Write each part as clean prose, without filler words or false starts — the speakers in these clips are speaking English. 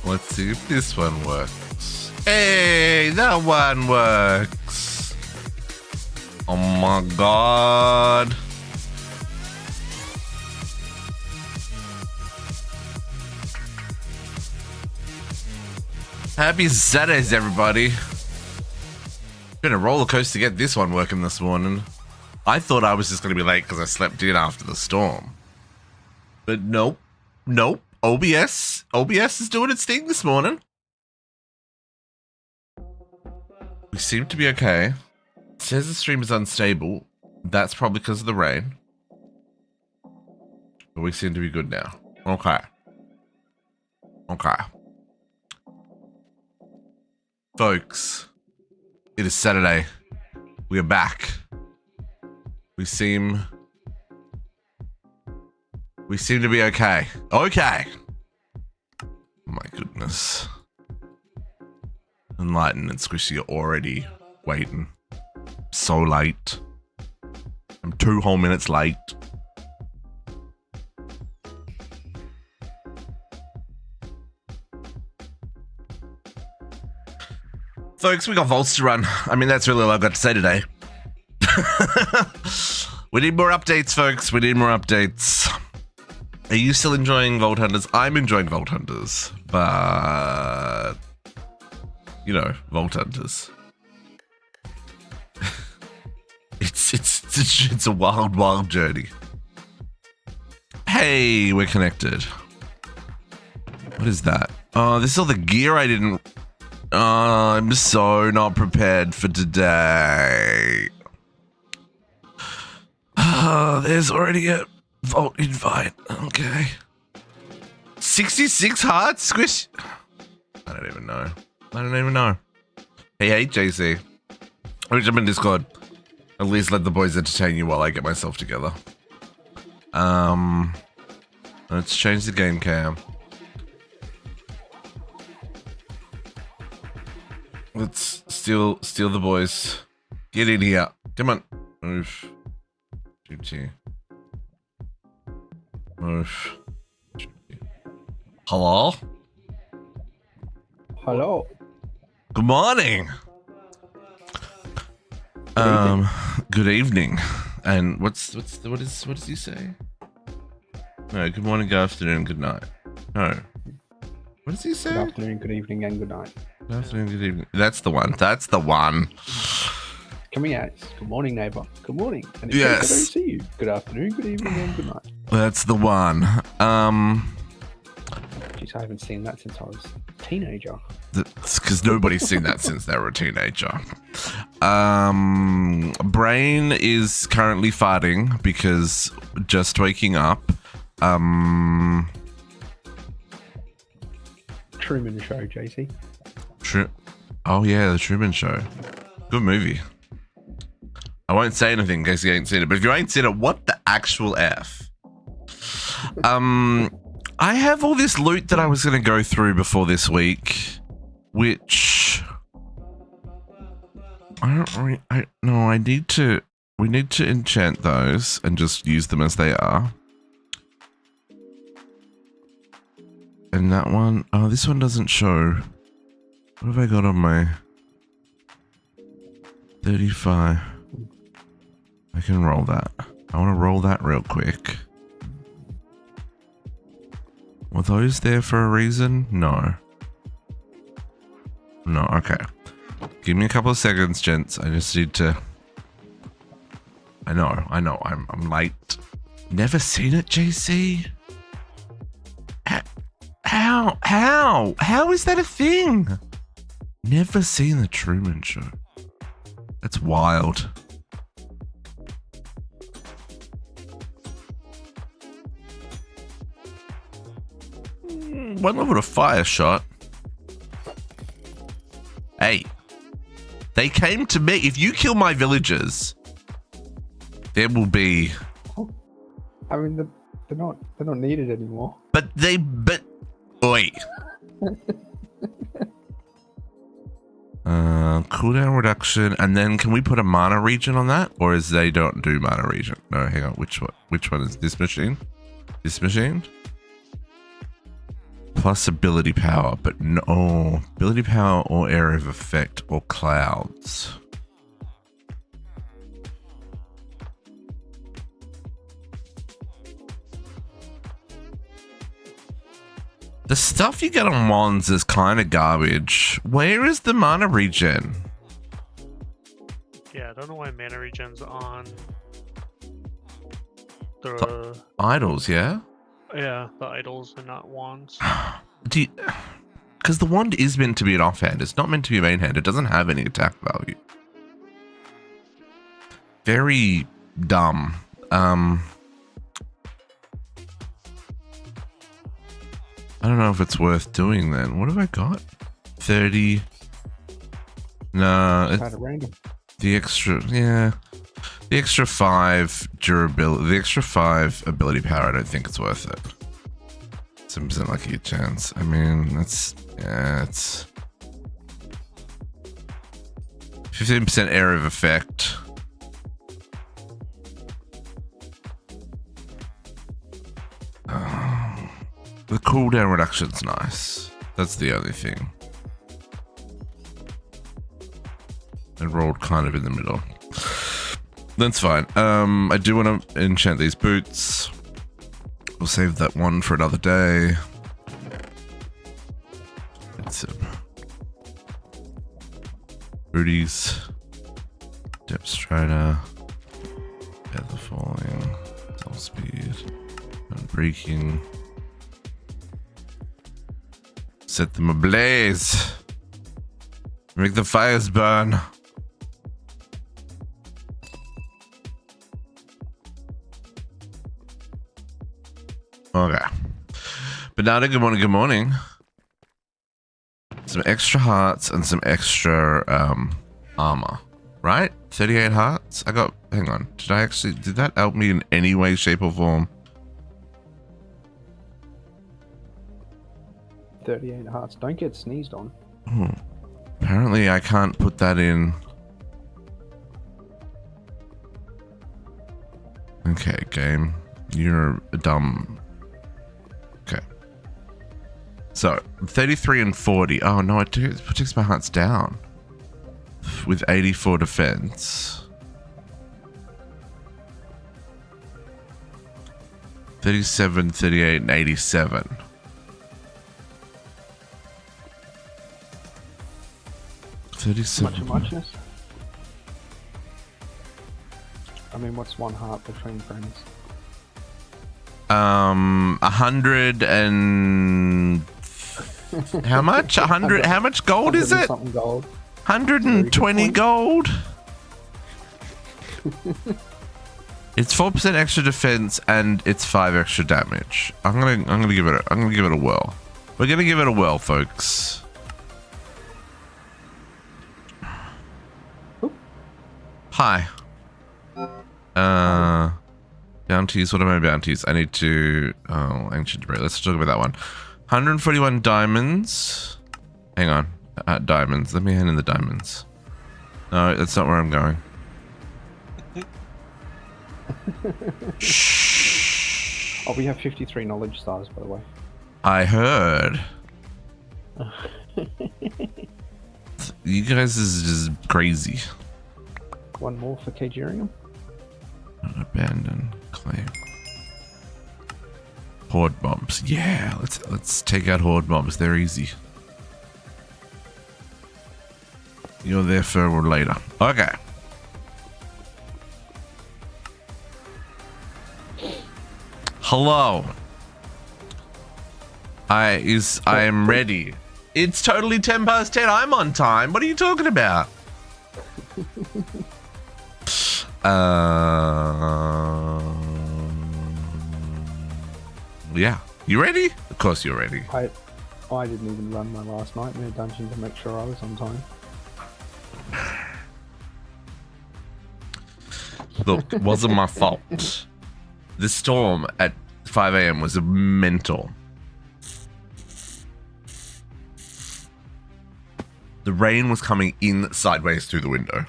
Let's see if this one works. Hey, that one works. Oh my god. Happy Saturdays, everybody. Been a roller coaster to get this one working this morning. I thought I was just going to be late because I slept in after the storm. But nope. Nope. OBS is doing its thing this morning. We seem to be okay. It says the stream is unstable. That's probably because of the rain. But we seem to be good now. Okay. Okay. Folks, it is Saturday. We are back. We seem to be okay. Okay. Oh my goodness. Enlightened and Squishy are already waiting. So late. I'm 2 whole minutes late. Folks, we got VODS to run. I mean, that's really all I've got to say today. We need more updates, folks. We need more updates. Are you still enjoying Vault Hunters? I'm enjoying Vault Hunters, but you know, Vault Hunters. It's a wild journey. Hey, we're connected. What is that? Oh, this is all the gear I didn't. Oh, I'm so not prepared for today. Oh, there's already a Vault invite. Okay. 66 hearts? Squish. I don't even know. Hey, JC. I wish I'm in Discord. At least let the boys entertain you while I get myself together. Let's change the game cam. Let's steal the boys. Get in here. Come on. Move. GT. Move. Hello? Hello. Good morning. Good evening. And what does he say? No, good morning, good afternoon, good night. No. What does he say? Good afternoon, good evening, and good night. Good afternoon, good evening. That's the one. Coming out. Good morning, neighbour. Good morning. And yes. I don't see you. Good afternoon, good evening, and good night. That's the one. Jeez, I haven't seen that since I was a teenager. It's because nobody's seen that since they were a teenager. Brain is currently farting because just waking up. Truman Show, JC. Oh yeah, the Truman Show. Good movie. I won't say anything in case you ain't seen it, but if you ain't seen it, what the actual F? I have all this loot that I was going to go through before this week, which we need to enchant those and just use them as they are. And that one, oh, this one doesn't show. What have I got on my 35? I can roll that. I want to roll that real quick. Were those there for a reason? No. No, okay. Give me a couple of seconds, gents. I just need to... I know. I'm late. Never seen it, JC? How is that a thing? Never seen the Truman Show. That's wild. One level to fire shot. Hey, they came to me. If you kill my villagers, there will be. I mean, they're not needed anymore. But oi. Cooldown reduction, and then can we put a mana region on that, or is they don't do mana region? No, hang on. Which one is this machine? This machine. plus ability power, but no ability power or area of effect or clouds. The stuff you get on wands is kind of garbage. Where is the mana regen? Yeah, I don't know why mana regen's on the Idols, yeah? the idols and not wands. Because the wand is meant to be an offhand. It's not meant to be a main hand. It doesn't have any attack value. Very dumb. I don't know if it's worth doing then. What have I got? 30. No, Kind of random. the extra, yeah. The extra 5 durability, the extra 5 ability power, I don't think it's worth it. 7% lucky chance. I mean, that's, yeah, it's 15% area of effect. The cooldown reduction's nice. That's the only thing. I rolled kind of in the middle. That's fine. I do want to enchant these boots. We'll save that one for another day. It's booties. Depth strider. Feather falling. Soul speed. Unbreaking. Set them ablaze. Make the fires burn. Okay. Banana, good morning, good morning. Some extra hearts and some extra armor. Right? 38 hearts? I got, hang on. Did that help me in any way, shape, or form? 38 hearts. Don't get sneezed on. Apparently I can't put that in. Okay, game. You're a dumb. Okay. So, 33 and 40. Oh no, it takes my hearts down. With 84 defense. 37, 38, and 87. Muchness. I mean, what's one heart between friends? 100 and how much? 100. How much gold is it? Something gold. 120 gold. It's 4% extra defense and it's 5 extra damage. I'm gonna give it a whirl. We're gonna give it a whirl, folks. Hi. Bounties. What are my bounties? I need to. Oh, ancient debris. Let's talk about that one. 141 diamonds. Hang on. Diamonds. Let me hand in the diamonds. No, that's not where I'm going. Shh. Oh, we have 53 knowledge stars, by the way. I heard. You guys is just crazy. One more for Kagerium. Abandon. Claim. Horde bombs. Yeah, let's take out horde bombs. They're easy. You're there for later. Okay. Hello. I am ready. It's totally 10 past 10. I'm on time. What are you talking about? Yeah. You ready? Of course you're ready. I didn't even run my last nightmare dungeon to make sure I was on time. Look, it wasn't my fault. The storm at 5 a.m. was mental. The rain was coming in sideways through the window.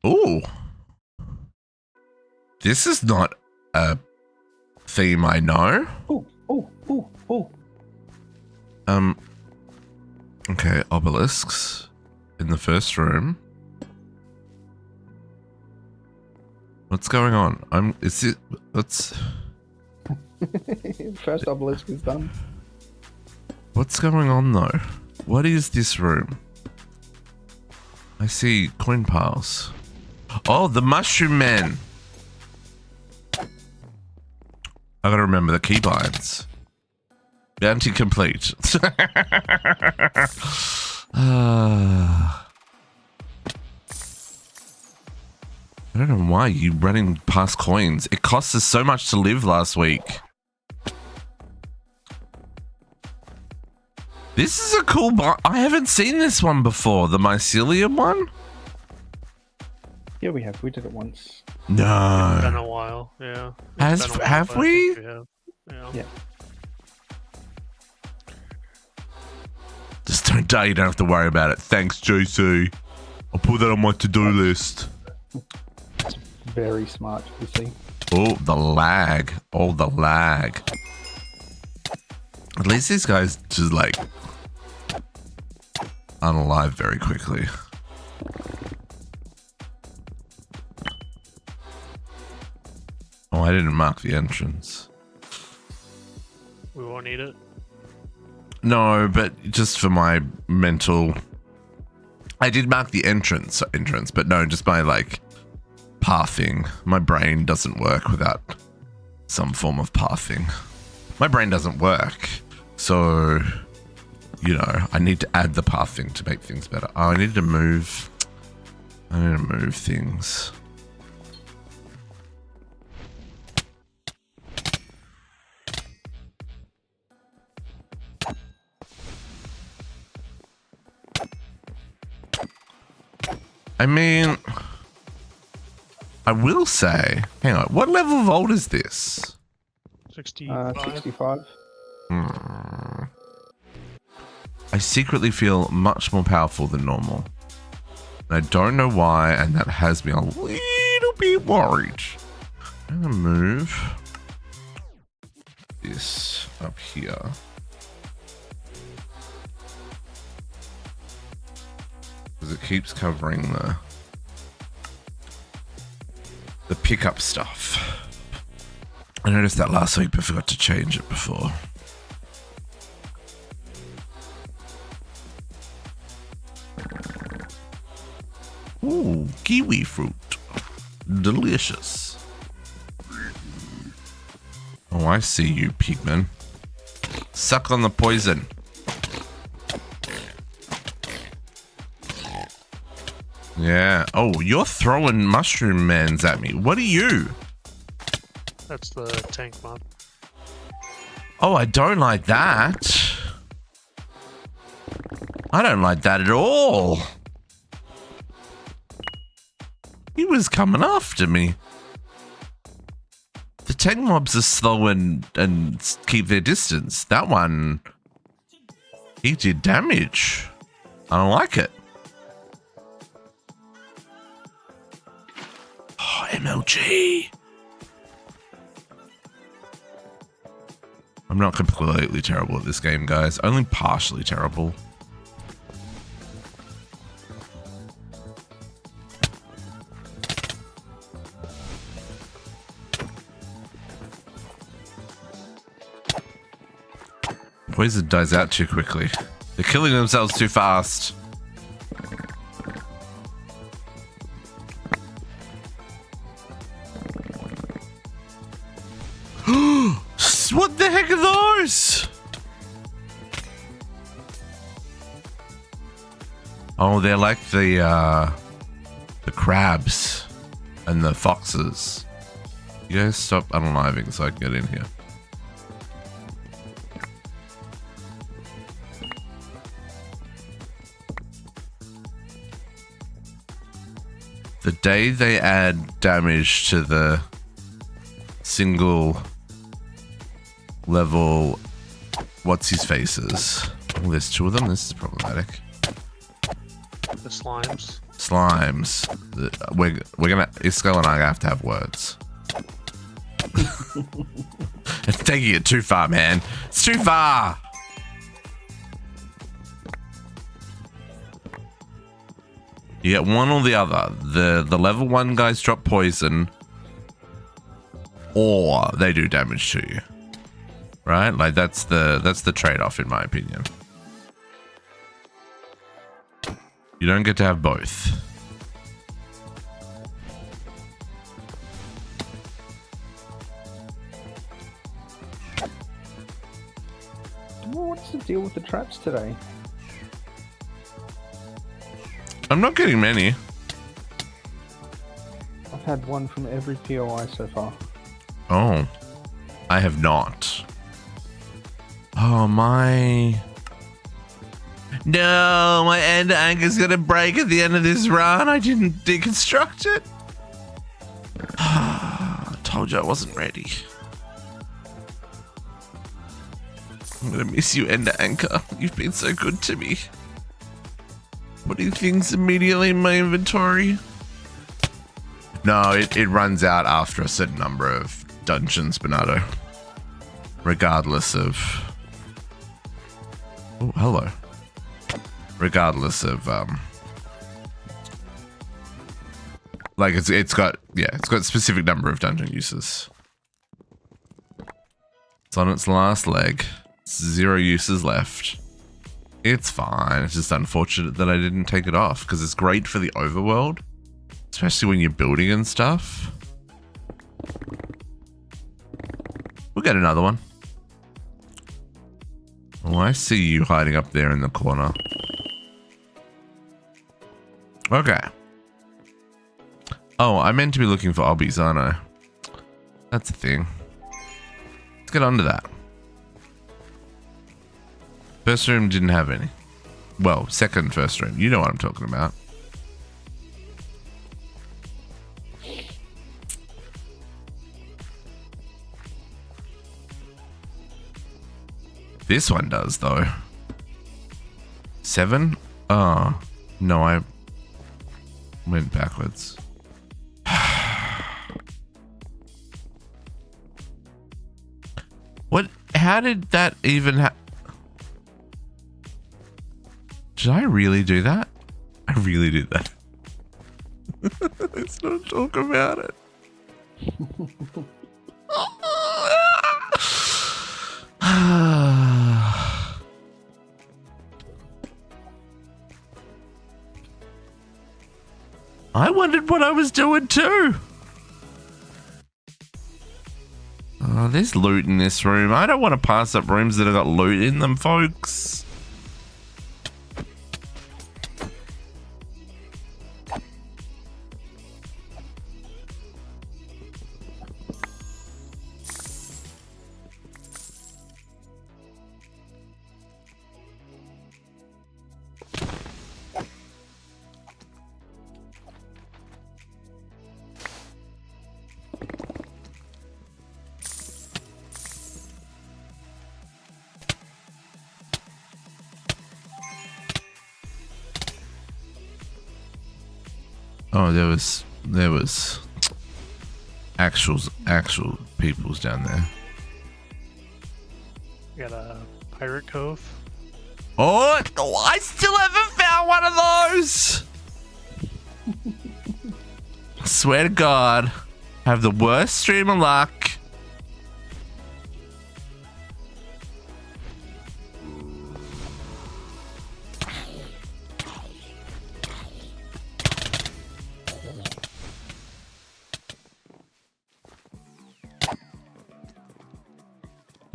Ooh. This is not a theme I know. Ooh, Oh, oh, oh. Okay, obelisks in the first room. What's going on? Is it? Let's. First obelisk is done. What's going on though? What is this room? I see coin piles. Oh, the mushroom men. I gotta remember the keybinds. Bounty complete. I don't know why you running past coins. It cost us so much to live last week. This is a cool bar. I haven't seen this one before. The mycelium one? Yeah, we have. We did it once. It's been No. a while. Yeah. Has- It's been a while, have but I we? think have. Yeah. Yeah. Just don't die. You don't have to worry about it. Thanks, JC. I'll put that on my to-do list. Very smart, you see. Oh, the lag. Oh, the lag. At least these guys just like unalive very quickly. Oh, I didn't mark the entrance. We won't need it. No, but just for my mental, I did mark the entrance, but no, just my like pathing. My brain doesn't work without some form of pathing. My brain doesn't work, so you know I need to add the pathing to make things better. Oh, I need to move. I need to move things. I mean, I will say, hang on, what level vault is this? 65. 65. I secretly feel much more powerful than normal. And I don't know why, and that has me a little bit worried. I'm gonna move this up here. Because it keeps covering the pickup stuff. I noticed that last week, but forgot to change it before. Ooh, kiwi fruit. Delicious. Oh, I see you, pigman. Suck on the poison. Yeah. Oh, you're throwing mushroom mans at me. What are you? That's the tank mod. Oh, I don't like that. I don't like that at all. He was coming after me. The tank mobs are slow and keep their distance. That one, he did damage. I don't like it. Oh, MLG. I'm not completely terrible at this game, guys. Only partially terrible. Poison dies out too quickly. They're killing themselves too fast. What the heck are those? Oh, they're like the crabs and the foxes. You guys stop unaliving so I can get in here. The day they add damage to the single level what's his faces. Oh, there's two of them. This is problematic. The slimes. Slimes. We're gonna Isco and I have to have words. It's taking it too far, man. It's too far. You get one or the other. The level 1 guys drop poison, or they do damage to you. Right? Like that's the trade-off in my opinion. You don't get to have both. What's the deal with the traps today? I'm not getting many. I've had one from every POI so far. Oh, I have not. Oh my. No, my end anchor's gonna break at the end of this run. I didn't deconstruct it. I told you I wasn't ready. I'm gonna miss you, end anchor. You've been so good to me. Putting things immediately in my inventory. No, it runs out after a certain number of dungeons, Bernardo. Regardless of... Oh, hello. Regardless of... Like, it's got a specific number of dungeon uses. It's on its last leg. 0 uses left. It's fine. It's just unfortunate that I didn't take it off because it's great for the overworld, especially when you're building and stuff. We'll get another one. Oh, I see you hiding up there in the corner. Okay. Oh, I meant to be looking for obbies, aren't I? That's a thing. Let's get on to that. First room didn't have any. Well, first room. You know what I'm talking about. This one does, though. 7? Oh, no, I went backwards. What? How did that even happen? Did I really do that? I really did that. Let's not talk about it. I wondered what I was doing too. Oh, there's loot in this room. I don't want to pass up rooms that have got loot in them, folks. Oh, there was actual peoples down there. Got a pirate cove. Oh, I still haven't found one of those. I swear to God, I have the worst stream of luck.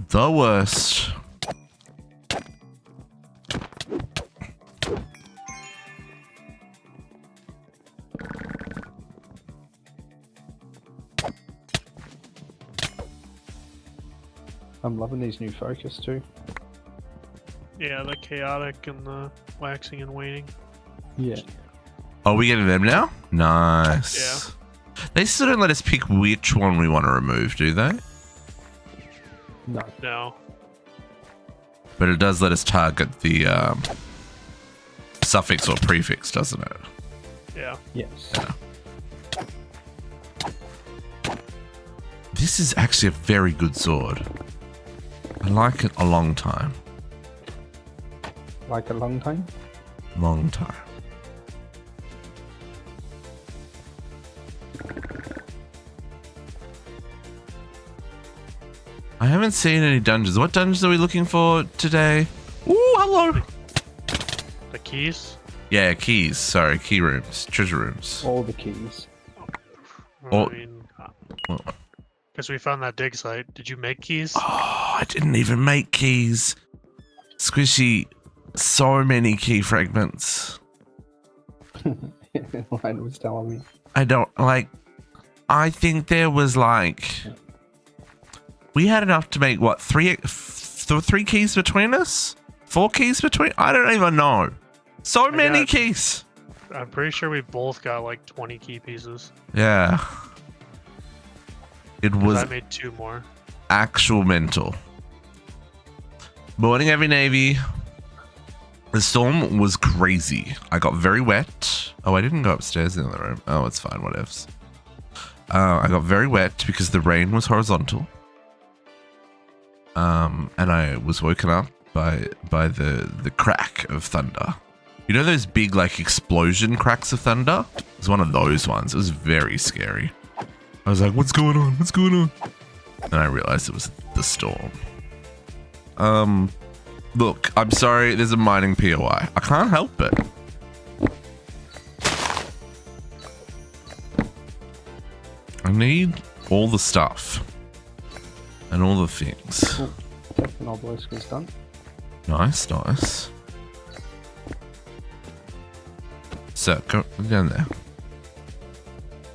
The worst. I'm loving these new focus too. Yeah, the chaotic and the waxing and waning. Yeah. Are we getting them now? Nice. Yeah. They still don't let us pick which one we want to remove, do they? No. No. But it does let us target the suffix or prefix, doesn't it? Yeah. Yes. Yeah. This is actually a very good sword. I like it a long time. Like a long time? Long time. I haven't seen any dungeons. What dungeons are we looking for today? Ooh, hello. The keys? Yeah, keys. Sorry, key rooms, treasure rooms. All the keys. Oh. I mean, because we found that dig site. Did you make keys? Oh, I didn't even make keys. Squishy, so many key fragments. Ryan was telling me. I don't like. I think there was like. We had enough to make what three keys between us? 4 keys between? I don't even know. So many keys. I'm pretty sure we both got like 20 key pieces. Yeah. It was I made 2 more. actual mental. Morning, Heavy Navy. The storm was crazy. I got very wet. Oh, I didn't go upstairs in the other room. Oh, it's fine. Whatevs. I got very wet because the rain was horizontal. And I was woken up by the crack of thunder. You know those big like explosion cracks of thunder? It was one of those ones. It was very scary. I was like, what's going on? What's going on? And I realized it was the storm. Look, I'm sorry, there's a mining POI. I can't help it. I need all the stuff. And all the things. Oh, second obelisk is done. Nice, nice. So, go down there.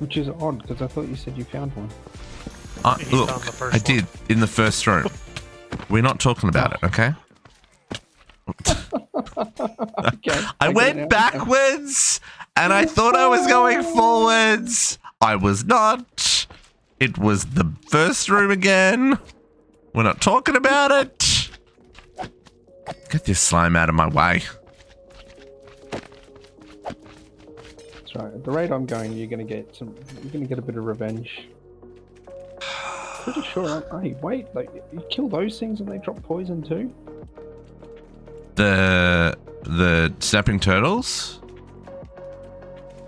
Which is odd, because I thought you said you found one. He Look, found the first I one. did in the first room. We're not talking about it, okay? Okay. I went backwards and I thought I was going forwards. I was not. It was the first room again. We're not talking about it. Get this slime out of my way. That's right. At the rate I'm going, you're gonna get some. You're gonna get a bit of revenge. Pretty sure. Hey, wait. Like you kill those things and they drop poison too. The snapping turtles?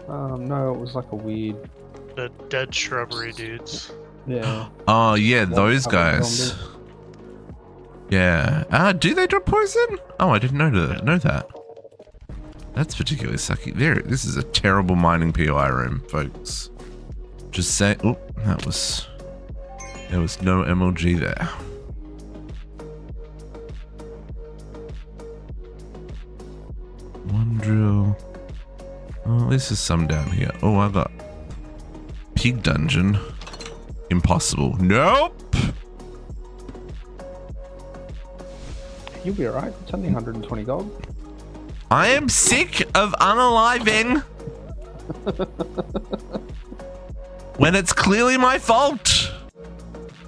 No, it was like a weird. The dead shrubbery dudes. Yeah. Oh yeah, those Covered guys. zombie. Yeah. Do they drop poison? Oh, I didn't know that. That's particularly sucky. This is a terrible mining POI room, folks. Just say. Oh, there was no MLG there. One drill. Oh, at least there's some down here. Oh, I got pig dungeon. Impossible. Nope. You'll be alright. It's only 120 gold. I am sick of unaliving when it's clearly my fault.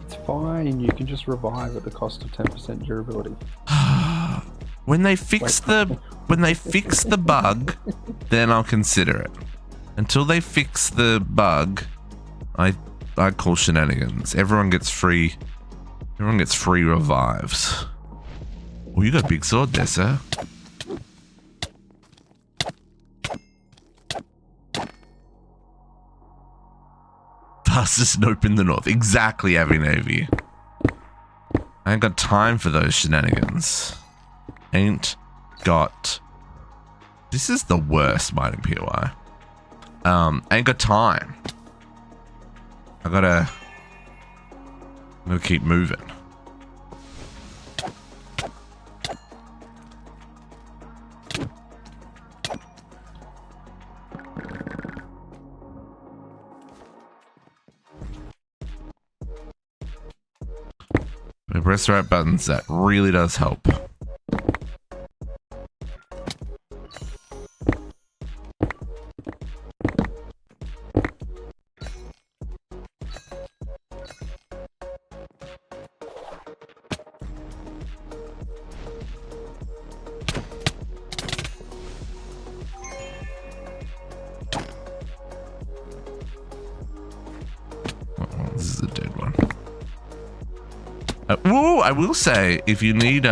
It's fine. You can just revive at the cost of 10% durability. When they fix the bug, then I'll consider it. Until they fix the bug, I call shenanigans. Everyone gets free revives. Oh, you got a big sword there, sir. Fastest nope in the north. Exactly, Heavy Navy. I ain't got time for those shenanigans. Ain't got. This is the worst mining POI. Ain't got time. I gotta keep moving. When I press the right buttons, that really does help. Oh, this is a dead one. Whoa, I will say, if you need,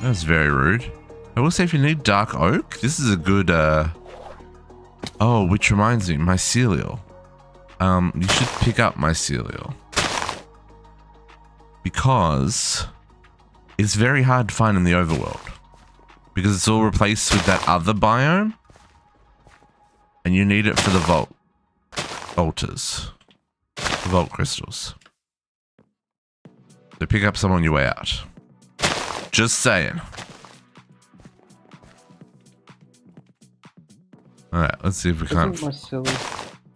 that's very rude. I will say if you need dark oak, this is a good, oh, which reminds me, mycelial. You should pick up mycelial. Because it's very hard to find in the overworld. Because it's all replaced with that other biome. And you need it for the altars. The vault crystals. So pick up some on your way out. Just saying. Alright, let's see if we can't.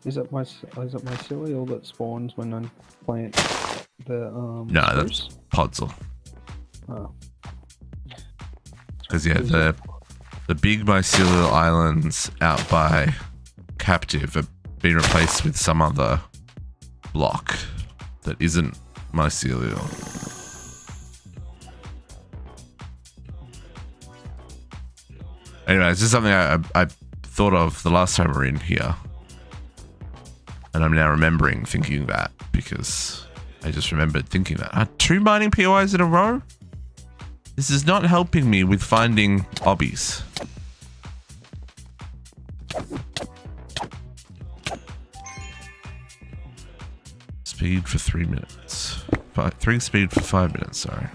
Is it mycelial that spawns when I plant the No, spruce? that's podzol. Oh. Because yeah, the big mycelial islands out by Captive have been replaced with some other block that isn't mycelial. Anyway, it's just something I thought of the last time we were in here. And I'm now remembering thinking that because I just remembered thinking that. 2 mining POIs in a row? This is not helping me with finding obbies. Speed for 3 minutes. 3 speed for 5 minutes, sorry.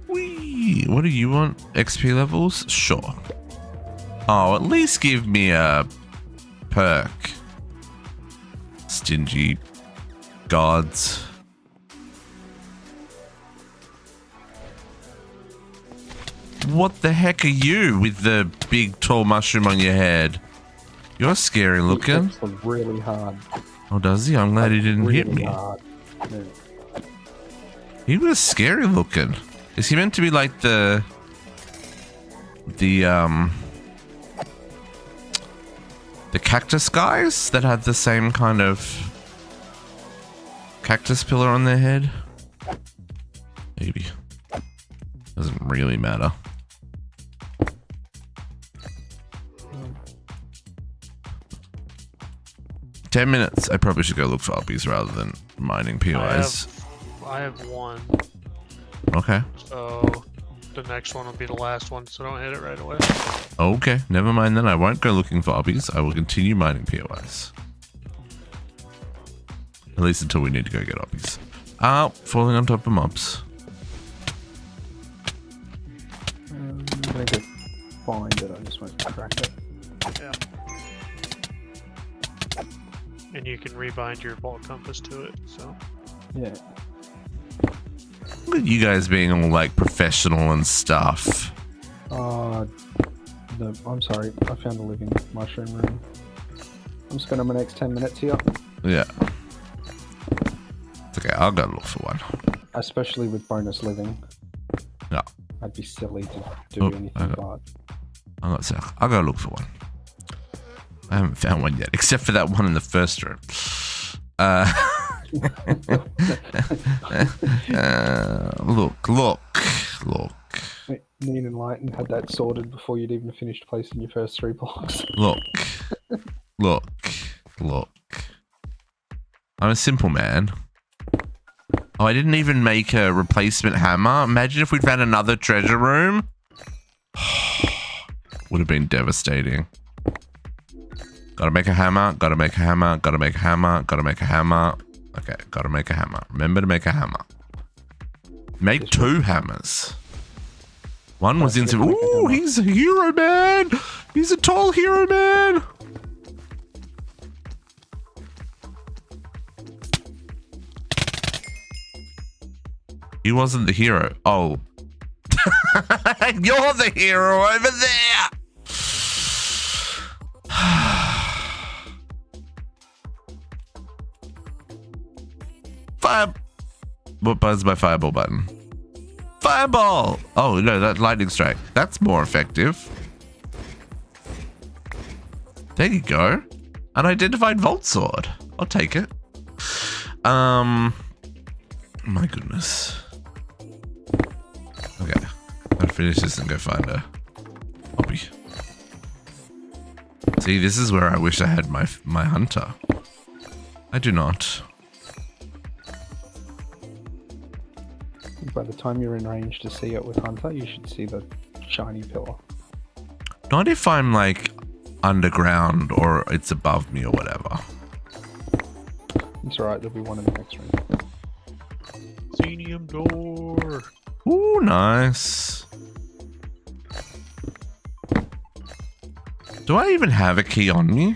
Whee! What do you want? XP levels? Sure. Oh, at least give me a perk. Stingy gods. What the heck are you with the big tall mushroom on your head? You're scary looking. He hits really hard. Oh, does he? I'm glad he didn't really hit me. Hard. Yeah. He was scary looking. Is he meant to be like the cactus guys that had the same kind of cactus pillar on their head? Maybe. Doesn't really matter. Mm. 10 minutes. I probably should go look for obbies rather than mining POIs. I have one. Okay. So the next one will be the last one, so don't hit it right away. Okay. Never mind then. I won't go looking for obbies. I will continue mining POIs. At least until we need to go get obbies. Falling on top of mobs. I'm gonna go find it. I just won't crack it. Yeah. And you can rebind your vault compass to it, so. Yeah. Look at you guys being all like professional and stuff. No, I'm sorry. I found a living mushroom room. I'm spending my next 10 minutes here. Yeah. It's okay, I'll go look for one. Especially with bonus living. Yeah. I'd be silly to do anything but. I'll go look for one. I haven't found one yet, except for that one in the first room. Look. Need Enlighten had that sorted before you'd even finished placing your first 3 blocks. Look. I'm a simple man. Oh, I didn't even make a replacement hammer. Imagine if we'd found another treasure room. Would have been devastating. Gotta make a hammer. Okay, gotta make a hammer. Remember to make a hammer. Make 2 hammers. One was into. Ooh, he's a hero man. He's a tall hero man. He wasn't the hero. Oh. You're the hero over there. Fire. What buttons my fireball button? Fireball! Oh, no, that lightning strike. That's more effective. There you go. Unidentified vault sword. I'll take it. My goodness. Okay. I'll finish this and go find a hobby. See, this is where I wish I had my hunter. I do not. By the time you're in range to see it with Hunter, you should see the shiny pillar. Not if I'm like underground or it's above me or whatever. It's alright, there'll be one in the next room. Xenium door. Ooh, nice. Do I even have a key on me?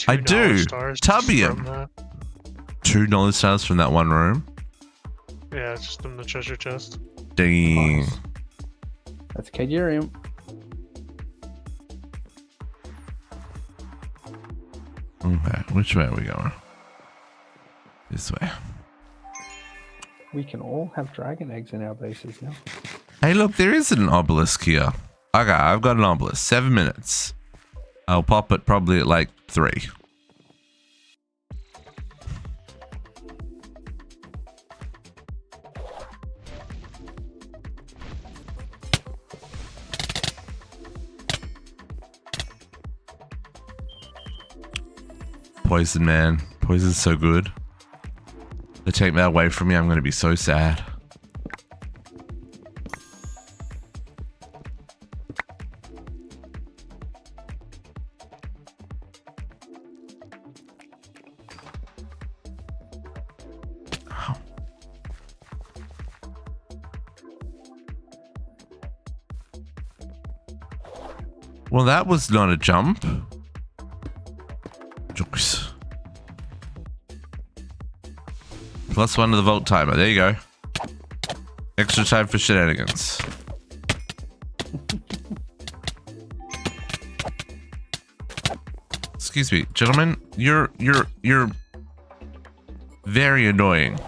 I do. Stars Tubium. from that. $2 stars from that one room. Yeah, it's just in the treasure chest. Dang. Nice. That's Kagirium. Okay, which way are we going? This way. We can all have dragon eggs in our bases now. Hey, look, there is an obelisk here. Okay, I've got an obelisk. 7 minutes. I'll pop it probably at like 3. Poison, man. Poison's so good. They take that away from me, I'm going to be so sad. Ow. Well, that was not a jump. Joyce. +1 to the vault timer. There you go. Extra time for shenanigans. Excuse me, gentlemen. You're very annoying.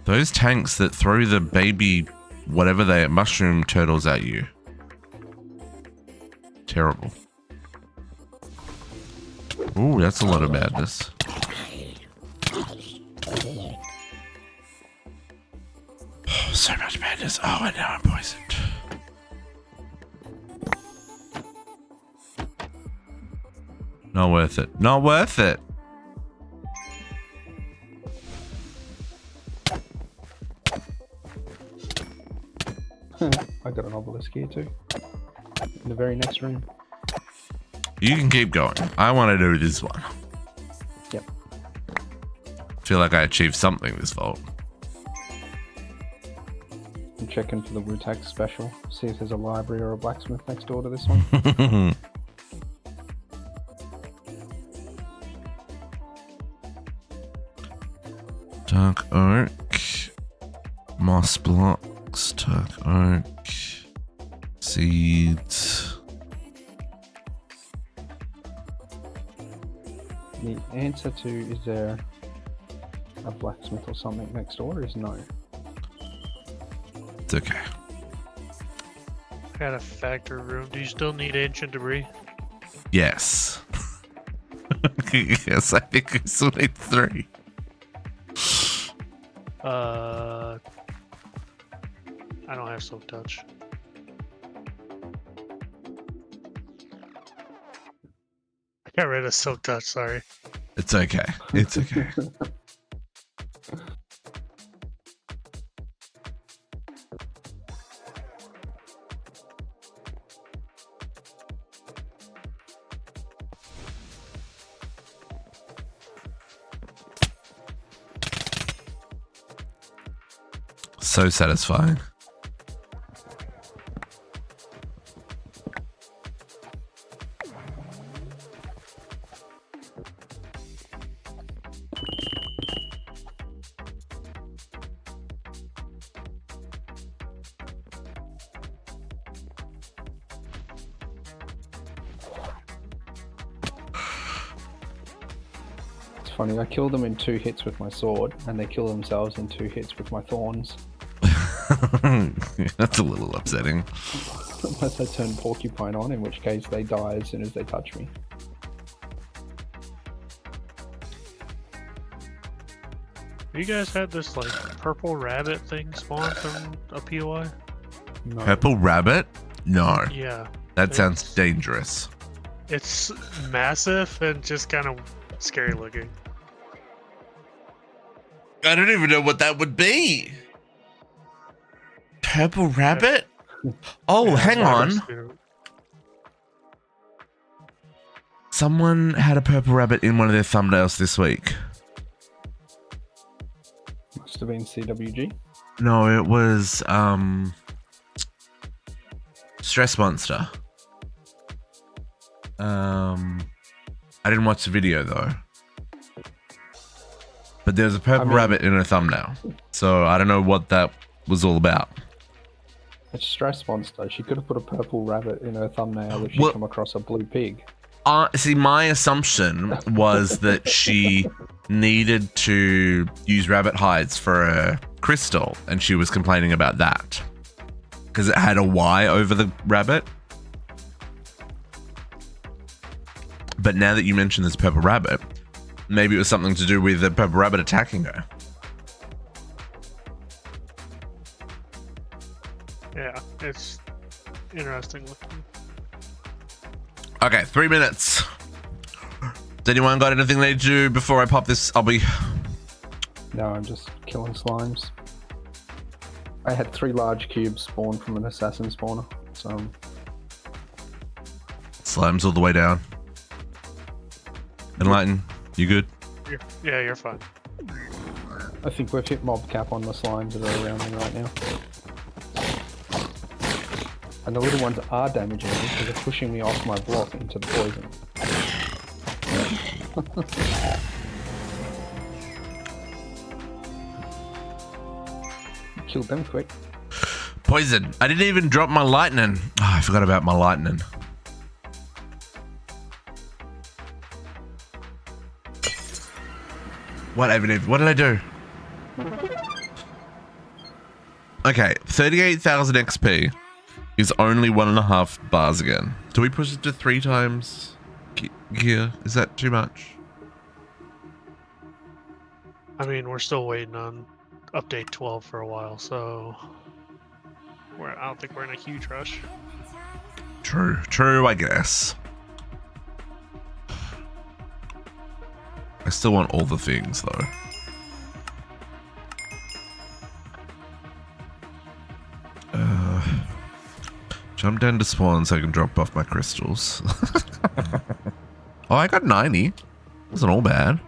Those tanks that throw the baby whatever they are, mushroom turtles at you. Terrible. Ooh, that's a lot of madness. Oh, so much madness. Oh, and now I'm poisoned. Not worth it. Not worth it. I got an obelisk here too. In the very next room. You can keep going. I want to do this one. Yep. Feel like I achieved something this vault. I'm checking for the Wu-Tax special. See if there's a library or a blacksmith next door to this one. Dark oak. Moss blocks. Dark oak. Seeds. The answer to is there a blacksmith or something next door is no. It's okay. I got a factory room. Do you still need ancient debris? Yes. Yes, I think we still need 3. I don't have silk touch. I got rid of silk touch, sorry. It's okay. It's okay. So satisfying. It's funny, I kill them in 2 hits with my sword, and they kill themselves in 2 hits with my thorns. That's a little upsetting. Unless I turn porcupine on, in which case they die as soon as they touch me. You guys had this like purple rabbit thing spawn from a POI? No. Purple rabbit? No. Yeah. That sounds dangerous. It's massive and just kind of scary looking. I don't even know what that would be. Purple rabbit? Oh, Yeah, hang on. Someone had a purple rabbit in one of their thumbnails this week. Must have been CWG. No, it was Stress Monster. I didn't watch the video though. But there's a purple rabbit in her thumbnail. So I don't know what that was all about. It's Stress Monster. She could have put a purple rabbit in her thumbnail if she come across a blue pig. See, my assumption was that she needed to use rabbit hides for a crystal, and she was complaining about that because it had a Y over the rabbit. But now that you mention this purple rabbit, maybe it was something to do with the purple rabbit attacking her. Yeah, it's interesting looking. Okay, 3 minutes. Does anyone got anything they need to do before I pop this? No, I'm just killing slimes. I had 3 large cubes spawn from an assassin spawner, so... Slimes all the way down. Enlighten, you good? Yeah, you're fine. I think we've hit mob cap on the slimes that are around me right now. And the little ones are damaging me because they're pushing me off my block into the poison. Killed them quick. Poison. I didn't even drop my lightning. Oh, I forgot about my lightning. What did I do? Okay, 38,000 XP is only 1.5 bars again. Do we push it to 3 times gear? Is that too much? I mean, we're still waiting on update 12 for a while, so I don't think we're in a huge rush. True, I guess. I still want all the things though. Jump down to spawn so I can drop off my crystals. Oh, I got 90. Wasn't all bad.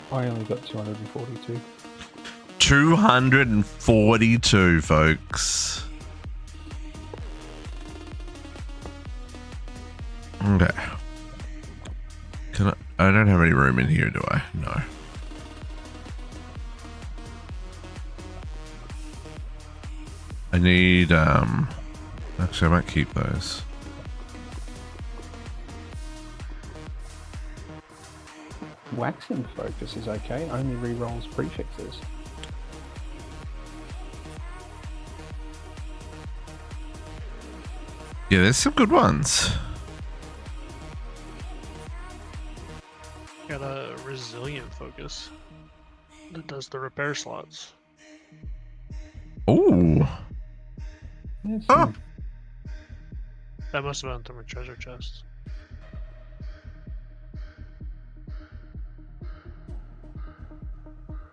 I only got 242. 242, folks. Okay. I don't have any room in here, do I? No. I need, actually I might keep those. Waxing focus is okay, only rerolls prefixes. Yeah, there's some good ones. Got a resilient focus that does the repair slots. Ooh. Oh. That must have been from a treasure chest.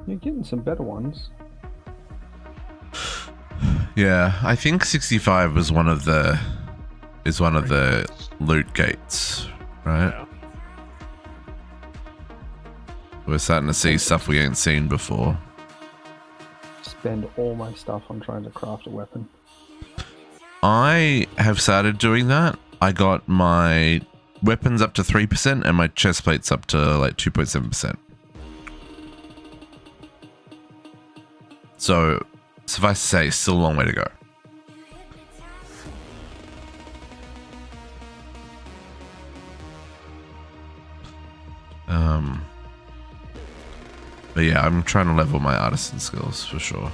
You're getting some better ones. Yeah, I think 65 was one of the loot gates, right? Yeah. We're starting to see stuff we ain't seen before. Spend all my stuff on trying to craft a weapon. I have started doing that. I got my weapons up to 3% and my chest plates up to like 2.7%. So, suffice to say, still a long way to go. But yeah, I'm trying to level my artisan skills for sure.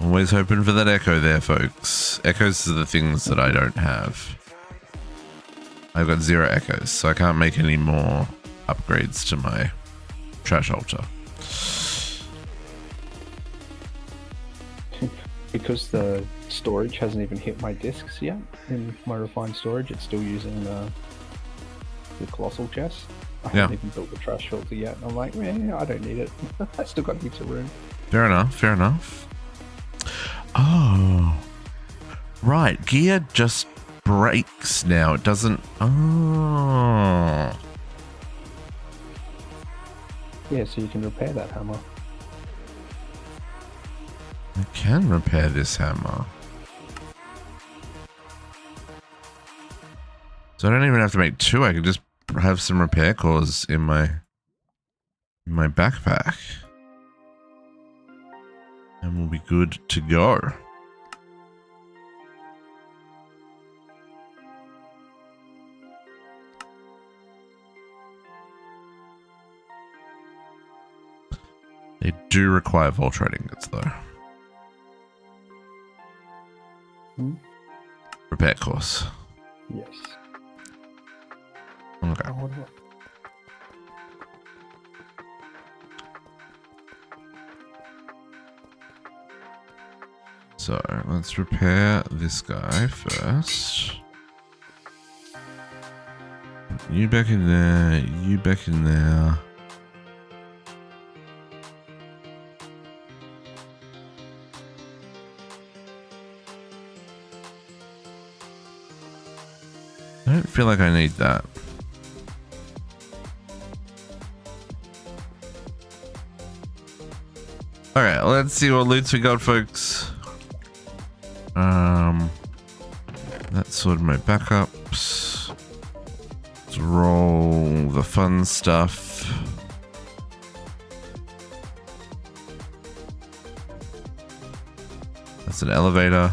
Always hoping for that echo there, folks. Echoes are the things that I don't have. I've got 0 echoes, so I can't make any more upgrades to my trash altar. Because the storage hasn't even hit my discs yet in my refined storage, it's still using the colossal chest. I haven't even built the trash filter yet. I'm like, man, I don't need it. I still got heaps of room. Fair enough, fair enough. Oh, right. Gear just breaks now. It doesn't. Oh. Yeah, so you can repair that hammer. I can repair this hammer. So I don't even have to make 2. I can just have some repair cores in my backpack. And we'll be good to go. They do require Voltrite ingots though. Repair course. Yes. Okay. So let's repair this guy first. You back in there, you back in there. I don't feel like I need that. Alright, let's see what loots we got, folks. That's sort of my backups. Let's roll the fun stuff. That's an elevator.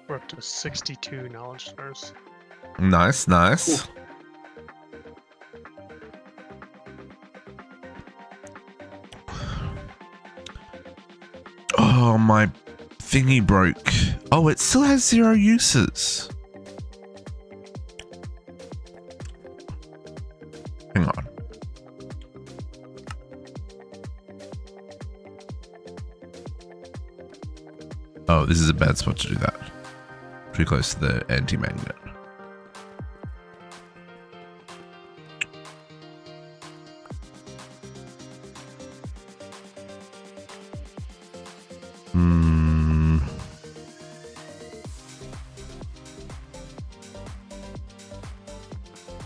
We're up to 62 knowledge stars. Nice, nice. Ooh. Oh, my thingy broke. Oh, it still has 0 uses. Hang on. Oh, this is a bad spot to do that. Too close to the anti-magnet.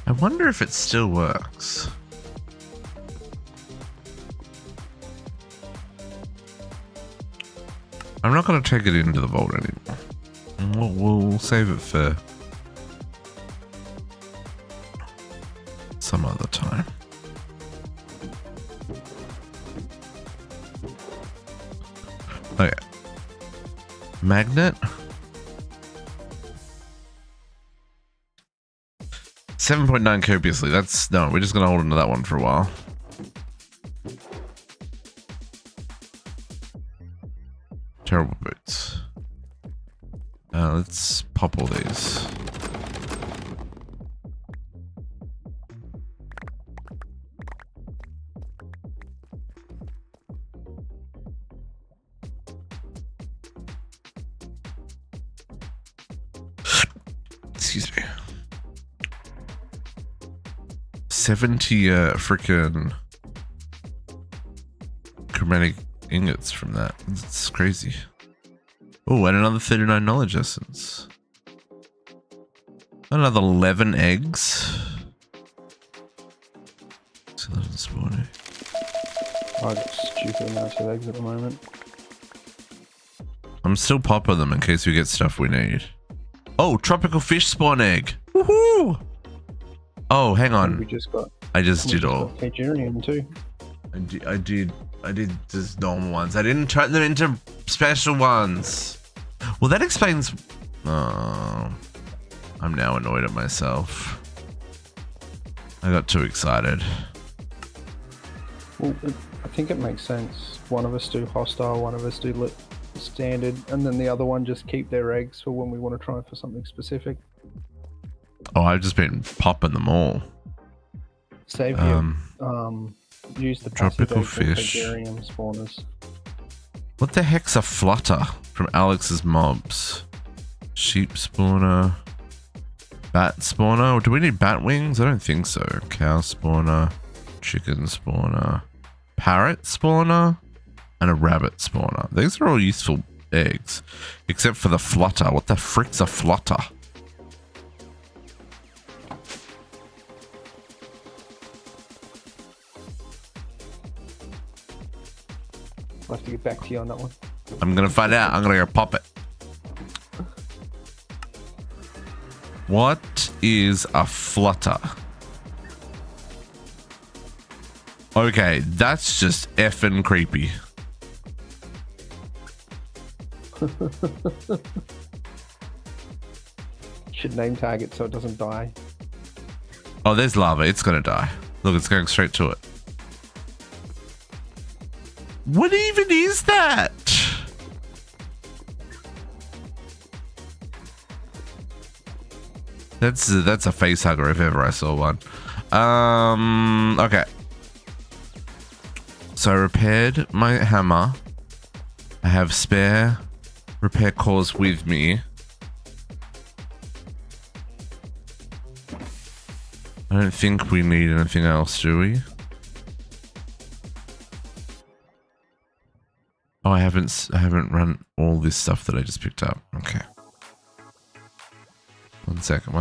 I wonder if it still works. I'm not going to take it into the vault anymore. We'll save it for some other time. Okay. Magnet. 7.9 copiously. That's no, we're just gonna hold into that one for a while. Terrible boots. Let's pop all these. Excuse me. 70 freaking chromatic ingots from that. It's crazy. Oh, and another 39 knowledge essence. Another 11 eggs. So that's spawning. I got stupid amounts of eggs at the moment. I'm still popping them in case we get stuff we need. Oh, tropical fish spawn egg. Woohoo! Oh, hang And we on. just got. I just we did just all. got Hagerium too. I did just normal ones. I didn't turn them into special ones. Well, that explains. Oh, I'm now annoyed at myself. I got too excited. Well, I think it makes sense. One of us do hostile, one of us do standard, and then the other one just keep their eggs for when we want to try for something specific. Oh, I've just been popping them all. Save you. Use the passive tropical eggs and fish. Hagerium spawners. What the heck's a flutter from Alex's mobs? Sheep spawner. Bat spawner? Do we need bat wings? I don't think so. Cow spawner. Chicken spawner. Parrot spawner. And a rabbit spawner. These are all useful eggs. Except for the flutter. What the frick's a flutter? I'll have to get back to you on that one. I'm gonna find out. I'm gonna go pop it. What is a flutter? Okay, that's just effing creepy. Should name tag it so it doesn't die. Oh, there's lava. It's gonna die. Look, it's going straight to it. What even is that? That's a face hugger if ever I saw one. Okay. So I repaired my hammer. I have spare repair cores with me. I don't think we need anything else, do we? Oh, I haven't run all this stuff that I just picked up. Okay. One second.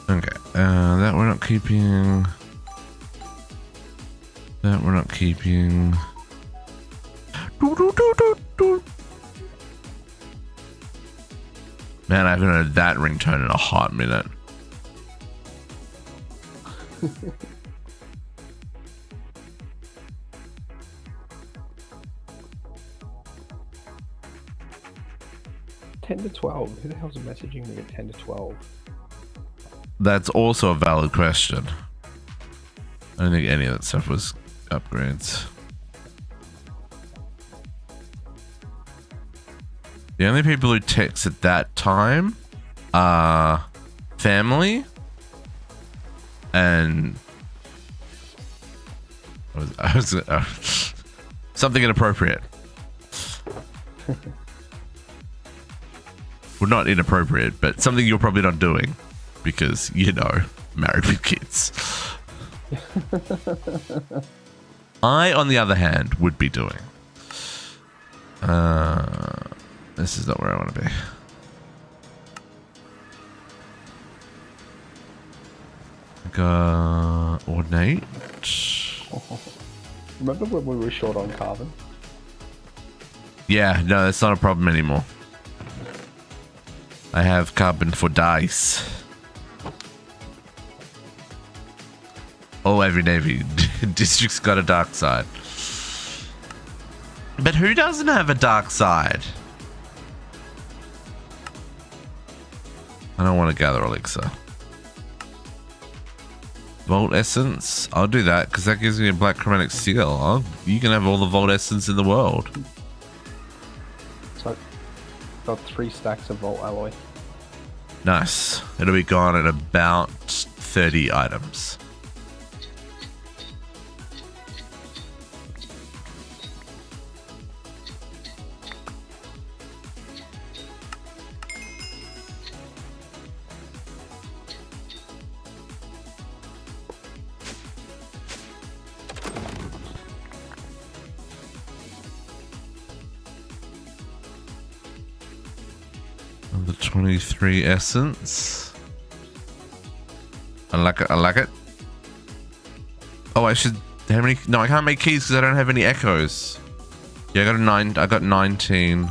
Okay, that we're not keeping. That we're not keeping. Man, I haven't heard that ringtone in a hot minute. $10 to $12. Who the hell's messaging me at 10 to 12? That's also a valid question. I don't think any of that stuff was upgrades. The only people who text at that time are family and something inappropriate. Well, not inappropriate, but something you're probably not doing because, you know, married with kids. I, on the other hand, would be doing. This is not where I want to be. Ornate. Remember when we were short on carbon? Yeah, no, that's not a problem anymore. I have carbon for dice. Oh, every Navy district's got a dark side. But who doesn't have a dark side? I don't want to gather elixir. Vault essence? I'll do that because that gives me a black chromatic seal. You can have all the vault essence in the world. So, got 3 stacks of vault alloy. Nice. It'll be gone at about 30 items. The 23 essence. I like it. I like it. Oh, I should. How many? No, I can't make keys because I don't have any echoes. Yeah, I got a 9. I got 19.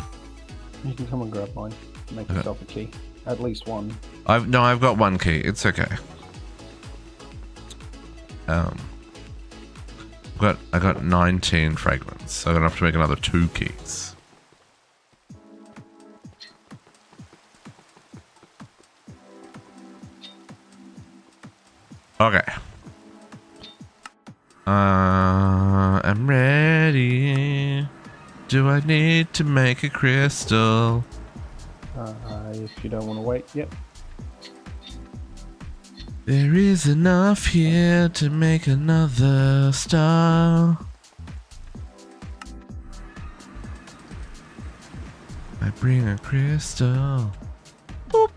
You can come and grab mine. Make yourself a key. At least one. I've got 1 key. It's okay. I got 19 fragments. So I'm gonna have to make another 2 keys. Okay. I'm ready. Do I need to make a crystal? If you don't want to wait, yep. There is enough here to make another star. I bring a crystal. Boop.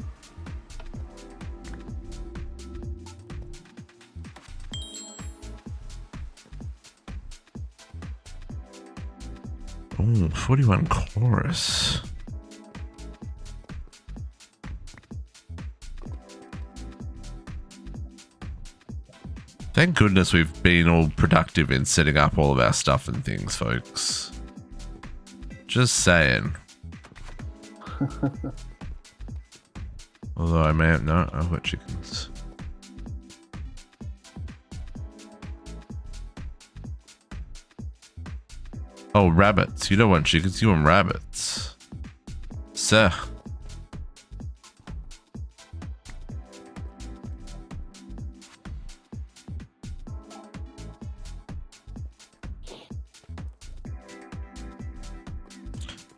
Oh, 41 chorus. Thank goodness we've been all productive in setting up all of our stuff and things, folks. Just saying. Although I may have... No, I've got chickens. Oh, rabbits. You don't want chickens, you want rabbits. Sir.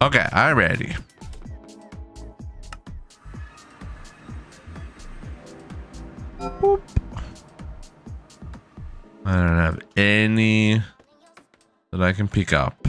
Okay, I'm ready. Boop. I don't have any that I can pick up.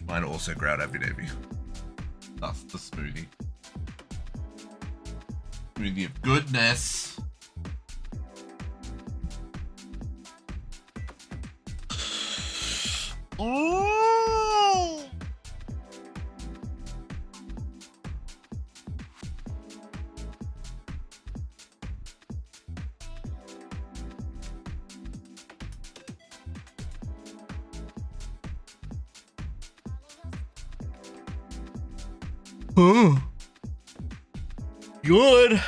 Mine also ground every day. That's the smoothie. Smoothie of goodness. Oh. Oh. Good.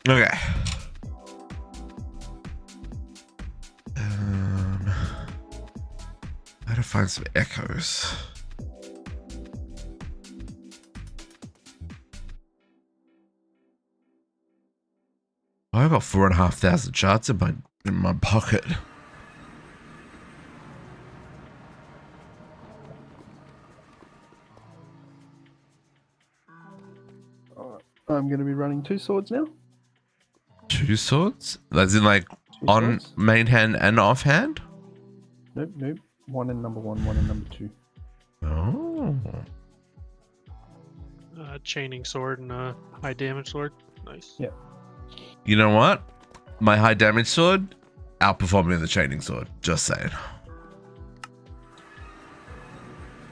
Okay. I gotta find some echoes. I got 4,500 shots in my pocket. I'm going to be running 2 swords now. 2 swords? As in like 2 on swords? main hand and off hand? Nope, nope. 1 in number 1, 1 in number 2. Oh. Chaining sword and a high damage sword. Nice. Yeah. You know what? My high damage sword outperforming the chaining sword. Just saying.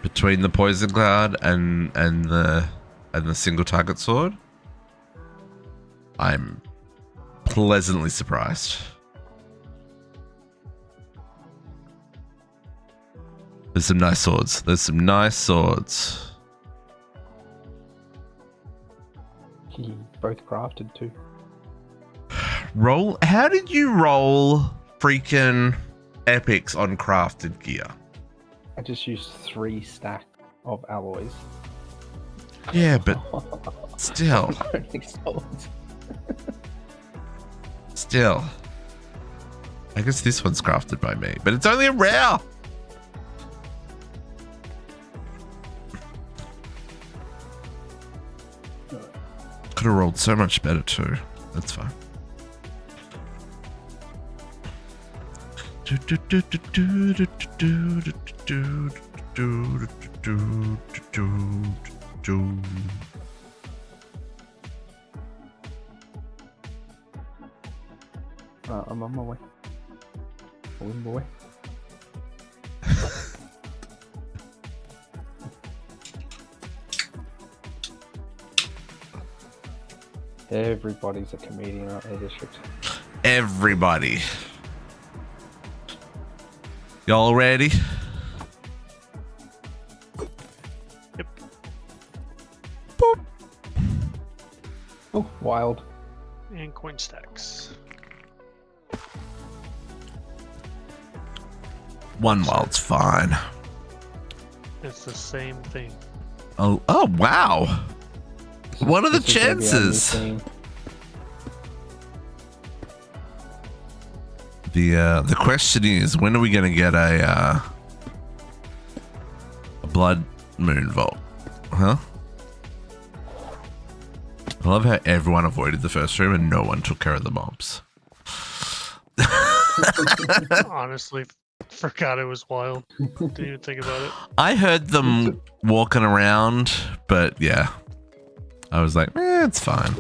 Between the poison cloud and the single target sword, I'm pleasantly surprised. There's some nice swords. There's some nice swords. Both crafted too. Roll? How did you roll freaking epics on crafted gear? I just used 3 stacks of alloys. Yeah, but still. Only swords. Still. I guess this one's crafted by me, but it's only a rare. Could have rolled so much better too. That's fine. I'm on my way. Win boy. Everybody's a comedian out there, district. Everybody. Y'all ready? Yep. Boop. Oh, wild. And coin stacks. One wild's fine. It's the same thing. Oh wow. What are the This is gonna be our new chances? thing. The question is, when are we gonna get a blood moon vault? Huh? I love how everyone avoided the first room and no one took care of the mobs. Honestly, forgot it was wild. Didn't even think about it. I heard them walking around, but yeah. I was like, it's fine.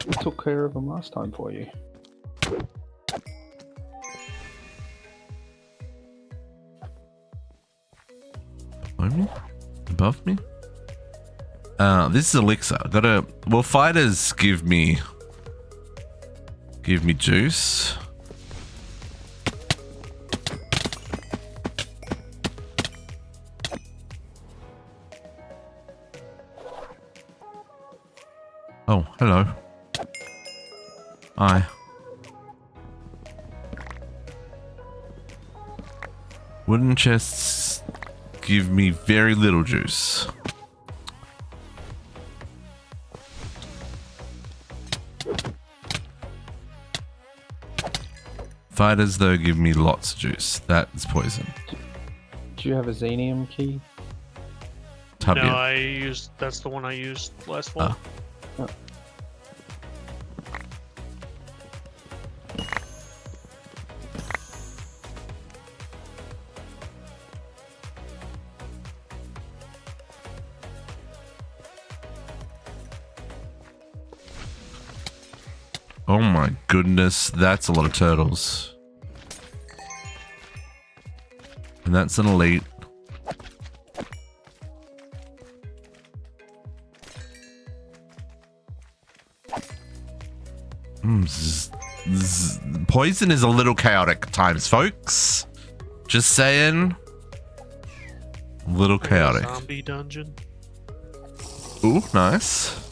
We took care of them last time for you. Behind me? Above me? This is elixir. Will fighters give me juice? Oh, hello. Hi. Wooden chests give me very little juice. Fighters, though, give me lots of juice. That is poison. Do you have a xenium key? No, that's the one I used last fall. Ah. Oh. Oh my goodness, that's a lot of turtles. And that's an elite. Poison is a little chaotic at times, folks. Just saying. A little chaotic. Zombie dungeon. Ooh, nice.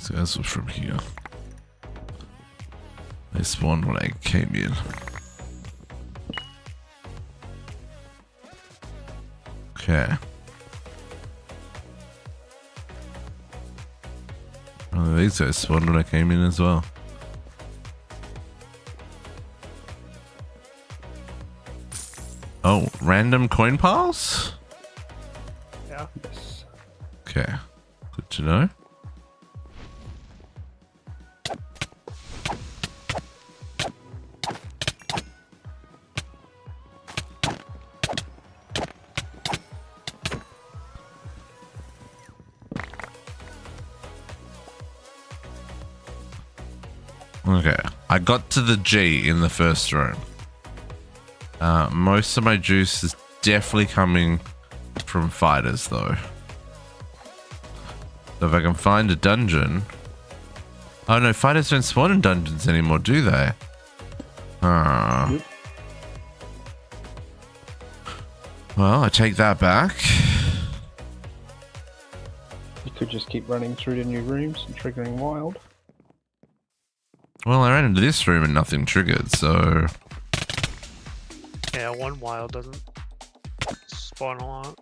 This was from here. They spawned when I came in. Okay. Oh, these guys spawned when I came in as well. Oh, random coin piles? Yeah. Yes. Okay. Good to know. Okay, I got to the G in the first room. Most of my juice is definitely coming from fighters, though. So if I can find a dungeon... Oh no, fighters don't spawn in dungeons anymore, do they? Well, I take that back. You could just keep running through the new rooms and triggering wild. Well, I ran into this room and nothing triggered, so... Yeah, one wild doesn't spawn a lot.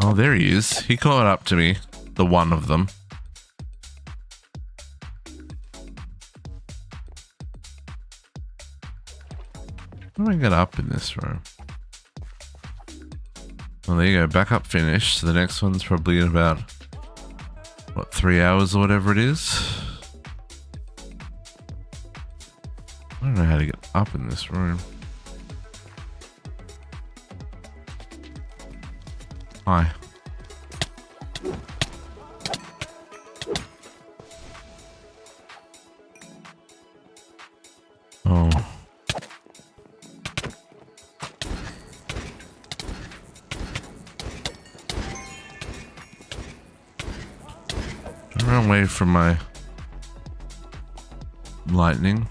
Oh, there he is. He caught up to me. The one of them. How do I get up in this room? Well, there you go. Backup finished. So the next one's probably in about, what, 3 hours or whatever it is? I don't know how to get up in this room. Hi. Oh. Run away from my lightning.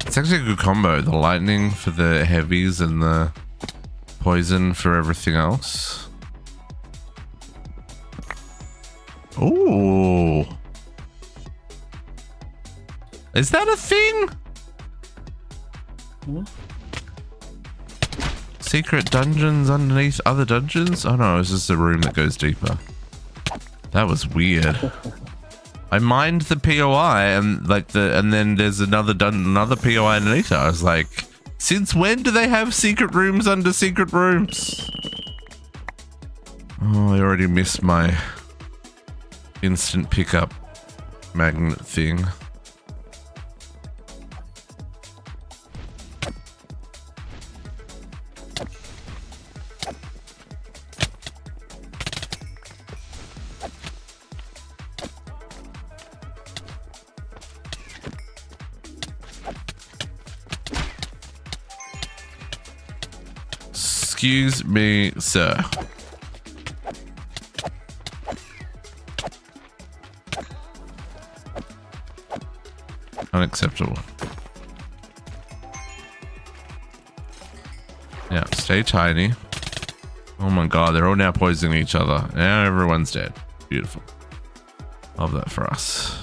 It's actually a good combo. The lightning for the heavies and the poison for everything else. Ooh. Is that a thing? Hmm? Secret dungeons underneath other dungeons? Oh no, it's just a room that goes deeper. That was weird. I mined the POI and and then there's another POI underneath it. I was like, since when do they have secret rooms under secret rooms? Oh, I already missed my instant pickup magnet thing. Excuse me, sir. Unacceptable. Yeah, stay tiny. Oh my god, they're all now poisoning each other. Now everyone's dead. Beautiful. Love that for us.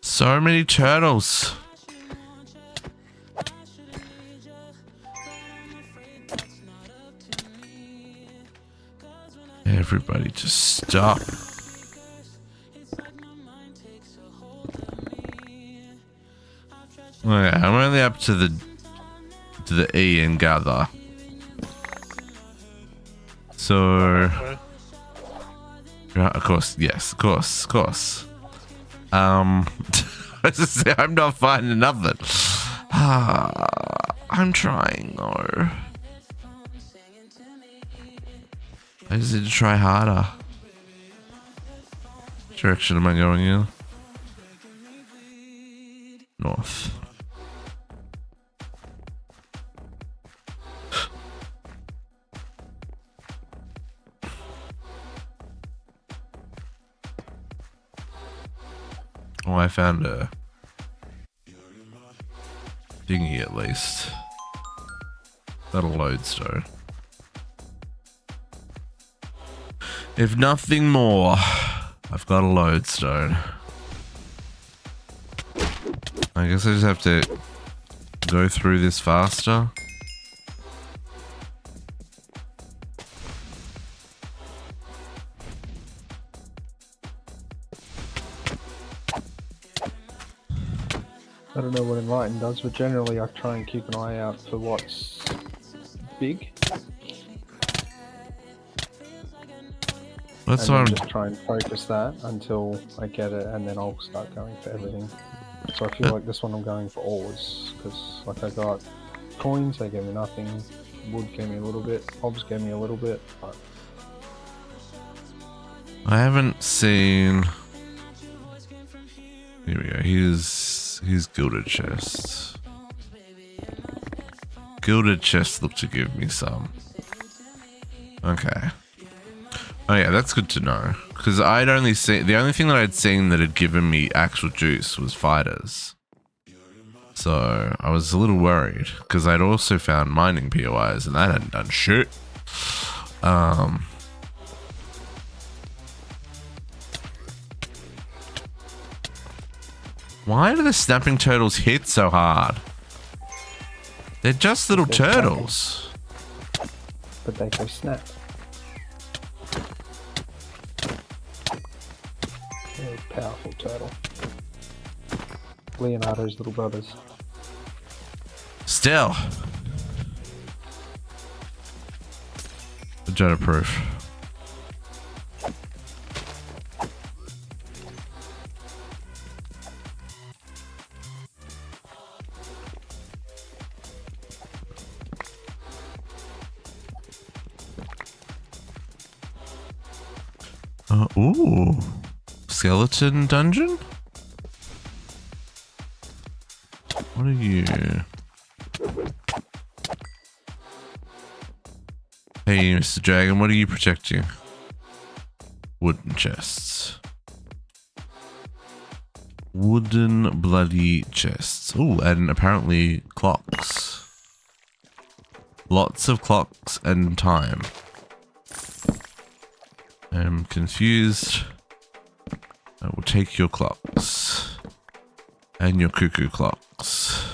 So many turtles. Everybody just stop. Okay, I'm only up to the E and gather. So of course, yes, of course. I was just saying, I'm not finding nothing. I'm trying though. I just need to try harder. Which direction am I going in? North. Oh, I found a thingy at least. That'll lodestone. If nothing more, I've got a lodestone. I guess I just have to go through this faster. I don't know what Enlighten does, but generally I try and keep an eye out for what's big. That's and what I'm just try and focus that until I get it, and then I'll start going for everything. So I feel like this one I'm going for always, because like I got coins, they gave me nothing. Wood gave me a little bit. Obs gave me a little bit. But I haven't seen. Here we go. Here's gilded chests. Gilded chests look to give me some. Okay. Oh yeah, that's good to know. Because I'd only seen, the only thing that I'd seen that had given me actual juice was fighters. So I was a little worried because I'd also found mining POIs and that hadn't done shit. Why do the snapping turtles hit so hard? They're just little turtles. But they go snap. Very powerful turtle. Leonardo's little brothers. Still. Vegeta proof. Ooh. Skeleton dungeon? What are you? Hey, Mr. Dragon, what are you protecting? Wooden chests. Wooden bloody chests. Ooh, and apparently clocks. Lots of clocks and time. I'm confused. I will take your clocks. And your cuckoo clocks.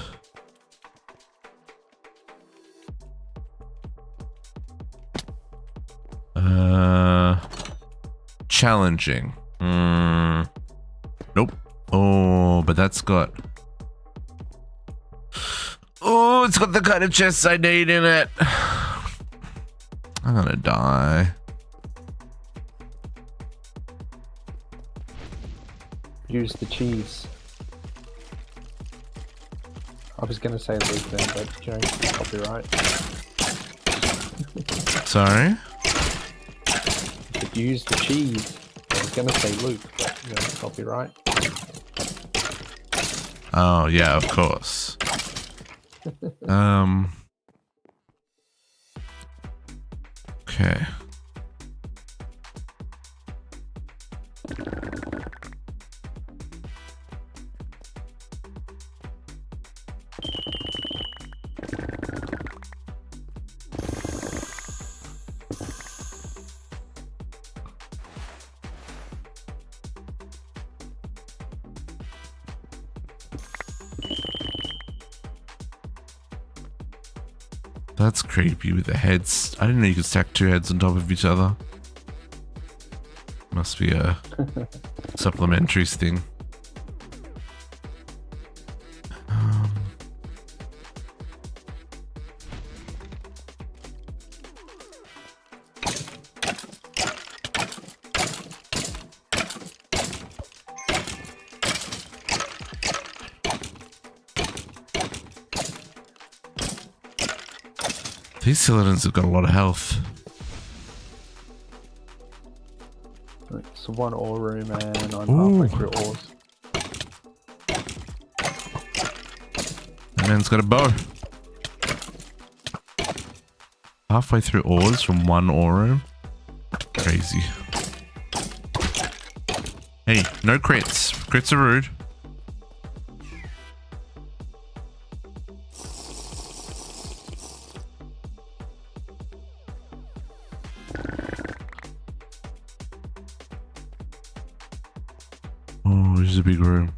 Challenging. Nope. Oh, but that's got... Oh, it's got the kind of chests I need in it. I'm gonna die. Use the cheese. I was gonna say Luke then, but you know, copyright. Sorry? But use the cheese. I was gonna say Luke, but you know, copyright. Oh, yeah, of course. Okay. That's creepy with the heads. I didn't know you could stack two heads on top of each other. Must be a supplementary thing. These cylinders have got a lot of health. It's one ore room and I'm halfway through ores. That man's got a bow. Halfway through ores from one ore room? Crazy. Hey, no crits. Crits are rude. Oh, this is a big room.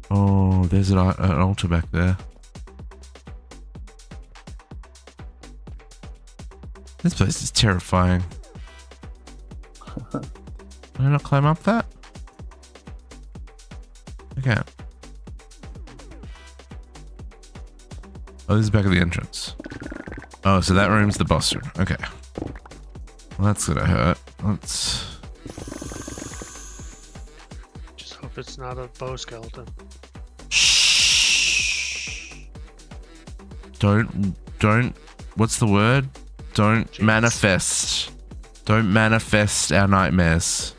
Oh, there's an altar back there. This place is terrifying. Can I not climb up that? I can't. Oh, this is back of the entrance. Oh, so that room's the boss room. Okay. Well, that's gonna hurt. Let's... Just hope it's not a bow skeleton. Shh. Don't, what's the word? Don't Jeez. manifest. Don't manifest our nightmares.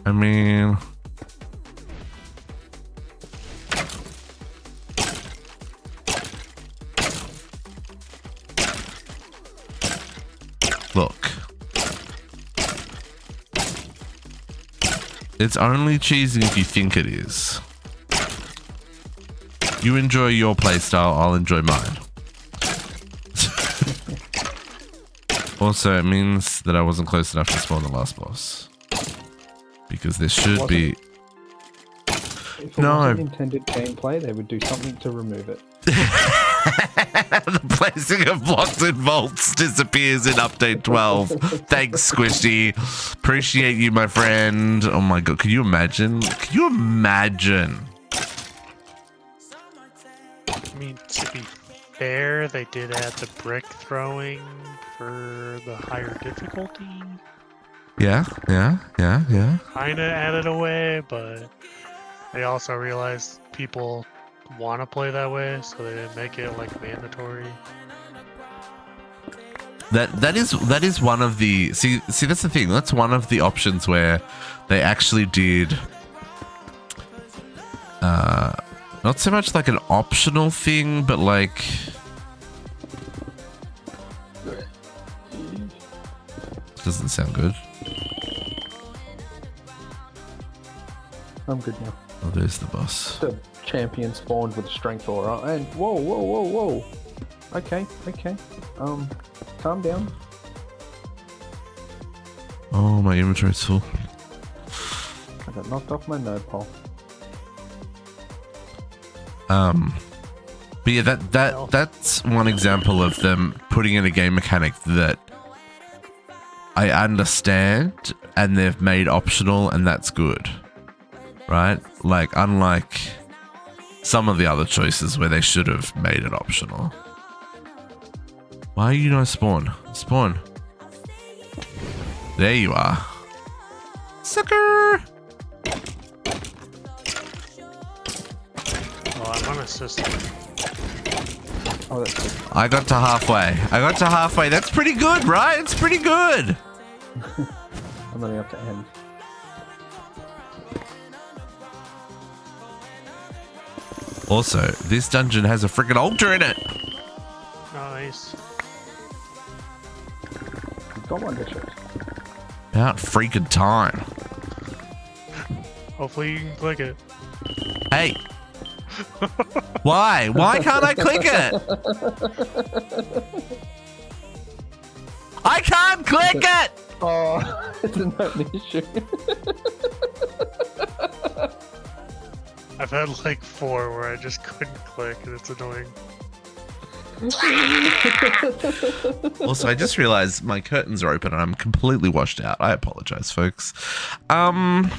I mean... Look. It's only cheesy if you think it is. You enjoy your playstyle, I'll enjoy mine. Also, it means that I wasn't close enough to spawn the last boss. Because there should be... If it wasn't intended gameplay, they would do something to remove it. The placing of blocks and vaults disappears in update 12. Thanks, Squishy. Appreciate you, my friend. Oh my god, can you imagine? Can you imagine? I mean, to be fair, they did add the brick throwing for the higher difficulty. Yeah. Kinda added away, but they also realized people want to play that way, so they didn't make it like mandatory. That is one of the see that's the thing. That's one of the options where they actually did not so much like an optional thing, but like doesn't sound good. I'm good now. Oh, there's the boss. The champion spawned with strength aura, and whoa. Okay. Calm down. Oh, my inventory's full. I got knocked off my node pole. But yeah, that's one example of them putting in a game mechanic that I understand and they've made optional, and that's good. Right? Like, unlike some of the other choices where they should have made it optional. Why are you not spawn? Spawn. There you are. Sucker! Oh, I'm on a system. Oh, that's good. I got to halfway. That's pretty good, right? It's pretty good. I'm running up to end. Also, this dungeon has a freaking altar in it. Nice. You've got one, Bishop. About freaking time. Hopefully you can click it. Hey. Why? Why can't I click it? I can't click it! Oh, it's not an issue. I've had like 4 where I just couldn't click, and it's annoying. Also, I just realized my curtains are open and I'm completely washed out. I apologize, folks. I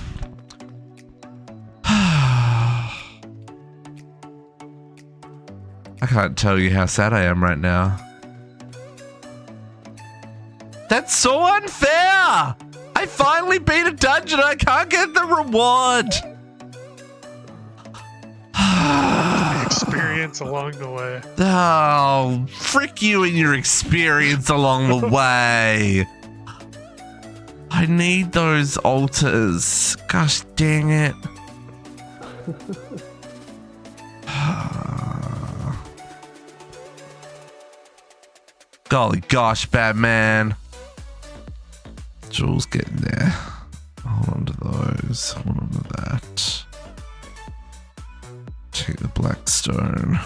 can't tell you how sad I am right now. That's so unfair! I finally beat a dungeon and I can't get the reward! Experience along the way. Oh, frick you and your experience along the way. I need those altars. Gosh dang it. Golly gosh, Batman. Jules getting there. Hold on to those. Hold on to that. Take the black stone.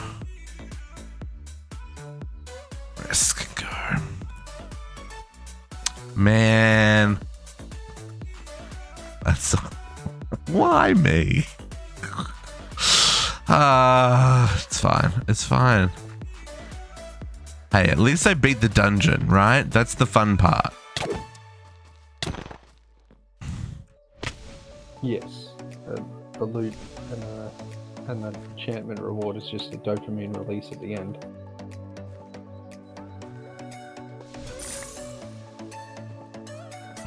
Risk and go. Man. That's why me? It's fine. It's fine. Hey, at least I beat the dungeon, right? That's the fun part. Yes. The loot and the enchantment reward is just a dopamine release at the end.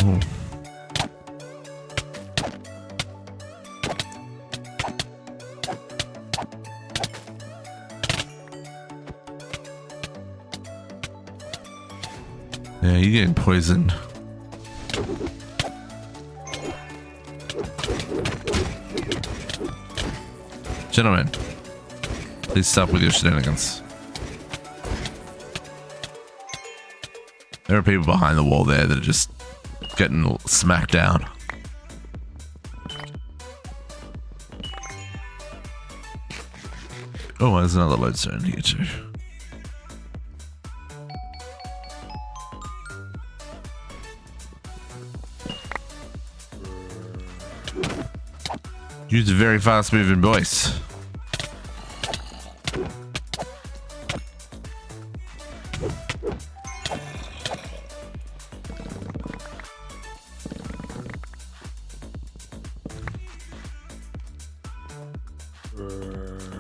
Ooh. Yeah, you're getting poisoned. Gentlemen, please stop with your shenanigans. There are people behind the wall there that are just getting smacked down. Oh, there's another lodestone here too. Use a very fast moving voice.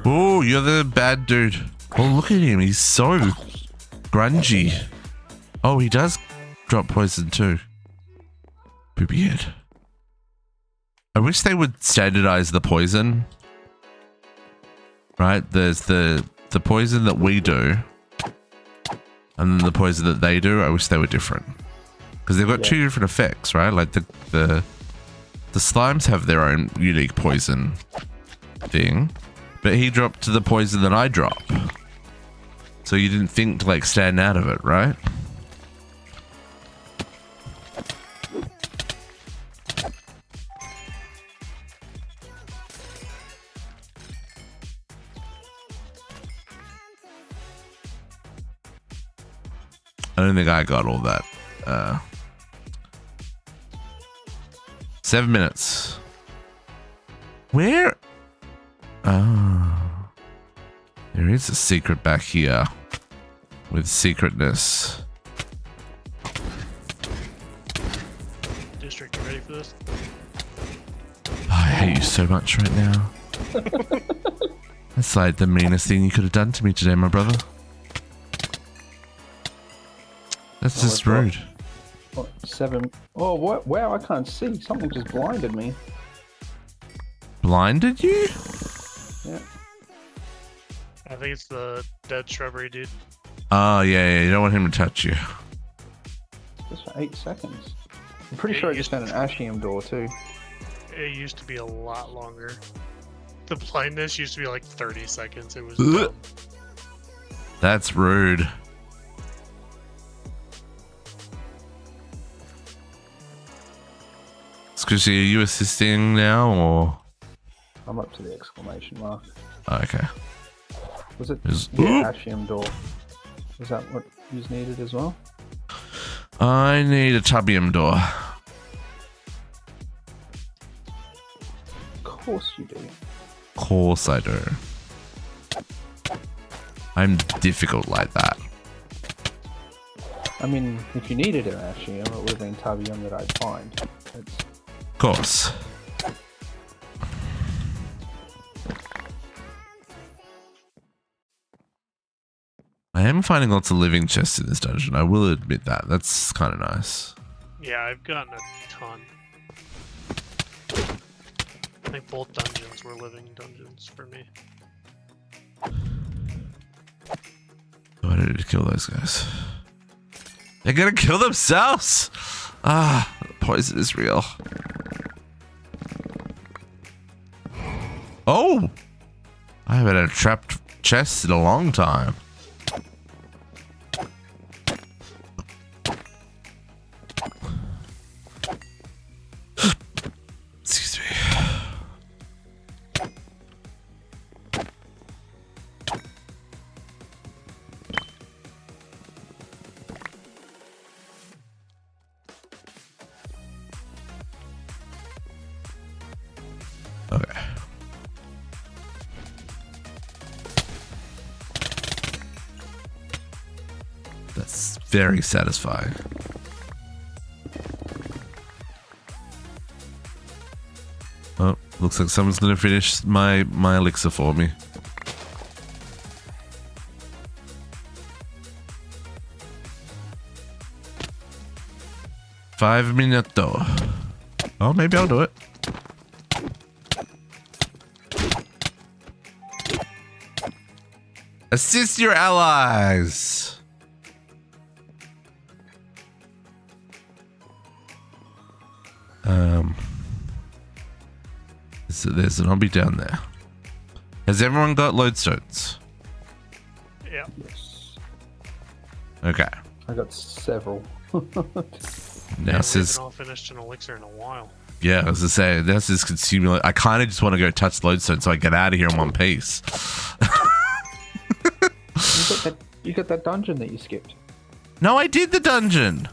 Oh, you're the bad dude. Oh, look at him. He's so grungy. Oh, he does drop poison too. Poopy head. I wish they would standardize the poison. Right? There's the poison that we do. And then the poison that they do. I wish they were different. Because they've got two different effects, right? Like the slimes have their own unique poison thing. But he dropped to the poison that I drop. So you didn't think to like stand out of it, right? I don't think I got all that. 7 minutes. Where? Oh. There is a secret back here. With secretness. District, you ready for this? Oh, I hate you so much right now. That's like the meanest thing you could have done to me today, my brother. That's just rude. What, 7? Oh, what? Wow, I can't see. Something just blinded me. Blinded you? Yeah. I think it's the dead shrubbery dude. Oh, yeah. You don't want him to touch you. Just for 8 seconds. I'm pretty sure I just found an Ashium door too. It used to be a lot longer. The blindness used to be like 30 seconds. It was dumb. That's rude. Squishy, are you assisting now or? I'm up to the exclamation mark. Oh, okay. Was it? Yeah, Ashium door. Is that what you needed as well? I need a tubium door. Of course you do. Of course I do. I'm difficult like that. I mean, if you needed an Ashium, it would have been tubium that I'd find. Of course. I am finding lots of living chests in this dungeon. I will admit that. That's kind of nice. Yeah, I've gotten a ton. I think both dungeons were living dungeons for me. Oh, I need to kill those guys. They're gonna kill themselves! Ah, poison is real. Oh! I haven't had a trapped chest in a long time. Excuse me. Okay. That's very satisfying. Oh, looks like someone's gonna finish my elixir for me. $5 minutes. Oh, maybe I'll do it. Assist your allies. So there's an obby down there. Has everyone got lodestones? Yeah. Yes. Okay. I got several. Now We haven't says, all finished an elixir in a while. yeah, as I say, this is consuming. I kind of just want to go touch lodestone so I get out of here in one piece. You got that dungeon that you skipped. No, I did the dungeon.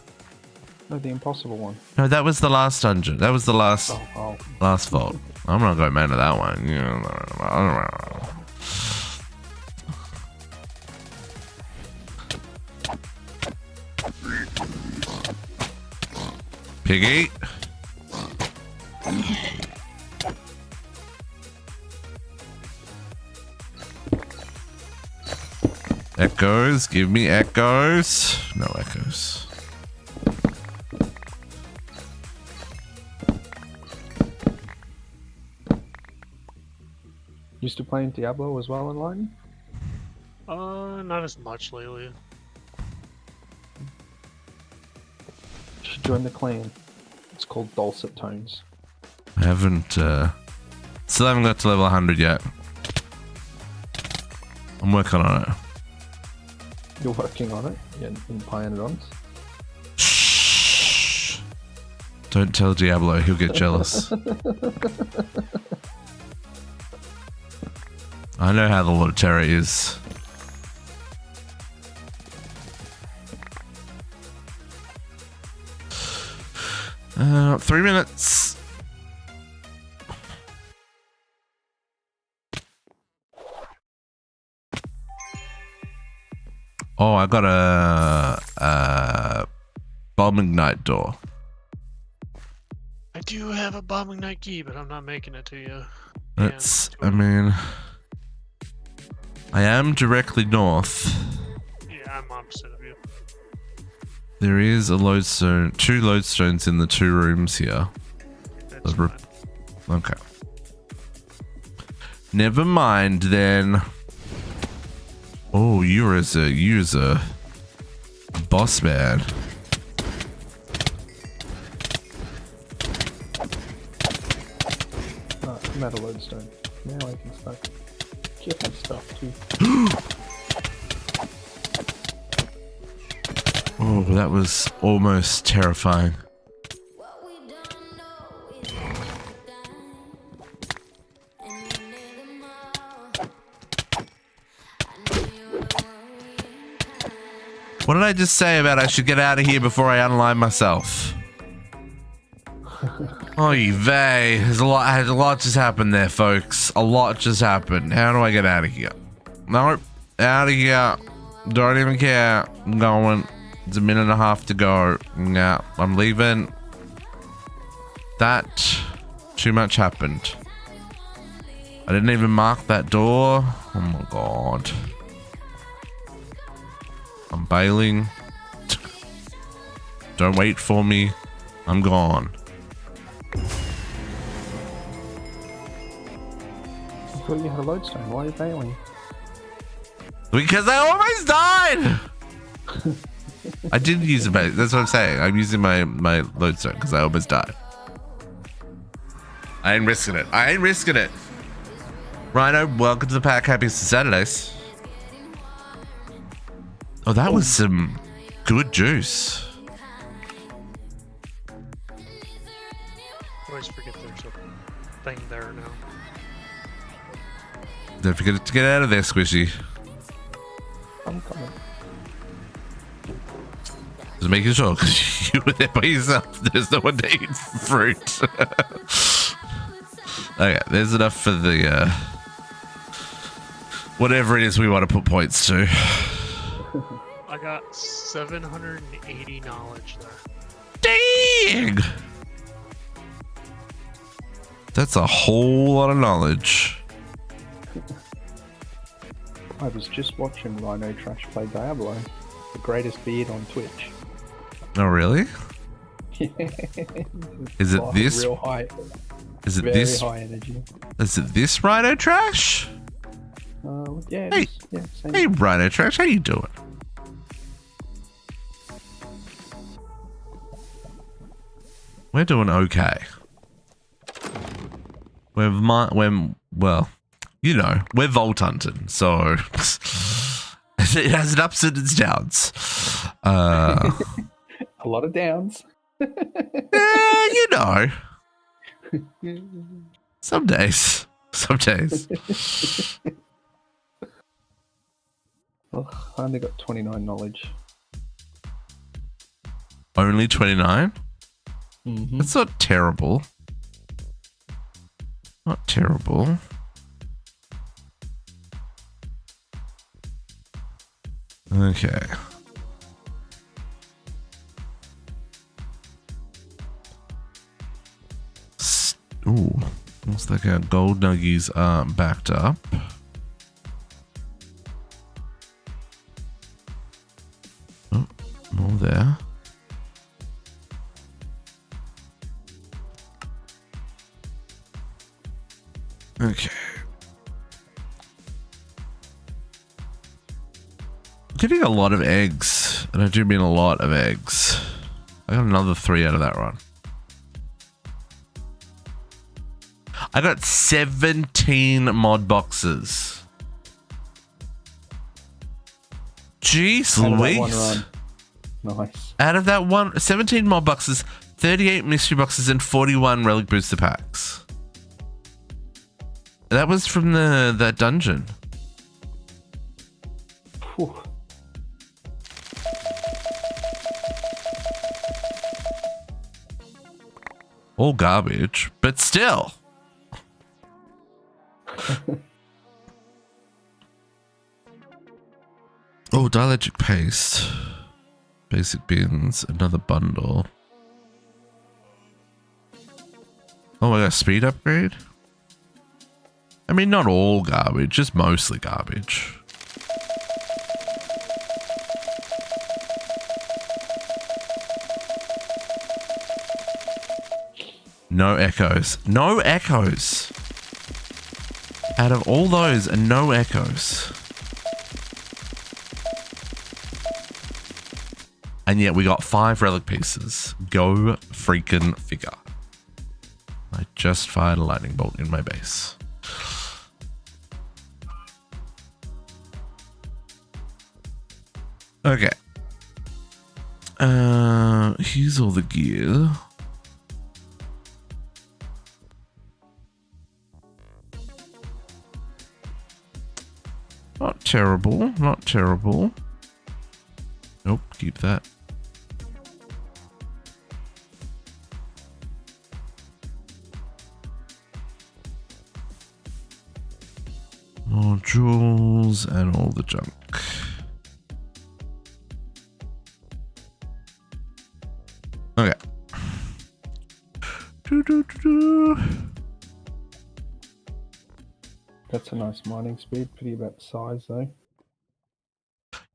No, the impossible one. No, that was the last dungeon. That was the last Oh. last vault. I'm not going mad at that one. Piggy. Echoes, give me echoes. No echoes. You still playing Diablo as well online? Not as much lately. You should join the clan. It's called Dulcet Tones. I haven't, still haven't got to level 100 yet. I'm working on it. You're working on it in Pioneers. Shh. Don't tell Diablo, he'll get jealous. I know how the Lord of Terror is. Uh, 3 minutes. Oh, I got a bomb ignite door. I do have a bombing night key, but I'm not making it to you. That's, I mean, I am directly north. Yeah, I'm opposite of you. There is a lodestone, 2 lodestones in the 2 rooms here. That's Re- fine. Okay. Never mind then. Oh, you're a boss man. I'm at a lodestone. Now I can start getting stuff too. Oh, that was almost terrifying. What did I just say about I should get out of here before I unline myself? Oy vey, a lot just happened there, folks. A lot just happened. How do I get out of here? Nope, out of here. Don't even care. I'm going. It's a minute and a half to go. Nah, I'm leaving. That too much happened. I didn't even mark that door. Oh my god. I'm bailing. Don't wait for me. I'm gone. I thought you had a lodestone. Why are you bailing? Because I almost died! I didn't use it, mate. That's what I'm saying. I'm using my lodestone because I almost died. I ain't risking it. I ain't risking it. Rhino, welcome to the pack. Happy Saturdays. Oh, that was some good juice. I always forget there's a thing there now. Don't forget to get out of there, Squishy. I'm coming. Just making sure, because you were there by yourself. There's no one to eat fruit. Okay, there's enough for the, whatever it is we want to put points to. I got 780 knowledge there. Dang! That's a whole lot of knowledge. I was just watching Rhino Trash play Diablo, the greatest beard on Twitch. Oh, really? Is it Like, this? Real high. Is it Very this? high energy. Is it this Rhino Trash? Yeah. Hey. Yeah, same. Hey, Rhino Trash, how you doing? We're doing okay. Well, you know, we're vault hunting, so it has its ups and its downs. A lot of downs. You know. Some days. Well, I only got 29 knowledge. Only 29? Mm-hmm. That's not terrible. Not terrible. Okay. Ooh. Looks like our gold nuggies are backed up. Oh, more there. Okay. Getting a lot of eggs, and I do mean a lot of eggs. I got another 3 out of that run. I got 17 mod boxes. Jeez Louise. Nice. Out of that one, 17 mod boxes, 38 mystery boxes, and 41 relic booster packs. That was from that dungeon. Whew. All garbage, but still. Oh, dielectric paste. Basic bins, another bundle. Oh, I got a speed upgrade? I mean, not all garbage, just mostly garbage. No echoes. No echoes. Out of all those, no echoes. And yet we got 5 relic pieces. Go freaking figure. I just fired a lightning bolt in my base. Okay. Here's all the gear. Not terrible, not terrible. Nope, keep that. More jewels and all the junk. Okay. That's a nice mining speed. Pretty about the size though.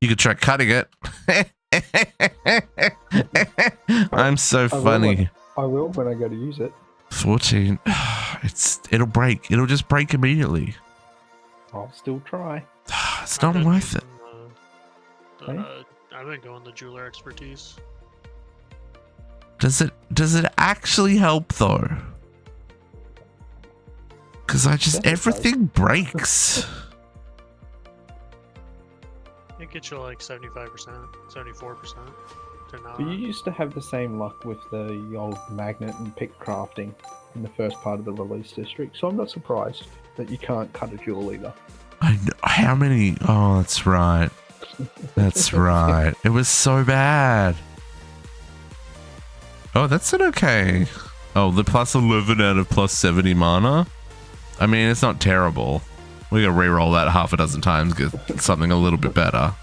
You could try cutting it. I'm so funny. I will when I go to use it. 14. It'll break. It'll just break immediately. I'll still try. It's not worth it. I've been going the jeweler expertise. Does it actually help though? Because everything breaks. It gets you like 75%, 74% to not. So you used to have the same luck with the old magnet and pick crafting in the first part of the release district, so I'm not surprised that you can't cut a jewel either. I know. How many? Oh, that's right. That's right. It was so bad. Oh, that's an okay. Oh, the plus 11 out of plus 70 mana. I mean, it's not terrible. We gotta re-roll that half a dozen times, get something a little bit better.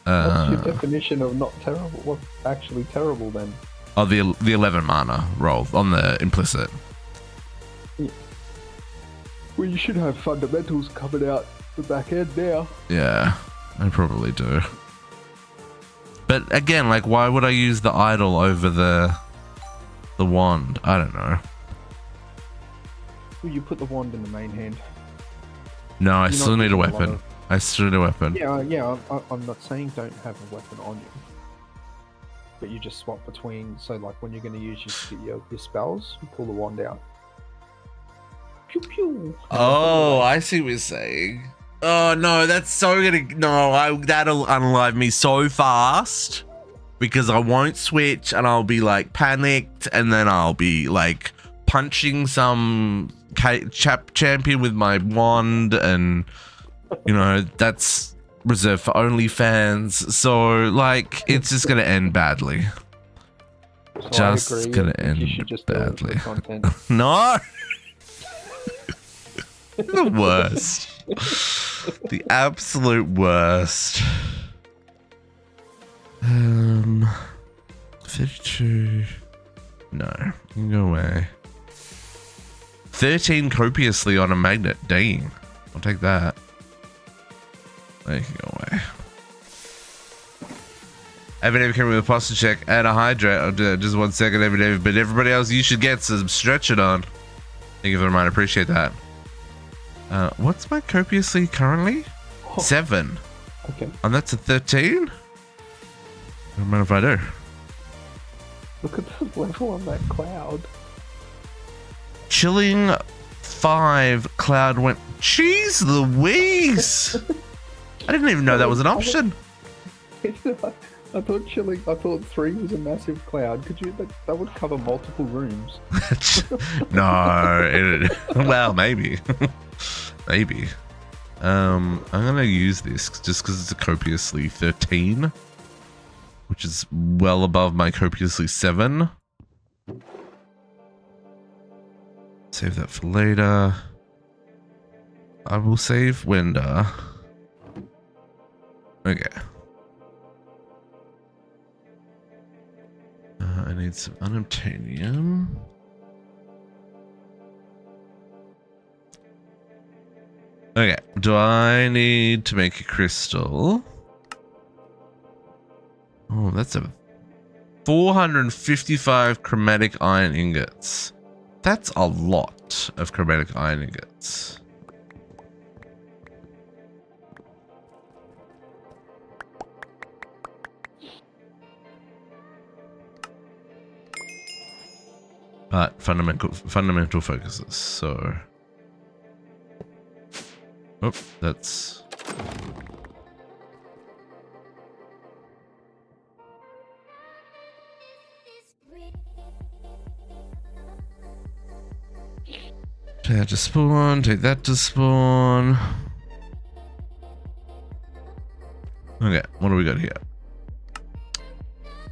What's your definition of not terrible? What's actually terrible then? Oh, the 11 mana roll on the implicit. Yeah. Well, you should have fundamentals coming out the back end now. Yeah, I probably do. But again, like, why would I use the idol over the wand? I don't know. Well, you put the wand in the main hand. No, I still need a weapon. I still need a weapon. Yeah. I'm not saying don't have a weapon on you. but you just swap between. So like when you're going to use your spells, you pull the wand out. Pew pew. Oh, I see what you're saying. Oh no, that's so gonna that'll unalive me so fast because I won't switch and I'll be like panicked and then I'll be like punching some champion with my wand and you know that's reserved for OnlyFans. So like it's just gonna end badly. So Just gonna end badly. No. The worst. The absolute worst. 52. No, you can go away. 13 copiously on a magnet. Dang. I'll take that. They can go away. Every day came with a posture check and a hydrate. I'll do that just 1 second every day. But everybody else, you should get some stretch it on. Thank you very much. I appreciate that. What's my copiously currently? 7. Okay. And that's a 13? Don't mind if I do. Look at the level on that cloud. Chilling 5 cloud went. Jeez Louise! I didn't even know that was an option. I thought 3 was a massive cloud. Could you? That would cover multiple rooms. No. Well, maybe. Maybe. I'm gonna use this just because it's a copiously 13, which is well above my copiously 7. Save that for later. I will save Wenda. Okay. I need some unobtainium. Okay, do I need to make a crystal? Oh, that's a 455 chromatic iron ingots. That's a lot of chromatic iron ingots. But fundamental focuses, so... Oh, that's... Take that to spawn, take that to spawn. Okay, what do we got here?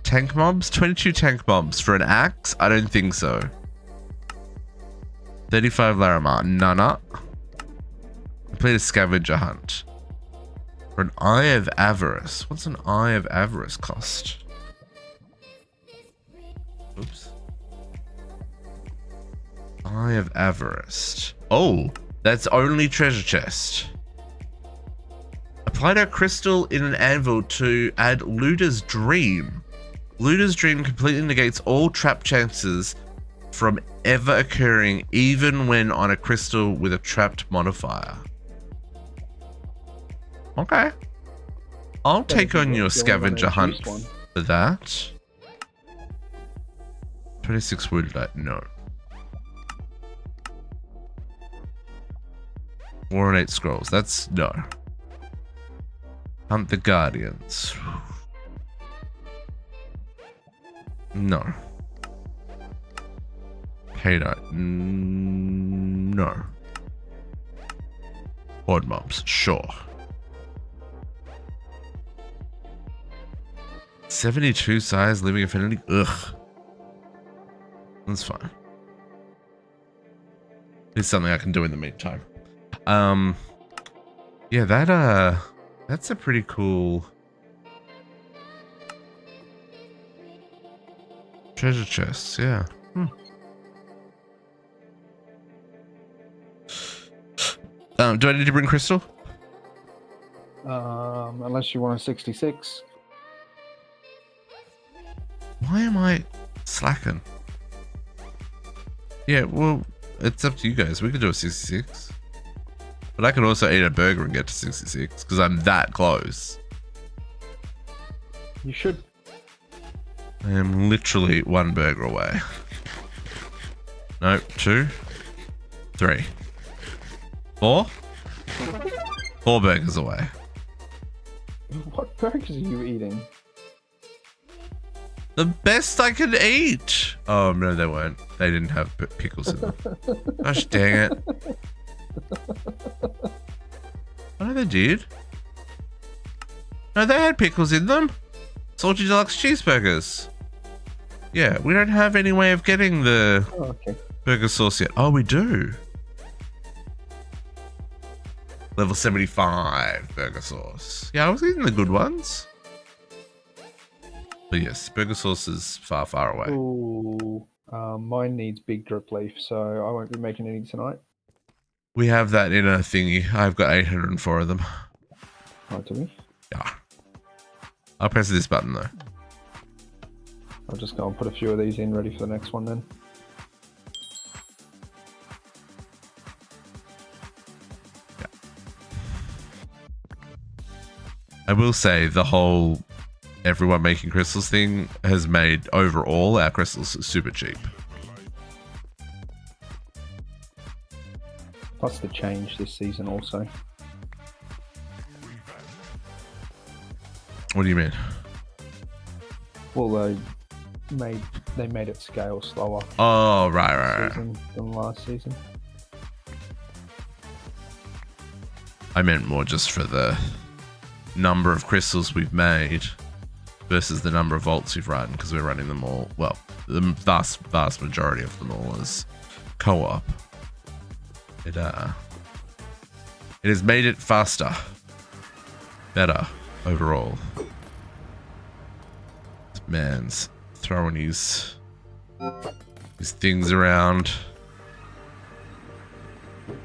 Tank mobs? 22 tank mobs for an axe? I don't think so. 35 Larimar. Nana. Complete a scavenger hunt. For an Eye of Avarice. What's an Eye of Avarice cost? Oops. Eye of Avarice. Oh, that's only treasure chest. Applied a crystal in an anvil to add Looter's Dream. Looter's Dream completely negates all trap chances from ever occurring, even when on a crystal with a trapped modifier. Okay. I'll take on your scavenger hunt for that. 26 wounded, no. 4 and 8 scrolls, that's no. Hunt the Guardians. No. Hey, no. Horde mobs, sure. 72 size living affinity. Ugh. That's fine. It's something I can do in the meantime. Yeah, that's a pretty cool treasure chest. Yeah. Do I need to bring crystal? Unless you want a 66. Why am I slacking? Yeah, well, it's up to you guys. We could do a 66. But I could also eat a burger and get to 66 because I'm that close. You should. I am literally 1 burger away. No, 2, 3, 4. 4 burgers away. What burgers are you eating? The best I could eat. Oh no, they weren't. They didn't have pickles in them. Gosh dang it. Oh no, they did. No, they had pickles in them. Salty deluxe cheeseburgers. Yeah, we don't have any way of getting the burger sauce yet. Oh, we do. Level 75 burger sauce. Yeah, I was eating the good ones. But yes, burger sauce is far, far away. Ooh, mine needs big drip leaf, so I won't be making any tonight. We have that in a thingy. I've got 804 of them. Oh, do we? Yeah. I'll press this button though. I'll just go and put a few of these in, ready for the next one then. I will say the whole everyone making crystals thing has made overall our crystals super cheap. Plus the change this season also. What do you mean? Well, they made it scale slower. Oh, right. Than last season. I meant more just for the number of crystals we've made versus the number of vaults we've run, because we're running them all, well, the vast majority of them all as co-op. It has made it faster, better overall. This man's throwing his things around. What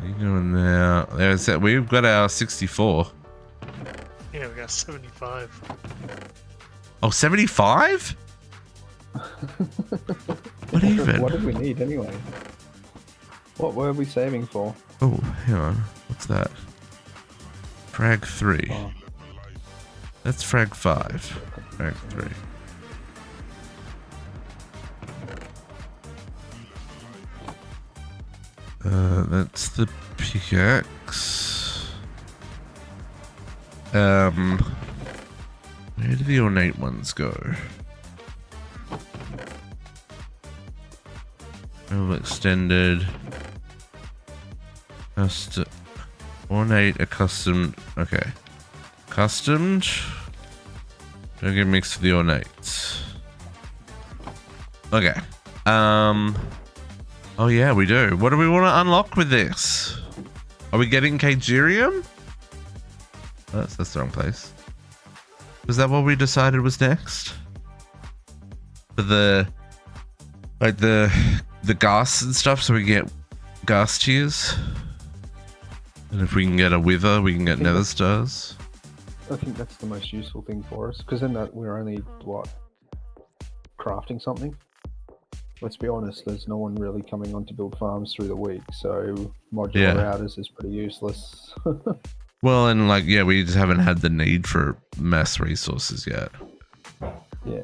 are you doing now? There's that. We've got our 64. Yeah, we got 75. Oh, 75? What even? What did we need anyway? What were we saving for? Oh, hang on. What's that? Frag 3. Oh. That's frag 5. Frag 3. That's the pickaxe. Where do the ornate ones go? Extended. Ornate, accustomed. Okay. Customed. Don't get mixed with the ornates. Okay. Oh yeah, we do. What do we want to unlock with this? Are we getting Kagerium? Oh, that's the wrong place. Was that what we decided was next? For the gas and stuff, so we get gas tiers. And if we can get a wither, we can get nether stars. I think that's the most useful thing for us, because then that we're only crafting something. Let's be honest, there's no one really coming on to build farms through the week, so modular routers is pretty useless. Well, and we just haven't had the need for mass resources yet. Yeah.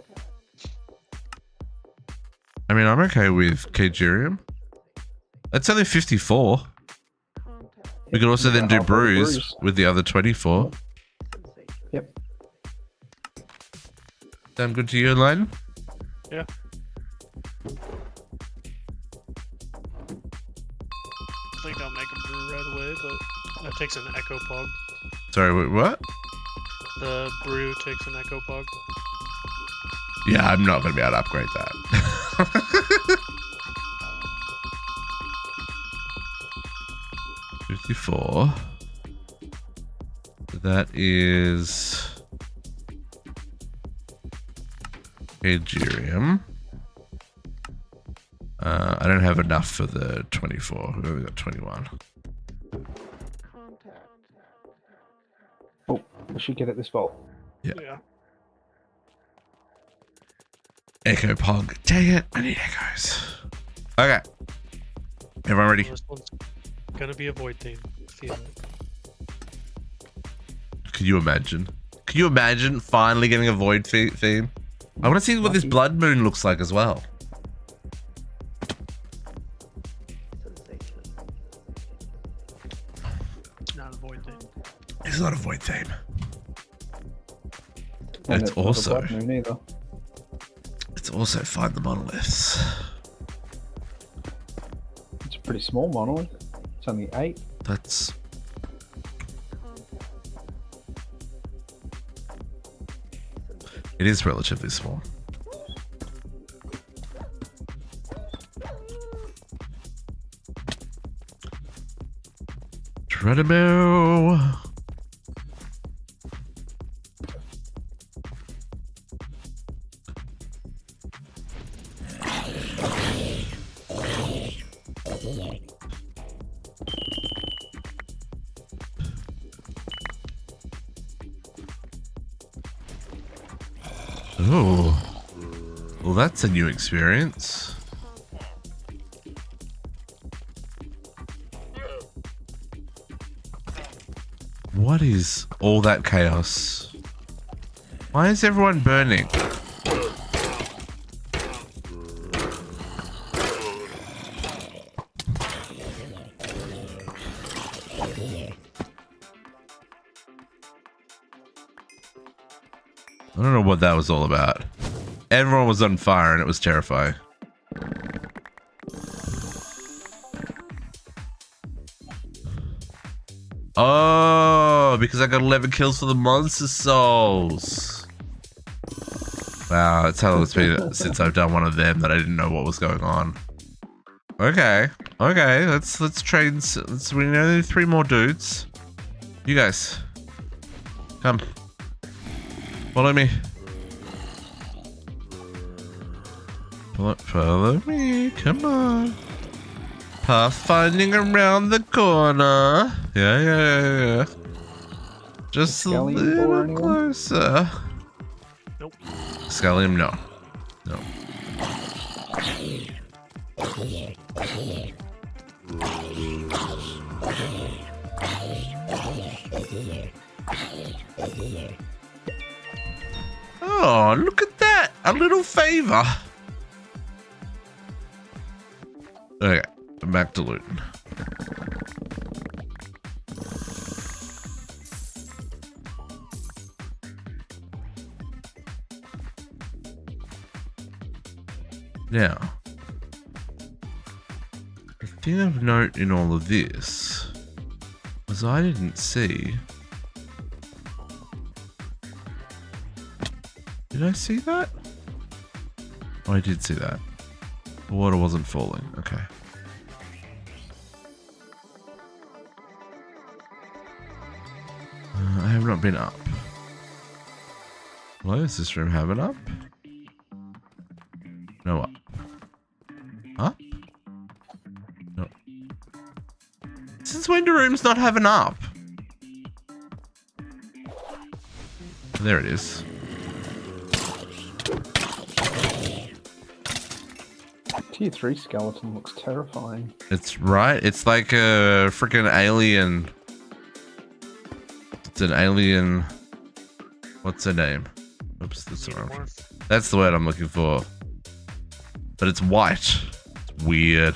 I mean, I'm okay with Kagerium. That's only 54. We could also then do brews with the other 24. Yep. Sound good to you, Layden? Yeah. I think I'll make a brew right away, but that takes an echo pog. Sorry, wait, what? The brew takes an echo pog. Yeah, I'm not going to be able to upgrade that. 54. That is Kagerium. I don't have enough for the 24. We've only got 21. Oh, we should get at this vault. Yeah. Echo Pog. Dang it, I need echoes. Okay. Everyone ready? This one's gonna be a void theme. Feel it. Could you imagine? Could you imagine finally getting a void theme? I want to see what this blood moon looks like as well. Not a void thing. It's not a void theme. And It's not a also blood moon either. it's also find the monoliths. It's a pretty small monolith. It's only 8. That's it is relatively small. Treadmill. Oh, well, that's a new experience. What is all that chaos? Why is everyone burning? I don't know what that was all about. Everyone was on fire and it was terrifying. Oh, because I got 11 kills for the monster souls. Wow, that's how long it's been since I've done one of them that I didn't know what was going on. Okay, let's train. We know 3 more dudes. You guys, come. Follow me. Follow me, come on. Pathfinding around the corner. Yeah. Just a little closer. Nope. Scallium, no. Oh, look at that! A little favor. Okay, I'm back to looting. Now, the thing of note in all of this was I didn't see. Did I see that? Oh, I did see that. The water wasn't falling. Okay. I have not been up. Hello, does this room have an up? No up. Up? No. Since when do rooms not have an up? There it is. Tier 3 skeleton looks terrifying. It's right. It's like a freaking alien. It's an alien. What's her name? Oops, that's the wrong. That's the word I'm looking for. But it's white. It's weird.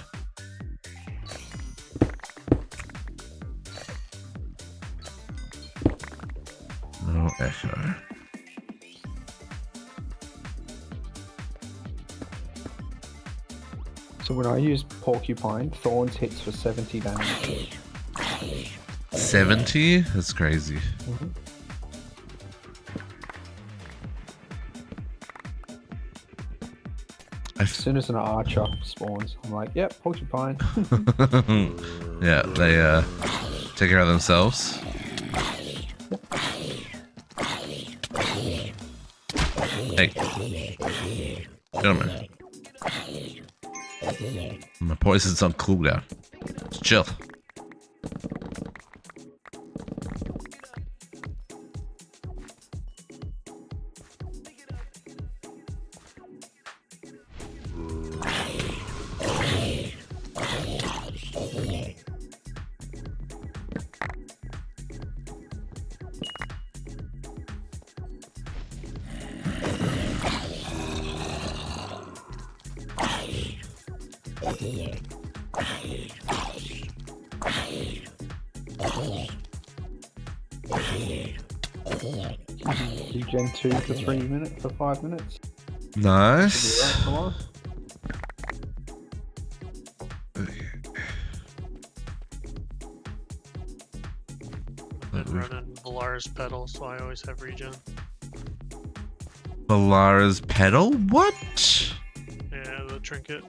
No echo. So when I use porcupine, thorns hits for 70 damage. 70? That's crazy. Mm-hmm. As soon as an archer spawns, I'm like, yep, porcupine. Yeah, they take care of themselves. Hey, gentlemen. My poison's on cooldown. Just chill. Do Gen 2 for 3 minutes, for 5 minutes. Nice. I've been running Valara's pedal, so I always have regen. Valara's pedal? What? Yeah, the trinket.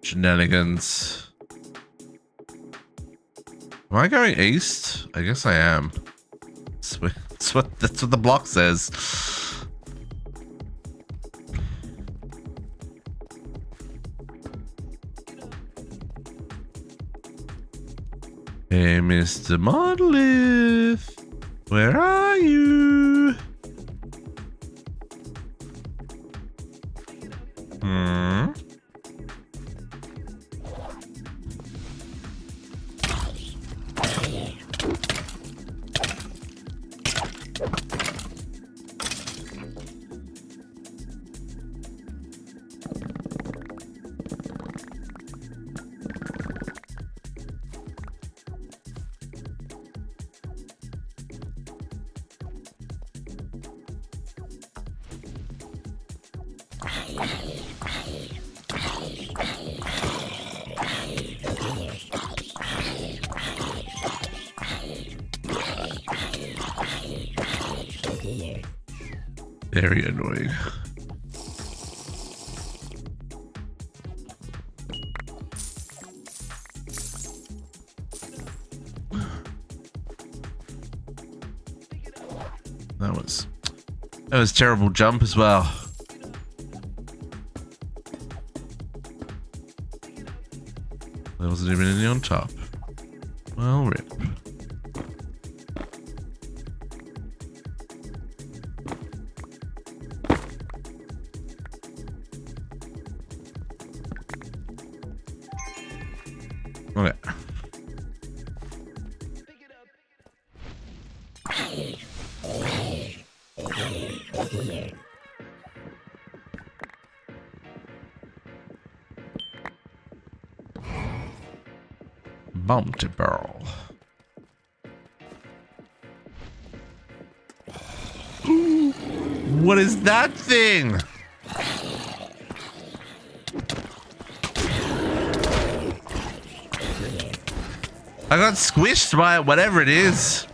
Shenanigans. Am I going east? I guess I am. That's what the block says. Hey, Mr. Monolith, where are you? Very annoying. That was terrible jump as well. There wasn't even any on top. Well, rip. Okay. Bounty barrel. Ooh, what is that thing? I got squished by it, whatever it is.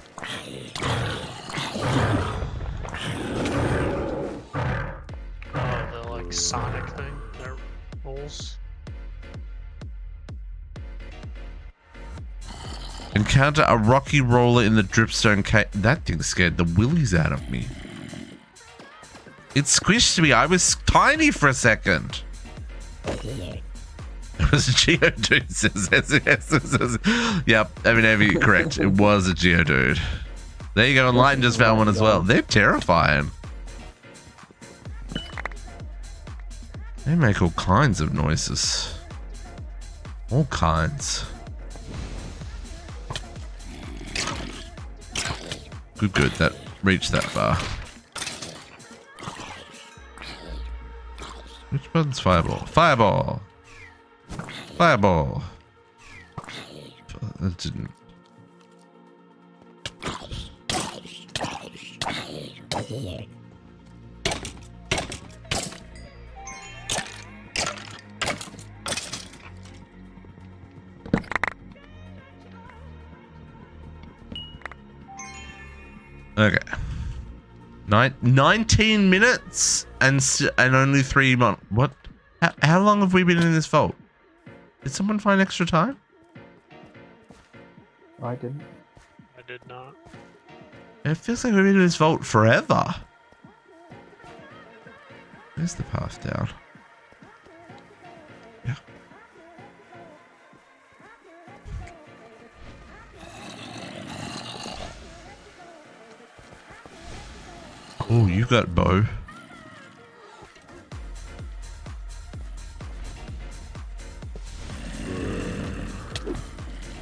Oh, the like Sonic thing that rolls. Encounter a rocky roller in the dripstone cave. That thing scared the willies out of me. It squished me. I was tiny for a second. It was a Geodude. Yep, I mean, you're correct. It was a Geodude. There you go, and Lighten just found one as well. They're terrifying. They make all kinds of noises. All kinds. Good, that reached that far. Which button's fireball? Fireball! Fireball! That didn't. Okay. 19 minutes and only 3 months. What? How long have we been in this vault? Did someone find extra time? I didn't. I did not. It feels like we've been in this vault forever. Where's the path down? Yeah. Oh, you got bow.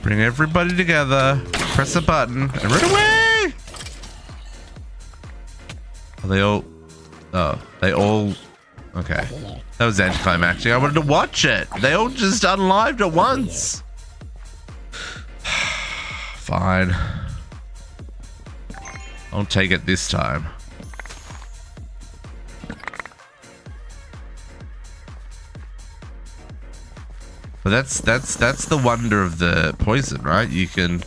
Bring everybody together. Press a button and run away. Are they all? Oh, they all Okay. That was anticlimactic. I wanted to watch it. They all just unlived at once. Fine. I'll take it this time. But that's the wonder of the poison, right? You can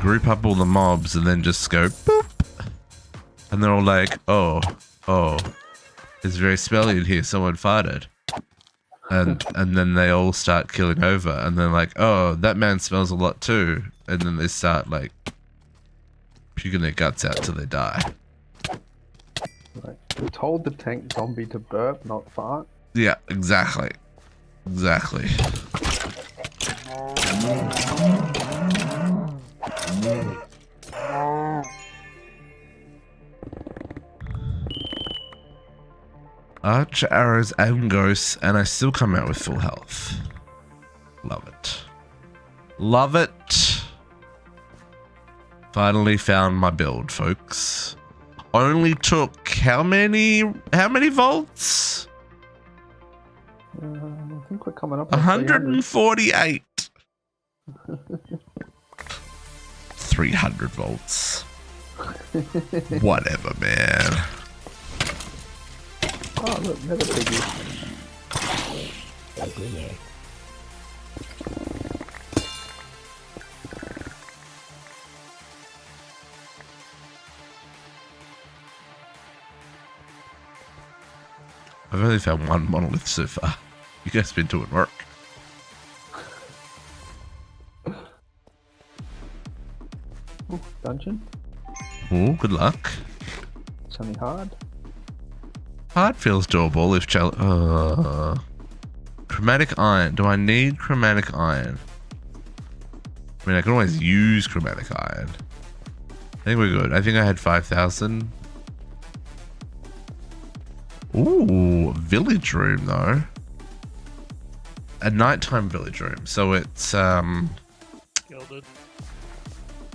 group up all the mobs and then just go boop. And they're all like, oh, it's very smelly in here, someone farted. And then they all start killing over and they're like, oh, that man smells a lot too. And then they start like puking their guts out till they die. Right. We told the tank zombie to burp, not fart. Yeah, exactly. Exactly. Arch, arrows, and ghosts, and I still come out with full health. Love it. Love it. Finally found my build, folks. Only took how many volts? I think we're coming up on 148. 300 volts. Whatever, man. Oh, look, another piggy. I've only found one monolith so far. You guys been doing work. Ooh, dungeon. Oh, good luck. It's only hard. Hard feels doable if chromatic iron. Do I need chromatic iron? I mean, I can always use chromatic iron. I think we're good. I think I had 5,000. Ooh, village room though. A nighttime village room. So it's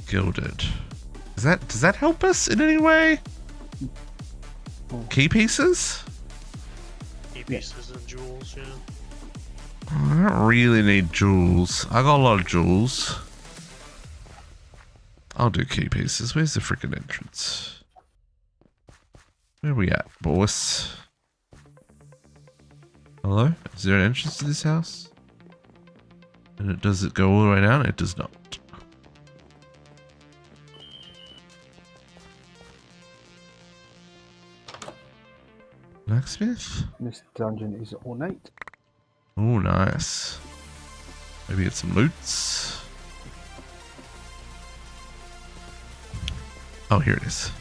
gilded. Does that help us in any way? Key pieces? Key pieces and jewels, yeah. I don't really need jewels. I got a lot of jewels. I'll do key pieces. Where's the freaking entrance? Where are we at, boss? Hello? Is there an entrance to this house? And does it go all the way down? It does not. Blacksmith? This dungeon is ornate. Oh, nice. Maybe get some loots. Oh, here it is.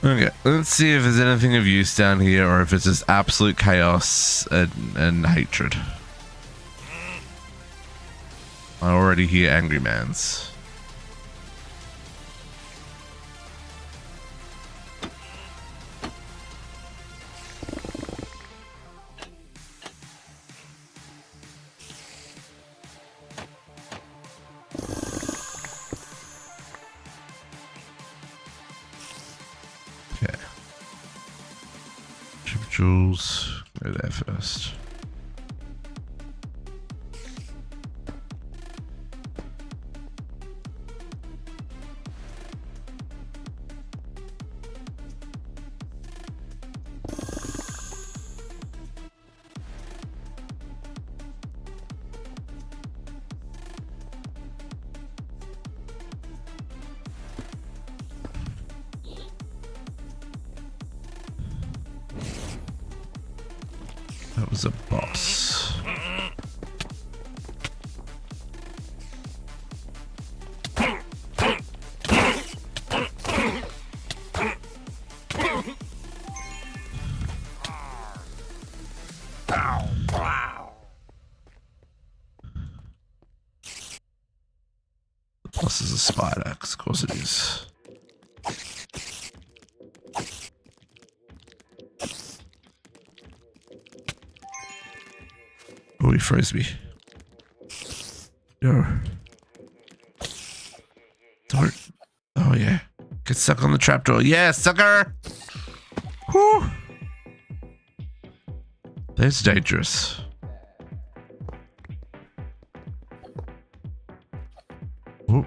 Okay, let's see if there's anything of use down here or if it's just absolute chaos and hatred. I already hear angry mans. Jewels, go there first. That was a boss. The boss is a spider, 'cause of course it is. Oh, he froze me. No. Don't. Oh, yeah. Get stuck on the trapdoor. Yeah, sucker! That's dangerous. Ooh.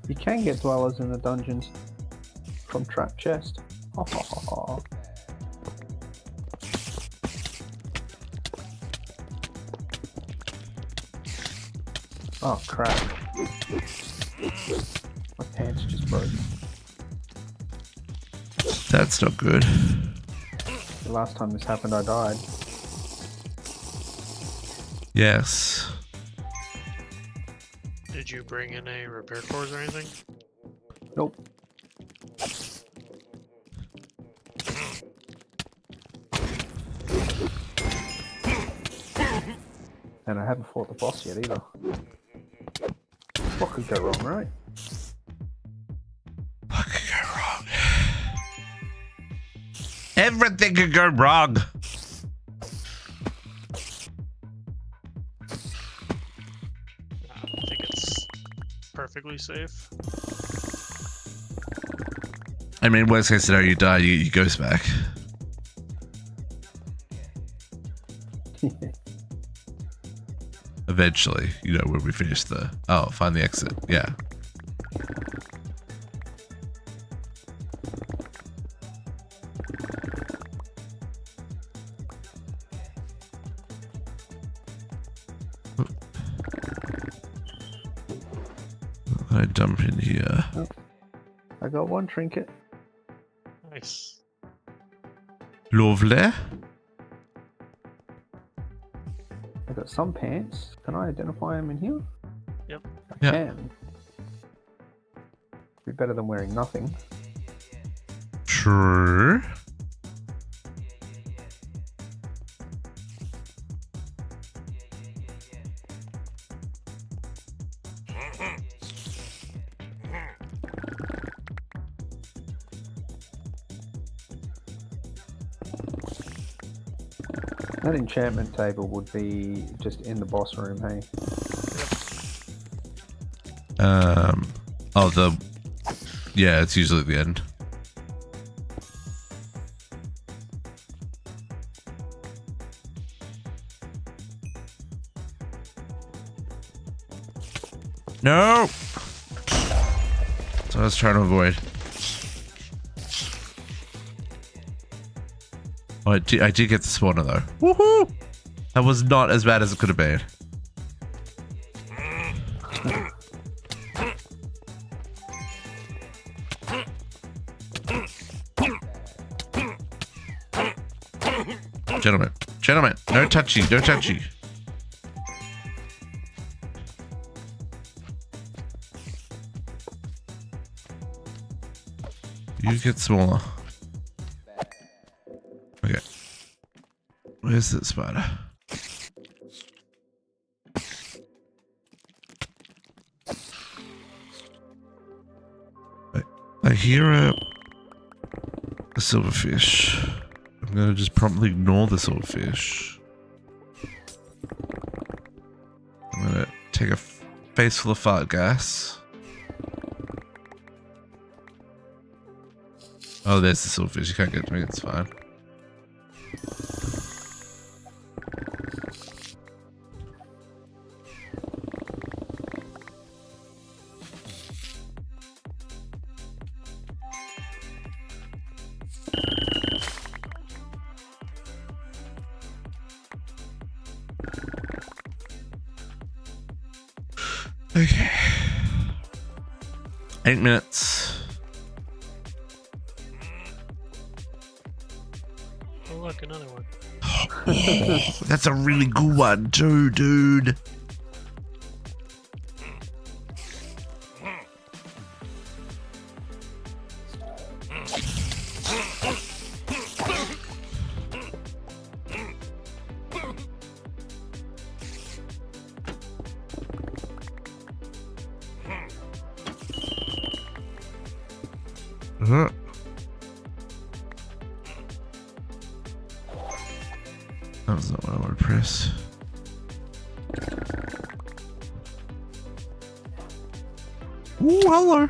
You can get dwellers in the dungeons from trap chest. Oh crap. My pants just broke. That's not good. The last time this happened, I died. Yes. Did you bring in any repair cores or anything? Nope. And I haven't fought the boss yet either. What could go wrong, right? What could go wrong? Everything could go wrong. I think it's perfectly safe. I mean, worst case scenario, you die, you goes back. Eventually, you know, when we finish the... Oh, find the exit. Yeah. I dump in here. Oh, I got one trinket. Nice. Lovely. I got some pants. Can I identify them in here? Yep. I Yeah. can. Be better than wearing nothing. True. That enchantment table would be just in the boss room, hey? Oh, yeah, it's usually at the end. No! So I was trying to avoid. Oh, I did get the spawner though. Woohoo! That was not as bad as it could have been. Gentlemen, no touchy, no touchy. You get smaller. Okay. Where's that spider? I hear a silverfish. I'm gonna just promptly ignore the silverfish. I'm gonna take a face full of fart gas. Oh, there's the silverfish. You can't get to me. It's fine. Okay. 8 minutes. fuck another one. Oh, that's a really good one too, dude. That was not what I want to press. Ooh, hello.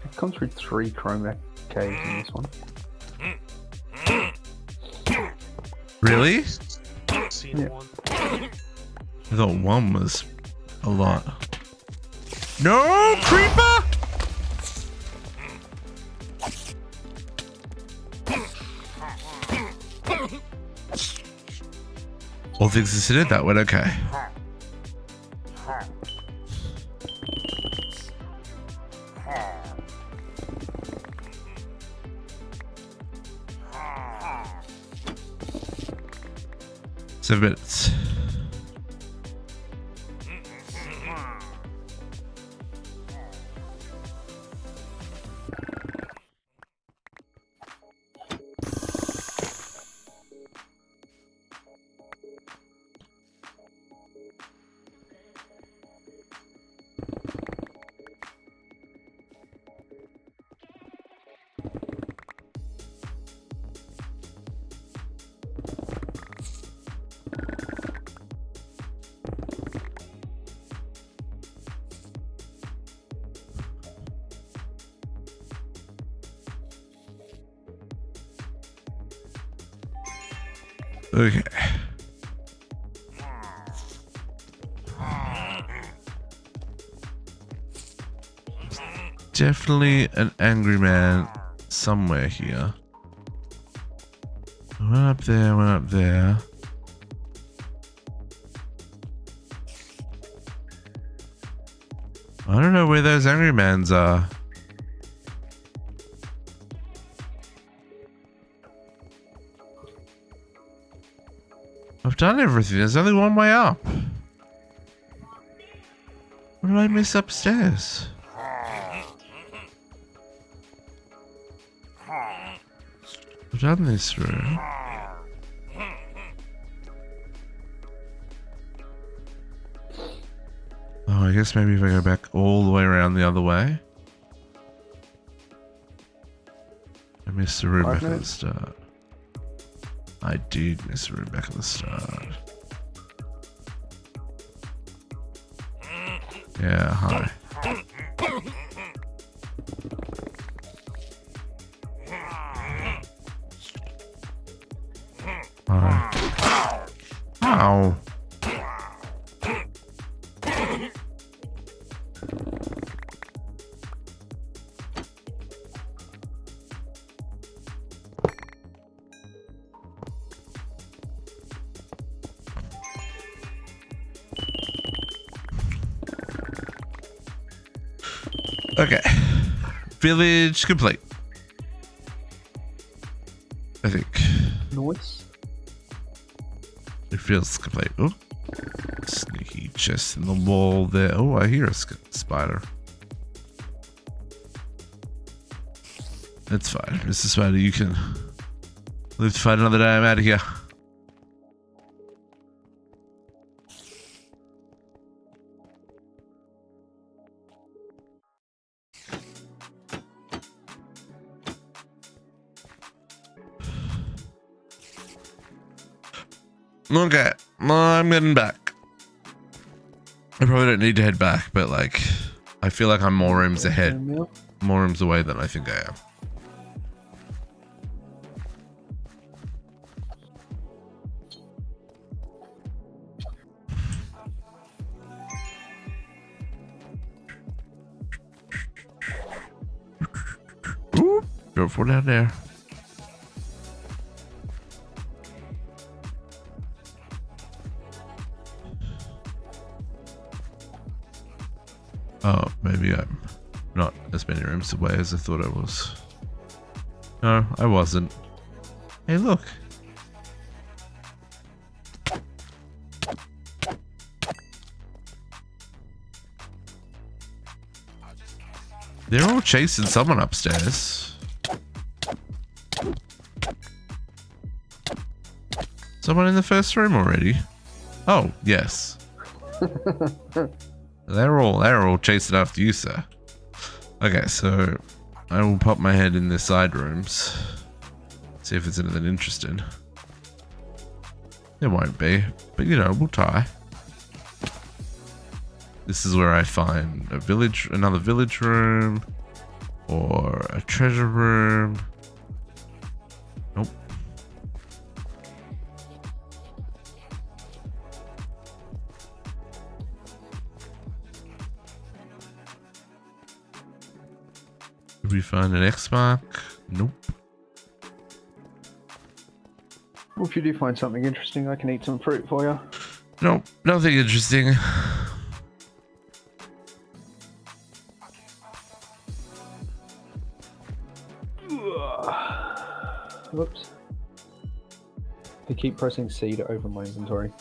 It comes with 3 chroma caves in this one. Really? Seen Yeah. one. I thought one was a lot. No, creeper! All things considered, that went okay. Seven minutes. Okay. Definitely an angry man somewhere here. Went up there, went up there. I don't know where those angry mans are. I've done everything. There's only one way up. What did I miss upstairs? I've done this room. Oh, I guess maybe if I go back all the way around the other way. I missed the room back at the start. I did miss the room back at the start. Yeah, hi. Hi. Ow. Okay. Village complete. I think. Noise. It feels complete. Oh. Sneaky chest in the wall there. Oh, I hear a spider. That's fine. Mr. Spider, you can live to fight another day. I'm out of here. Okay, I'm getting back. I probably don't need to head back, but like, I feel like I'm more rooms ahead, more rooms away than I think I am. Drop fall down there. Oh, maybe I'm not as many rooms away as I thought I was. No, I wasn't. Hey, look. They're all chasing someone upstairs. Someone in the first room already? Oh, yes. They're all chasing after you, sir. Okay, so I will pop my head in the side rooms. See if there's anything interesting. There won't be, but you know, we'll try. This is where I find another village room, or a treasure room. Nope. Did we find an X mark? Nope. Well, if you do find something interesting, I can eat some fruit for you. Nope, nothing interesting. Whoops. I keep pressing C to open my inventory.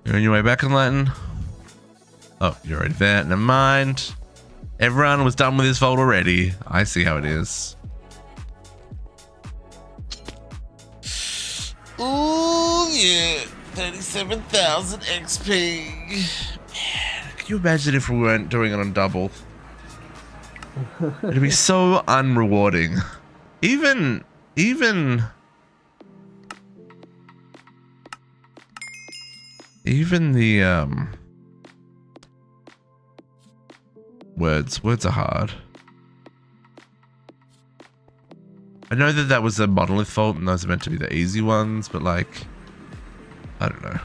You're on your way back, Enlighten? Oh, you're already there. Never mind. Everyone was done with this vault already. I see how it is. Ooh, yeah. 37,000 XP. Man, can you imagine if we weren't doing it on double? It'd be so unrewarding. Even the words are hard. I know that was a monolith vault and those are meant to be the easy ones, but like, I don't know.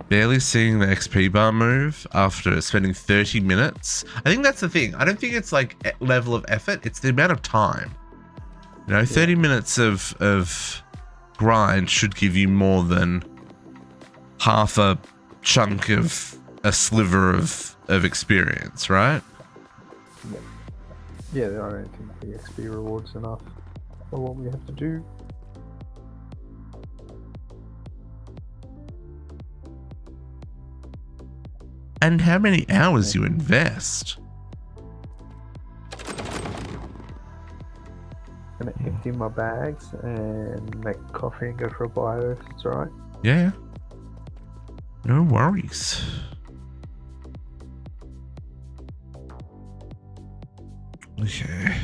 Barely seeing the XP bar move after spending 30 minutes. I think that's the thing. I don't think it's like level of effort. It's the amount of time. You know, 30 minutes of grind should give you more than half a chunk of a sliver of experience, right? Yeah, I don't think the XP reward's enough for what we have to do. And how many hours you invest. Gonna empty my bags and make coffee and go for a bio if it's alright. Yeah. No worries. Okay.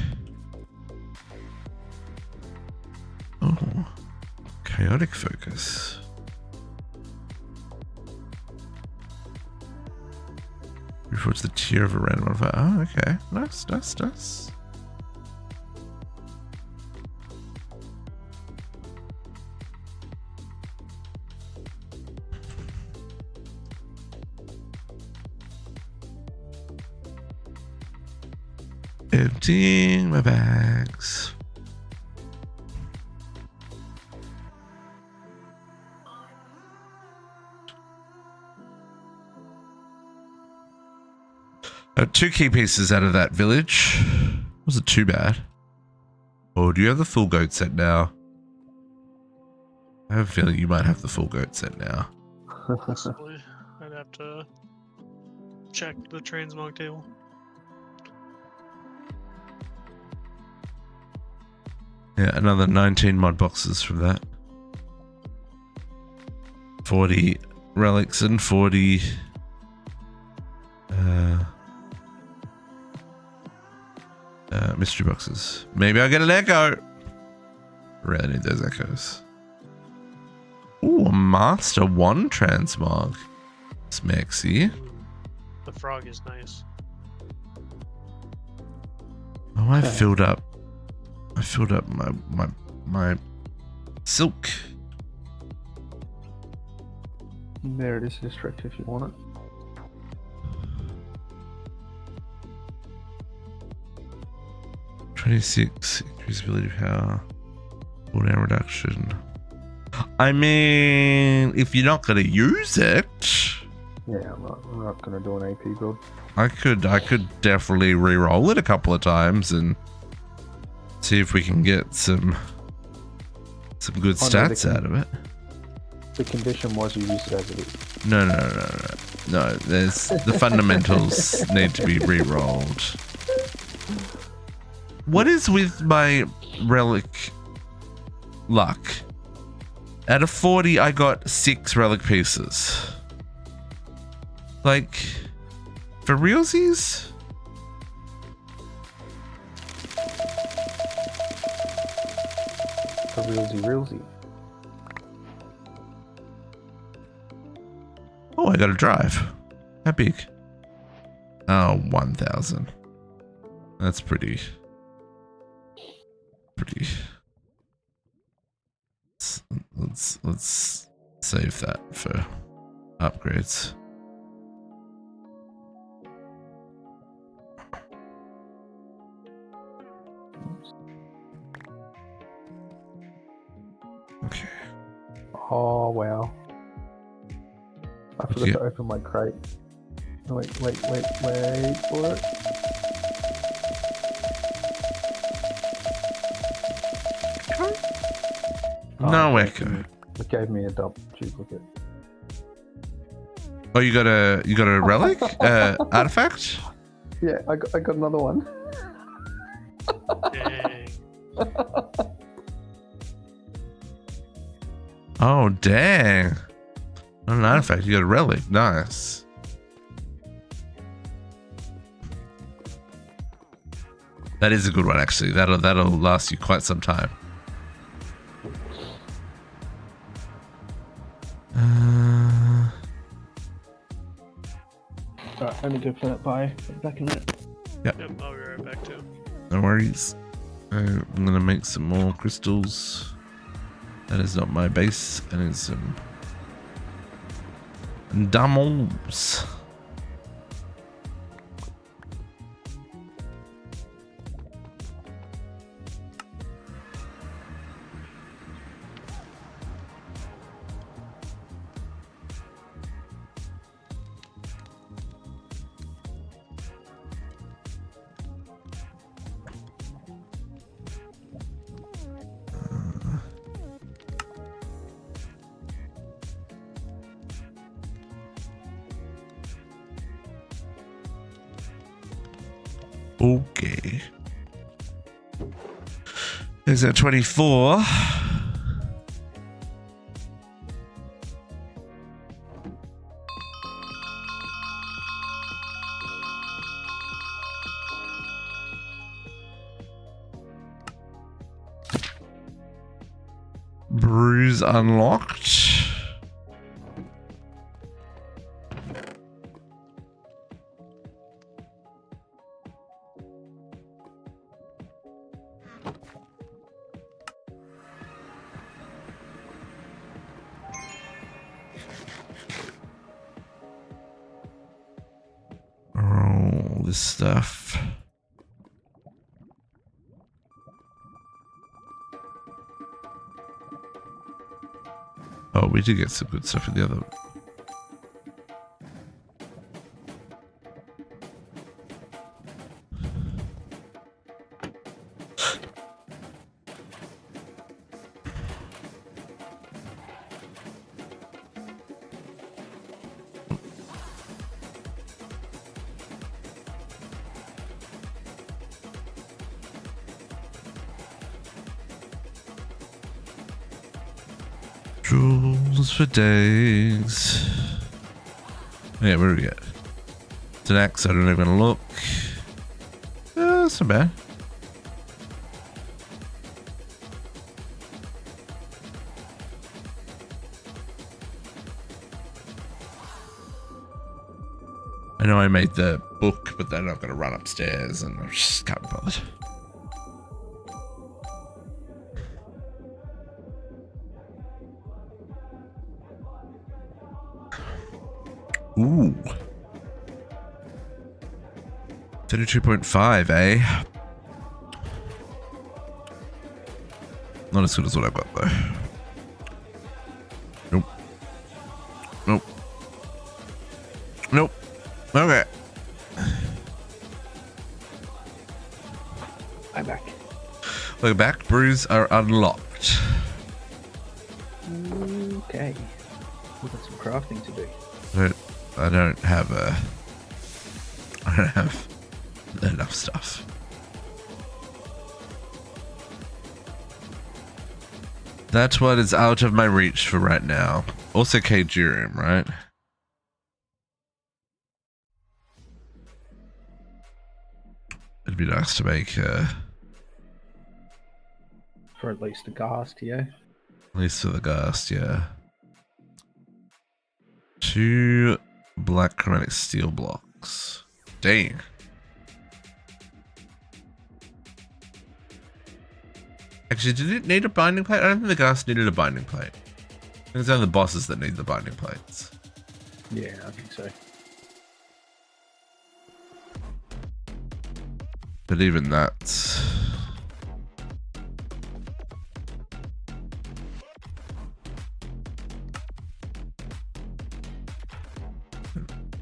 Oh. Chaotic focus. Reports the tier of a random modifier. Oh, okay. Nice, nice, nice. Emptying my bags. Two key pieces out of that village. Wasn't too bad. Oh, do you have the full goat set now? I have a feeling you might have the full goat set now. Possibly. I'd have to check the transmog table. Yeah, another 19 mod boxes from that. 40 relics and 40 mystery boxes. Maybe I'll get an echo. Really need those echoes. Ooh, a Master 1 transmog. Smexy. The frog is nice. Oh, I filled up my silk. There it is, district if you want it. 26 increase ability power, cooldown reduction. I mean, if you're not going to use it, Yeah, I'm not gonna do an AP build. I could definitely re-roll it a couple of times and see if we can get some good stats out of it. The condition was you use it as it is. No. There's the fundamentals need to be re-rolled. What is with my relic luck? Out of 40, I got 6 relic pieces. Like, for realsies? For realsy. Oh, I got a drive. How big? Oh, 1,000. That's pretty. Let's save that for upgrades. Okay. Oh wow. I forgot to open my crate. Wait for it. No echo. It gave me a double duplicate. Oh, you got a relic? Artifact? Yeah, I got another one. Dang. Oh, dang. Not an artifact, you got a relic. Nice. That is a good one, actually. That'll last you quite some time. Alright, let me go play it by back in a minute. Yep, I'll be right back too. No worries. I'm gonna make some more crystals. That is not my base. That is some diamonds. Okay. There's that 24. Bruise unlocked. All this stuff. Oh, we did get some good stuff in the other. Jewels for days. Yeah, where do we get? It's an axe, I don't even look. That's not bad. I know I made the book, but they're not going to run upstairs and I just can't be bothered. Ooh. 32.5, eh? Not as good as what I've got though. Nope. Nope. Nope. Okay. I'm back. Welcome back. Brews are unlocked. Okay. We've got some crafting to do. I don't have enough stuff. That's what is out of my reach for right now. Also Kajurium, right? It'd be nice to make for at least a ghast, yeah. At least for the ghast, yeah. 2 black chromatic steel blocks. Dang. Actually, did it need a binding plate? I don't think the ghast needed a binding plate. I think it's only the bosses that need the binding plates. Yeah, I think so. But even that...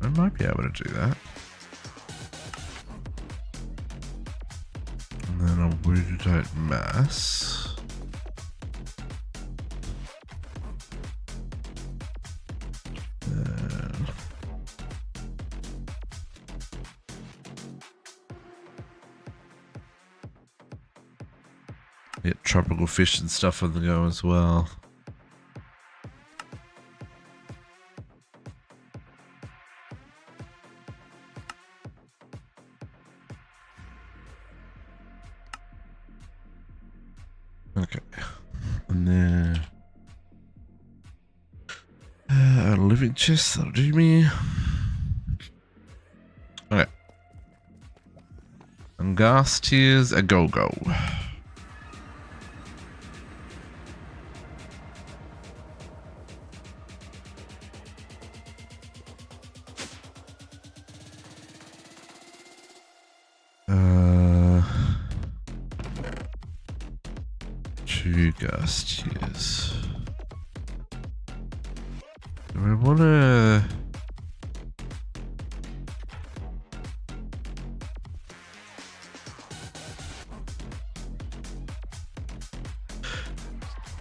I might be able to do that. And then I'll wound out mass. Get tropical fish and stuff on the go as well. Okay, and then a living chest, that'll do me. Okay, and ghast tears a go-go. Ghast tears. Do I wanna...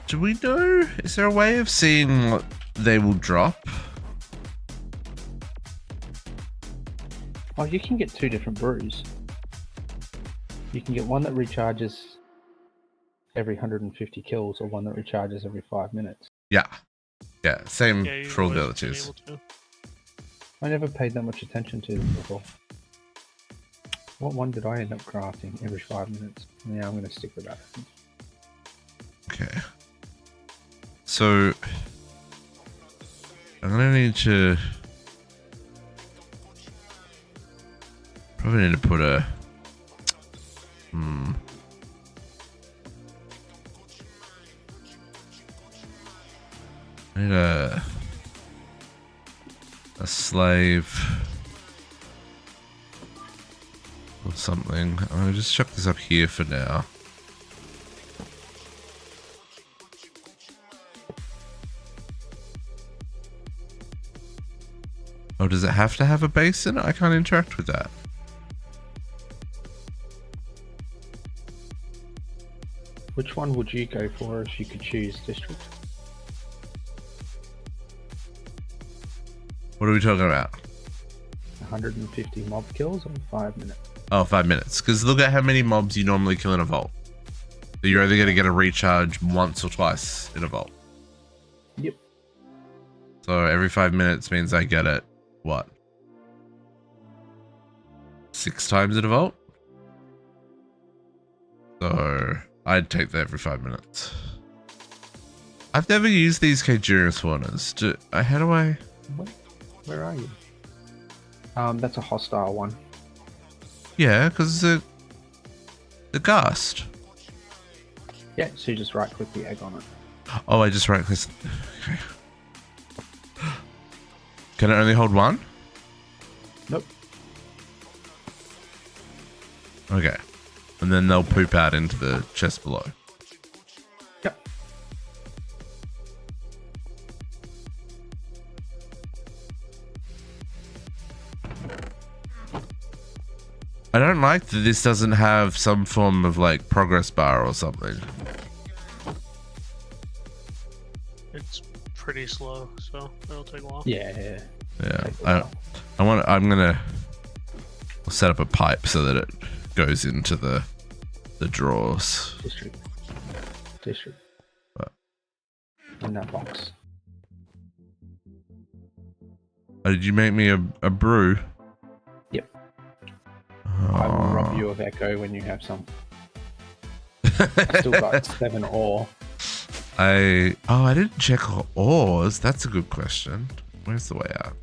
Do we know? Is there a way of seeing what they will drop? Oh, you can get 2 different brews. You can get one that recharges every 150 kills or one that recharges every 5 minutes. Yeah. Yeah, same Yeah, for all the other twos. I never paid that much attention to them before. What one did I end up crafting every 5 minutes? Yeah, I'm going to stick with that. Okay. So, I'm going to need to... Probably need to put a... I need a slave or something. I'm gonna just chuck this up here for now. Oh, does it have to have a basin? I can't interact with that. Which one would you go for if you could choose district? What are we talking about? 150 mob kills in 5 minutes. Oh, 5 minutes. Because look at how many mobs you normally kill in a vault. So you're only going to get a recharge once or twice in a vault. Yep. So every 5 minutes means I get it, what? 6 times in a vault? So I'd take that every 5 minutes. I've never used these Kajurium spawners. How do I... Where are you? That's a hostile one. Yeah, because the ghast. Yeah, so you just right click the egg on it. Oh, I just right click. Okay. Can it only hold one? Nope. Okay. And then they'll poop out into the chest below. Yep. I don't like that this doesn't have some form of like progress bar or something. It's pretty slow, so it'll take a while. Yeah. Yeah. I'm gonna set up a pipe so that it goes into the drawers. District. What? In that box. Oh, did you make me a brew? Yep. Oh. I will rob you of echo when you have some. I still got 7 ore. I didn't check ores. That's a good question. Where's the way out?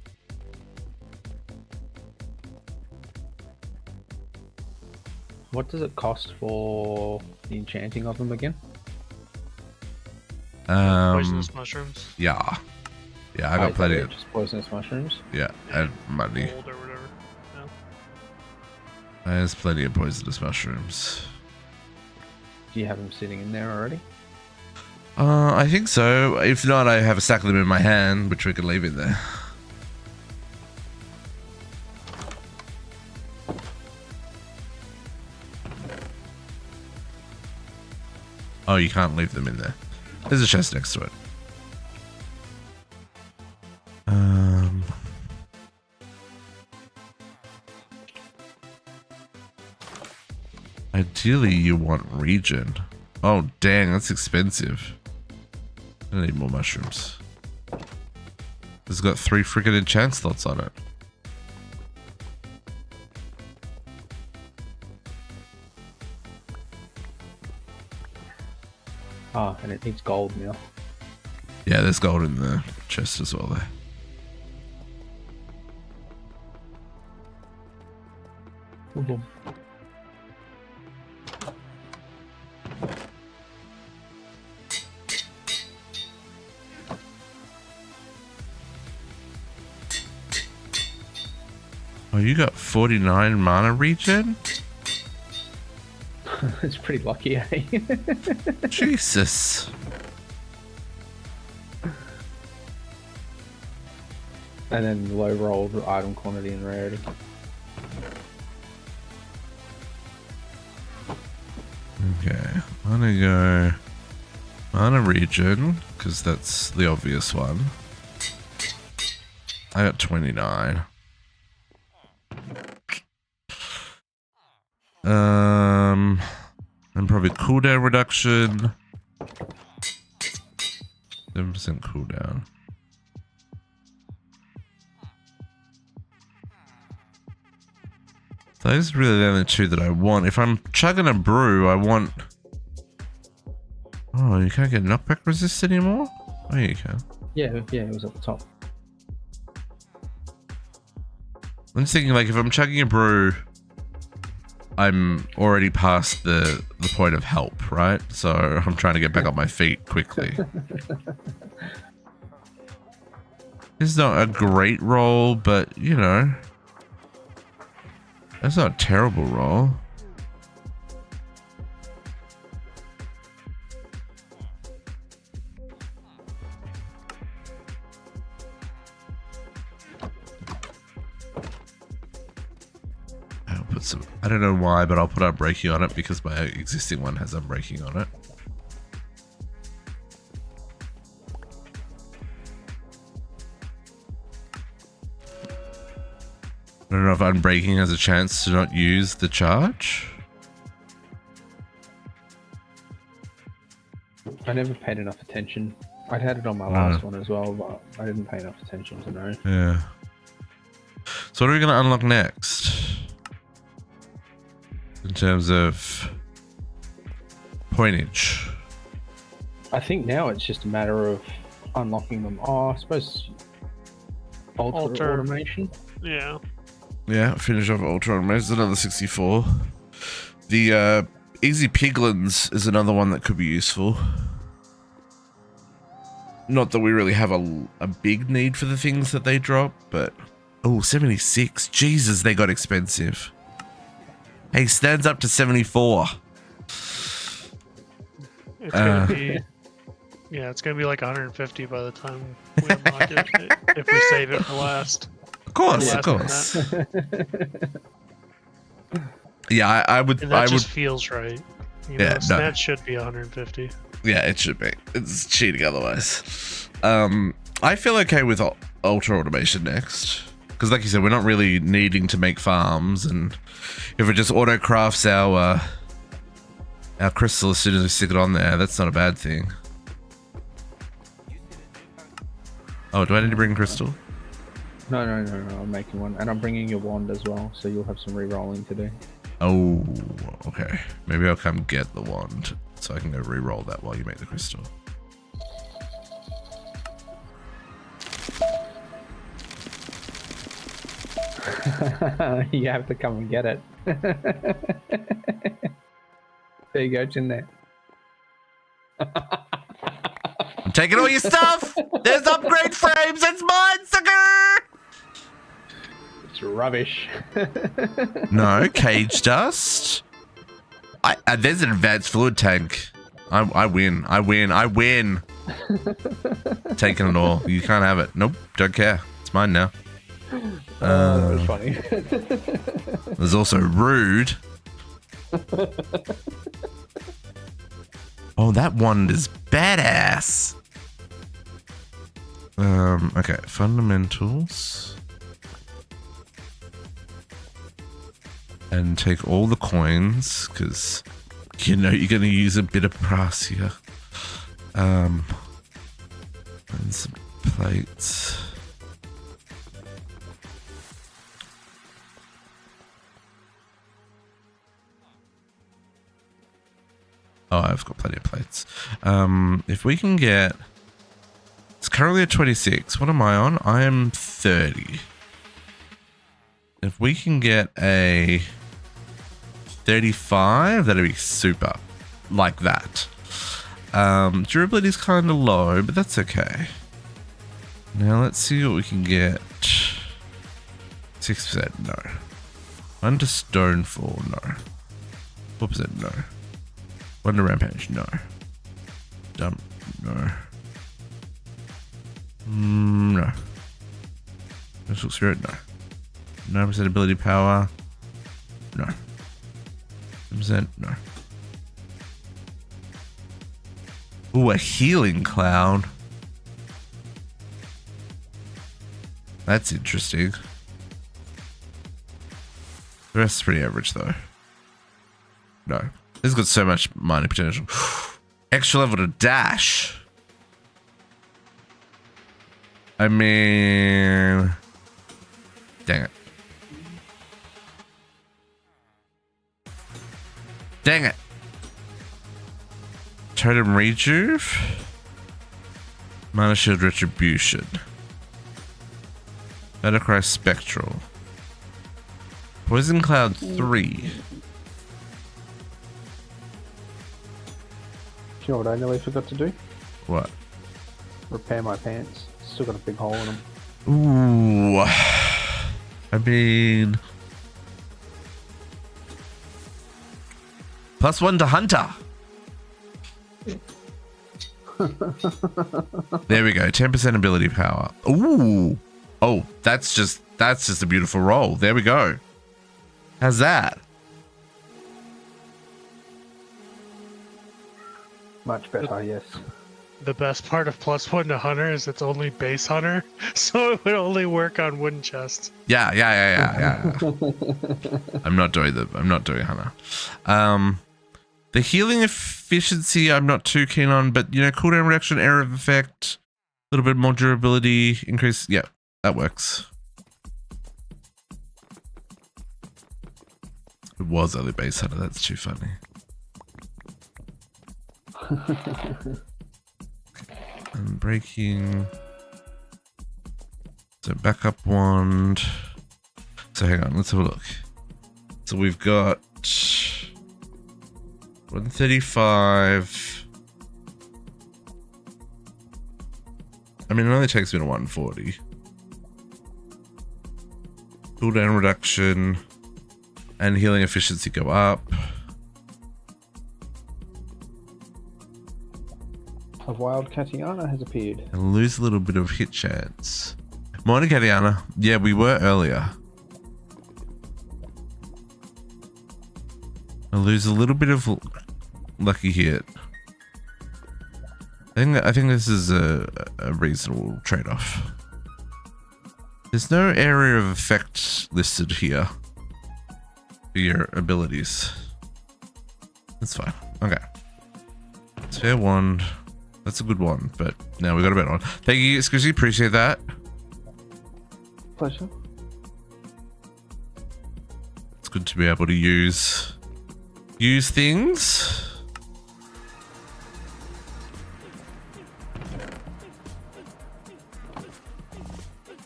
What does it cost for the enchanting of them again? Poisonous mushrooms. Yeah. Yeah, I got plenty of just poisonous mushrooms. Yeah, and money. Gold or whatever. Yeah. There's plenty of poisonous mushrooms. Do you have them sitting in there already? I think so. If not, I have a stack of them in my hand, which we can leave in there. Oh, you can't leave them in there. There's a chest next to it. Ideally, you want region. Oh, dang, that's expensive. I need more mushrooms. It's got 3 freaking enchant slots on it. Ah, and it needs gold now. Yeah, there's gold in the chest as well there. Boom. Oh, you got 49 mana regen? It's pretty lucky, eh? Jesus. And then low rolled item quantity and rarity. Okay, I'm gonna go mana region, because that's the obvious one. I got 29. And probably cooldown reduction. 7% cooldown. Those are really the only 2 that I want. If I'm chugging a brew, I want... Oh, you can't get knockback resist anymore? Oh, yeah, you can. Yeah, it was at the top. I'm just thinking, like, if I'm chugging a brew, I'm already past the point of help, right? So I'm trying to get back on my feet quickly. It's not a great roll, but, you know, that's not a terrible roll. I'll put some, I don't know why, but I'll put Unbreaking on it because my existing one has Unbreaking on it. I don't know if Unbreaking has a chance to not use the charge. I never paid enough attention. I'd had it on my last one as well, but I didn't pay enough attention to know. Yeah. So what are we going to unlock next? In terms of pointage. I think now it's just a matter of unlocking them. Oh, I suppose Ultra Automation. Yeah. Yeah, finish off Ultra Automation. Another 64. The Easy Piglins is another one that could be useful. Not that we really have a big need for the things that they drop, but... Oh, 76. Jesus, they got expensive. Hey, stands up to 74. It's gonna be... Yeah, it's gonna be like 150 by the time we unlock it, if we save it for last. Of course, Yeah, of course. Yeah, I would. And that I just would. feels right. You Yeah, know, no. Snatch should be 150. Yeah, it should be. It's cheating otherwise. I feel okay with ultra automation next. Because like you said, we're not really needing to make farms, and if it just auto crafts our crystal as soon as we stick it on there, that's not a bad thing. Oh, do I need to bring crystal? No, I'm making one. And I'm bringing your wand as well, so you'll have some re-rolling to do. Oh, okay. Maybe I'll come get the wand so I can go re-roll that while you make the crystal. You have to come and get it. There you go, it's in there. I'm taking all your stuff! There's upgrade frames! It's mine, sucker! It's rubbish. No, cage dust. There's an advanced fluid tank. I win. Taking it all. You can't have it. Nope, don't care. It's mine now. That was funny. There's also rude. Oh, that wand is badass. Okay, fundamentals. And take all the coins, because you know you're going to use a bit of brass here. And some plates. Oh, I've got plenty of plates. If we can get... It's currently at 26. What am I on? I am 30. If we can get a 35, that'd be super. Like that. Durability is kind of low, but that's okay. Now let's see what we can get. 6%, no. Under Stonefall, no. 4%, no. Wonder Rampage, no. Dump, no. No. Crystal Spirit, no. 9% ability power, no. 10%, no. Ooh, a healing cloud. That's interesting. The rest is pretty average though. No. This has got so much mining potential. Extra level to dash. I mean... Dang it. Dang it. Totem Rejuve. Mana Shield Retribution. Battlecry Spectral. Poison Cloud 3. Do you know what I nearly forgot to do? What? Repair my pants. Still got a big hole in them. Ooh. I mean... +1 to Hunter. There we go. 10% ability power. Ooh. Oh, that's just a beautiful roll. There we go. How's that? Much better, yes. The best part of +1 to Hunter is it's only base Hunter, so it would only work on wooden chests. Yeah. I'm not doing Hunter. The healing efficiency I'm not too keen on, but you know, cooldown reduction, area of effect, a little bit more durability, increase. Yeah, that works. It was only base Hunter. That's too funny. And breaking. So backup wand. So hang on, let's have a look. So we've got 135. I mean, it only takes me to 140. Cooldown reduction and healing efficiency go up. A wild Katiana has appeared. And lose a little bit of hit chance. Morning, Katiana. Yeah, we were earlier. I lose a little bit of lucky hit. I think this is a reasonable trade-off. There's no area of effect listed here for your abilities. That's fine. Okay. Spare wand. That's a good one, but now we got a better one. Thank you, Squishy. Appreciate that. Pleasure. It's good to be able to use things.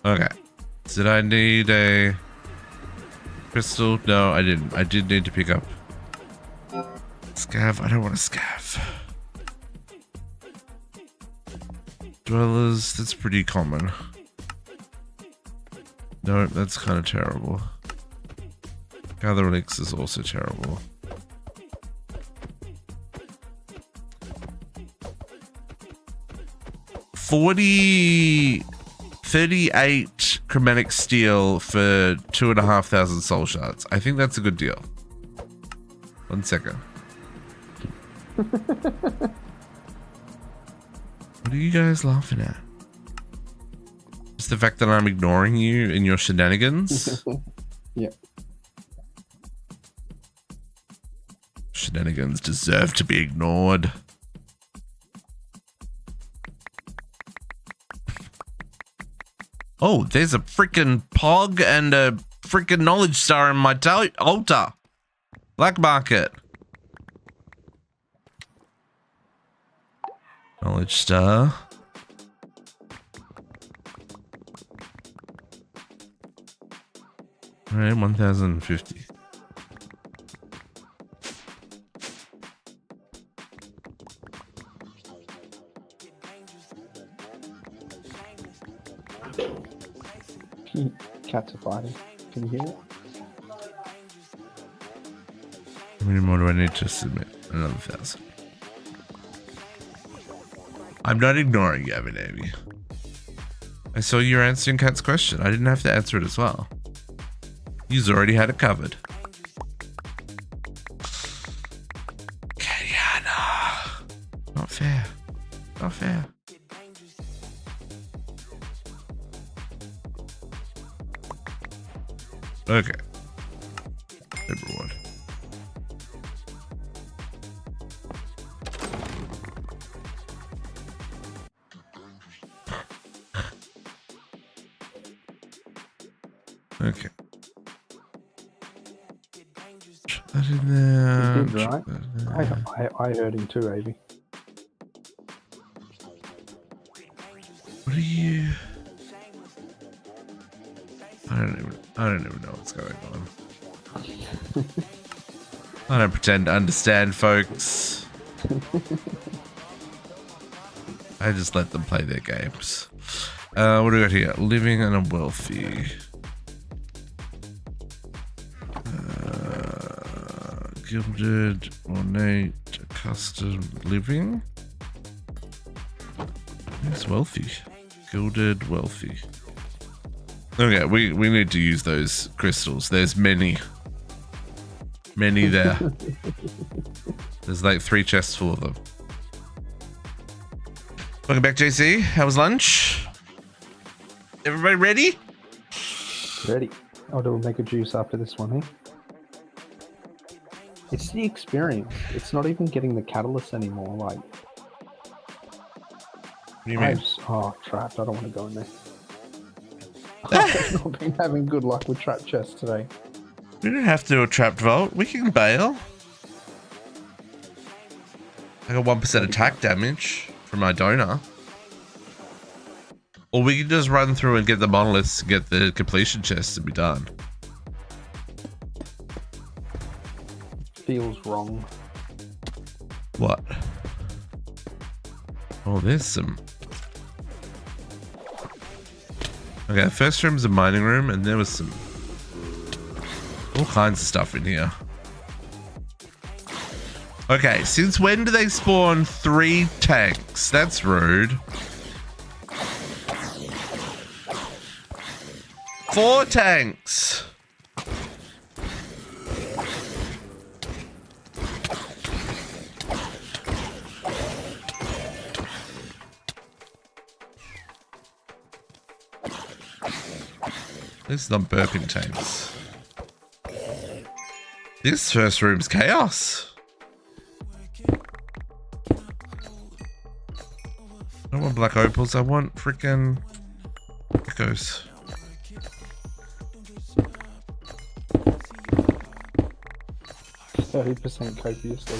Okay. Did I need a crystal? No, I didn't. I did need to pick up scav. I don't want a scav. Dwellers, that's pretty common. No, that's kind of terrible. Gather Elix is also terrible. $38 chromatic steel for 2,500 soul shards. I think that's a good deal. 1 second. What are you guys laughing at? Just the fact that I'm ignoring you in your shenanigans? Yeah. Shenanigans deserve to be ignored. Oh, there's a freaking pog and a freaking knowledge star in my altar. Black market. Knowledge star. All right, 1,050. Cats are fighting. Can you hear it? How many more do I need to submit? Another 1,000. I'm not ignoring you, Abby. I saw you answering Kat's question. I didn't have to answer it as well. You've already had it covered. Katiana. Not fair. Not fair. Okay. Good reward. Okay. Put that in there. You did, right? I heard him too, Avi. What are you? I don't even know what's going on. I don't pretend to understand, folks. I just let them play their games. What do we got here? Living and a wealthy. Gilded, ornate, custom living. It's wealthy. Gilded, wealthy. Okay, we need to use those crystals. There's many there. There's like 3 chests full of them. Welcome back, JC. How was lunch? Everybody ready? Ready. I'll do a mega juice after this one, eh? It's the experience. It's not even getting the catalyst anymore. Like, what do you mean? Trapped. I don't want to go in there. I've not been having good luck with trap chests today. We don't have to do a trapped vault. We can bail. I got 1% attack damage from my donor. Or we can just run through and get the monoliths to get the completion chests and be done. Feels wrong. What? Oh, there's some... Okay, the first room's a mining room, and there was some... all kinds of stuff in here. Okay, since when do they spawn 3 tanks? That's rude. 4 tanks! This is not burping tanks. This first room's chaos. I don't want black opals, I want freaking echoes. %30 copiously.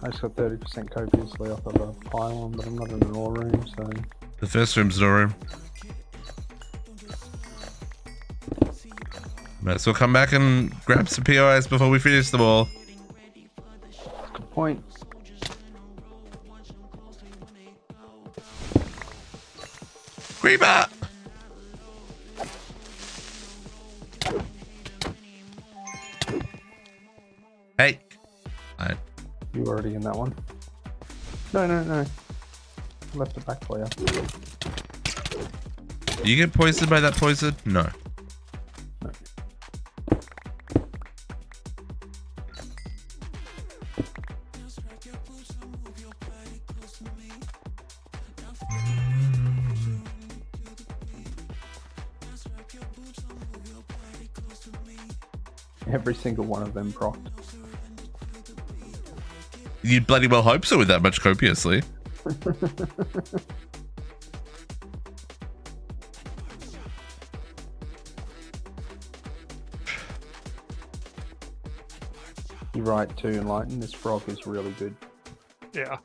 I just got 30% copiously off of a pylon, but I'm not in an ore room, so... The first room's an ore room. Might as well come back and grab some POIs before we finish them all. Good point. Creeper! Hey! You already in that one? No. Left it back for you. You get poisoned by that poison? No. No. Every single one of them procced. You bloody well hope so with that much copiously. You're right too, Enlighten. This frog is really good. Yeah.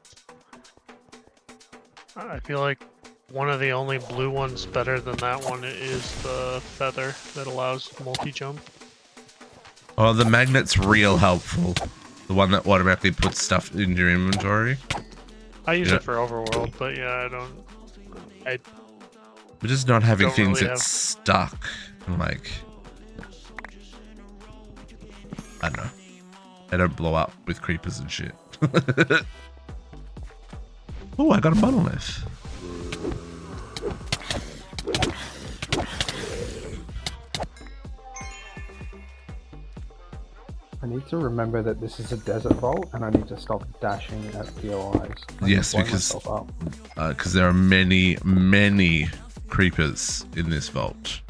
I feel like one of the only blue ones better than that one is the feather that allows multi-jump. Oh, the magnet's real helpful. The one that automatically puts stuff in your inventory. I use it for overworld, but yeah, We're just not having don't things really that stuck. And like, I don't know. They don't blow up with creepers and shit. Oh, I got a monolith. I need to remember that this is a desert vault, and I need to stop dashing at POIs. Yes, because there are many creepers in this vault,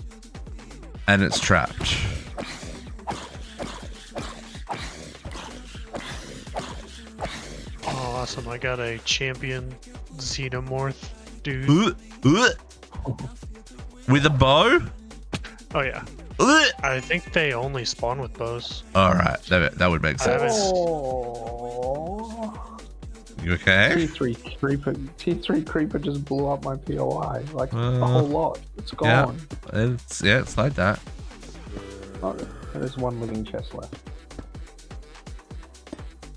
and it's trapped. Oh, awesome! I got a champion xenomorph dude. With a bow? Oh yeah. I think they only spawn with bows. All right, that would make sense. Oh. You okay? Tier 3 creeper just blew up my POI. Like a whole lot. It's gone. It's like that. Oh, there's one living chest left.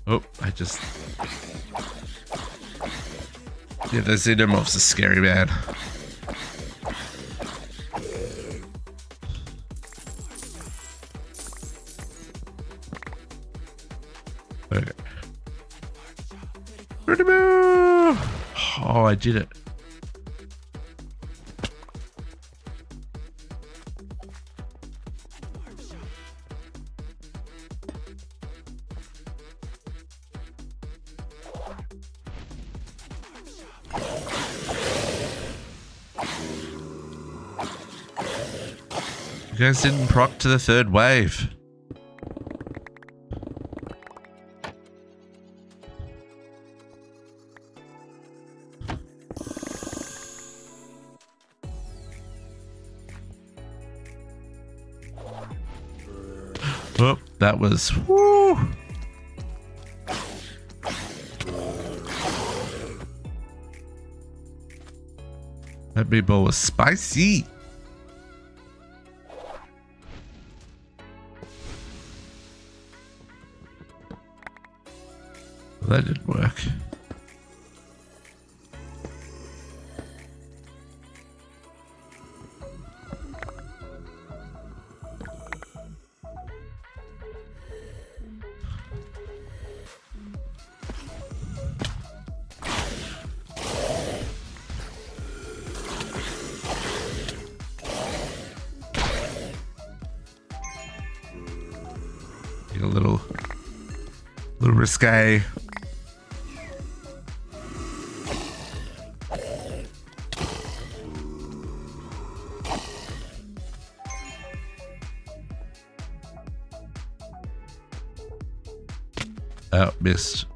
Oh, yeah, those xenomorphs are scary, man. Okay. Oh, I did it. You guys didn't proc to the third wave. Oh, that was woo. That meatball was spicy. Well, that didn't work. A little risque. Oh, missed.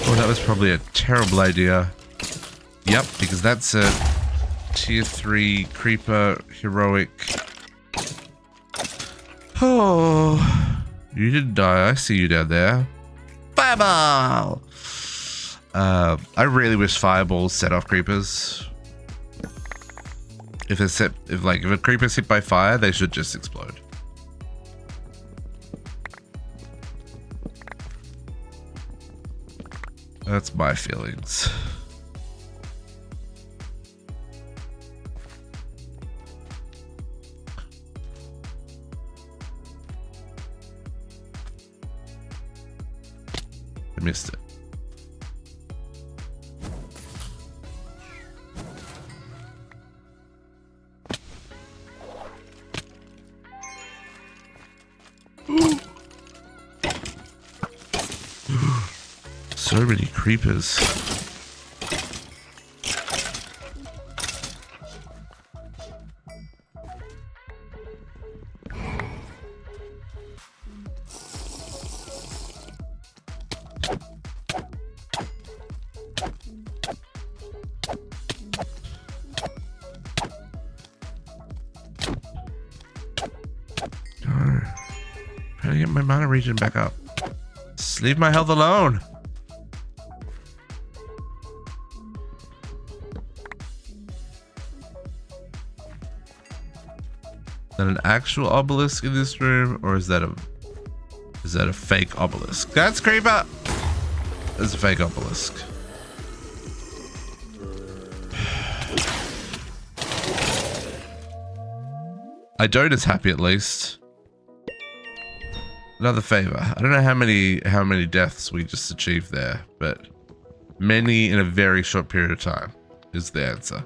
Oh, that was probably a terrible idea. Yep, because that's a tier 3 creeper heroic. Oh, you didn't die. I see you down there. Fireball! I really wish fireballs set off creepers. If a creeper's hit by fire, they should just explode. That's my feelings. I missed it. So many creepers. No. Trying to get my mana regen back up. Just leave my health alone. Is that an actual obelisk in this room, or is that a fake obelisk? That's creeper. That's a fake obelisk. I don't as happy at least. Another favor. I don't know how many deaths we just achieved there, but many in a very short period of time is the answer.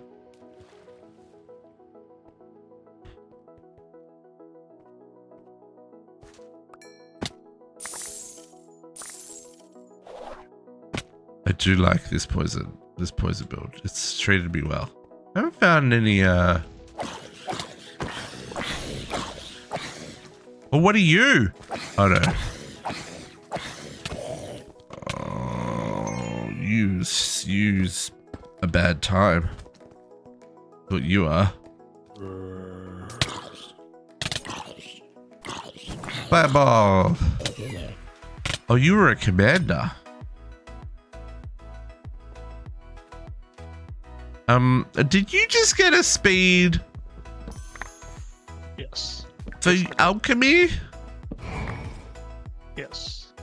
I do like this poison build. It's treated me well. I haven't found any Well, what are you? Oh no. Oh, use a bad time. What you are. Fireball. Oh, you were a commander. Did you just get a speed? Yes. For alchemy? Yes.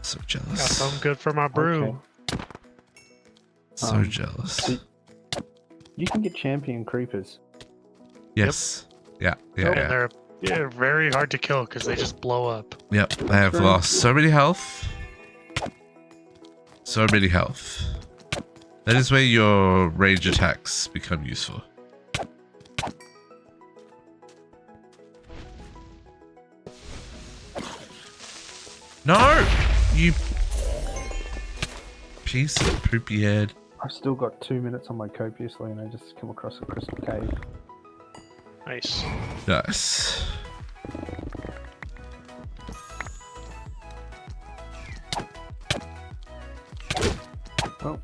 So Got jealous. some good for my brew. Okay. So jealous. So you can get champion creepers. Yes. Yeah. And they're very hard to kill because they just blow up. Yep. I have Very lost cool. so many health. So many health. That is where your range attacks become useful. No! You piece of poopy head. I've still got 2 minutes on my copiously, and I just come across a crystal cave. Nice. Nice. Oh,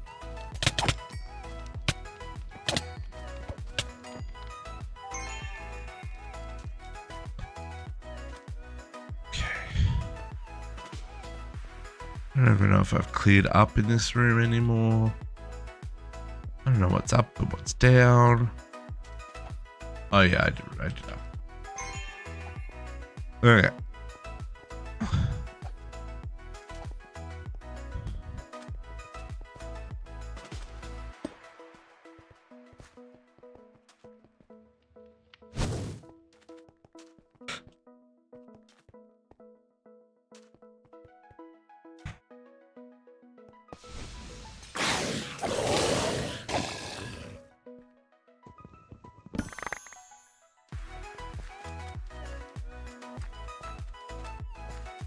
I don't even know if I've cleared up in this room anymore. I don't know what's up and what's down. Oh yeah, I did up. Okay.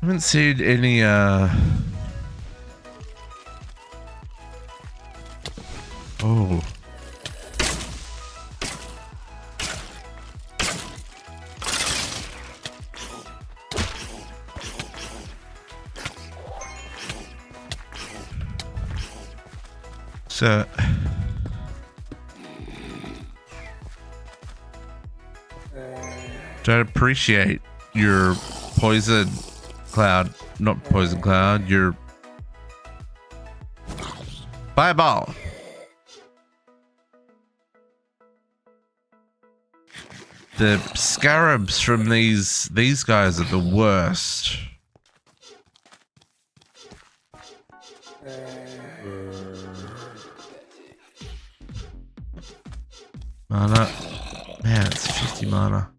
I haven't seen any oh. So don't appreciate your poison cloud, not poison cloud, your fireball. The scarabs from these guys are the worst. Mana. Man, it's 50 mana.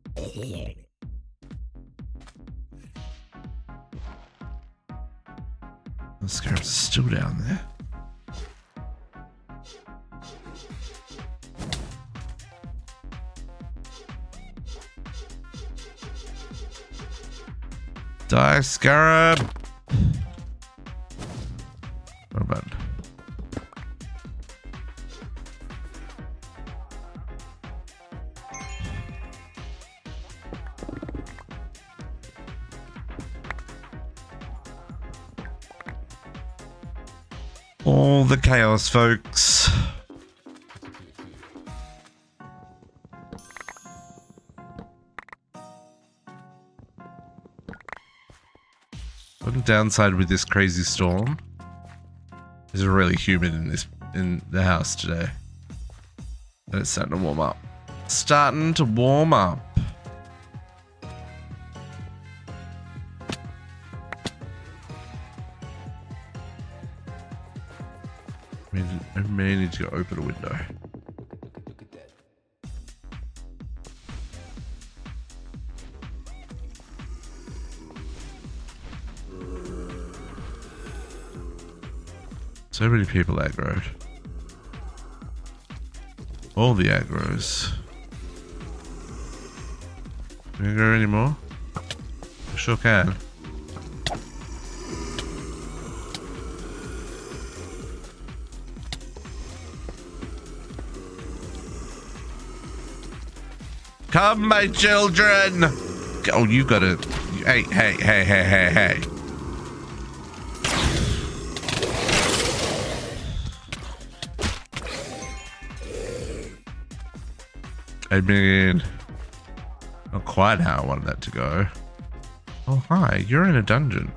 The scarabs are still down there. Die, scarab! What about? All the chaos, folks. One downside with this crazy storm is really humid in the house today. And it's starting to warm up. Starting to warm up. I may need to go open a window. So many people aggroed. All the aggros. Can we aggro anymore? I sure can. Come, my children! Oh, you gotta... Hey, hey, hey, hey, hey, hey. I mean... Not quite how I wanted that to go. Oh, hi. You're in a dungeon.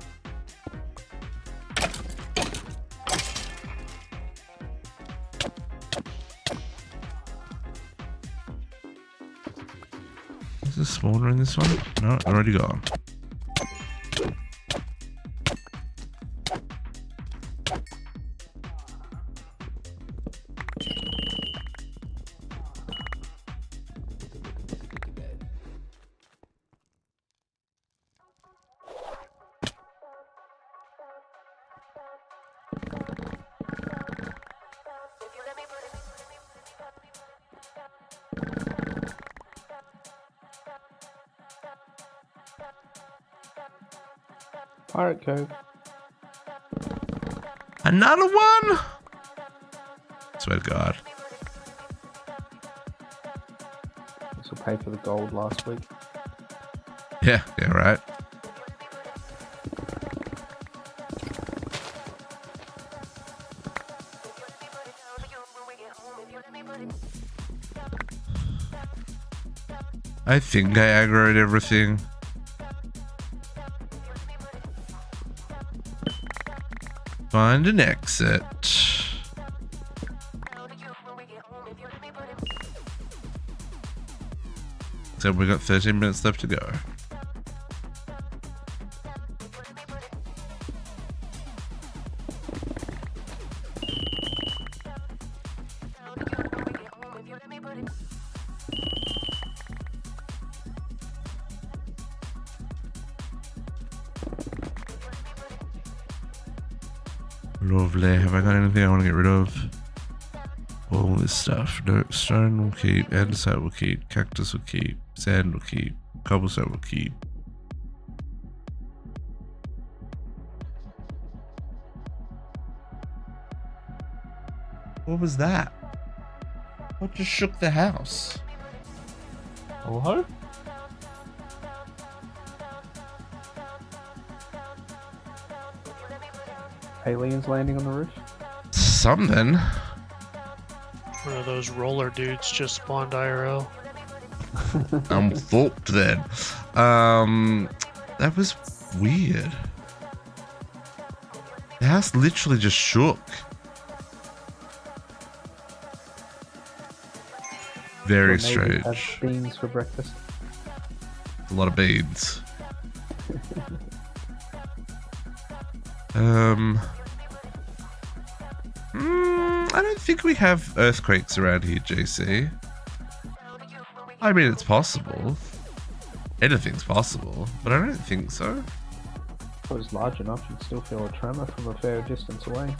Is this spawner in this one? No, already gone. Pirate Cove. Another one? Swear to God. This will pay for the gold last week. Yeah, right. I think I aggroed everything. Find an exit. So we got 13 minutes left to go. Lovely. Have I got anything I want to get rid of? All this stuff. No, stone will keep, andesite will keep, cactus will keep, sand will keep, cobblestone will keep. What was that? What just shook the house? Hello? Aliens landing on the roof? Something. One of those roller dudes just spawned IRL. I'm fucked then. That was weird. The house literally just shook. Very strange. Have beans for breakfast. A lot of beans. I don't think we have earthquakes around here, JC. I mean, it's possible. Anything's possible, but I don't think so. If it was large enough, you'd still feel a tremor from a fair distance away.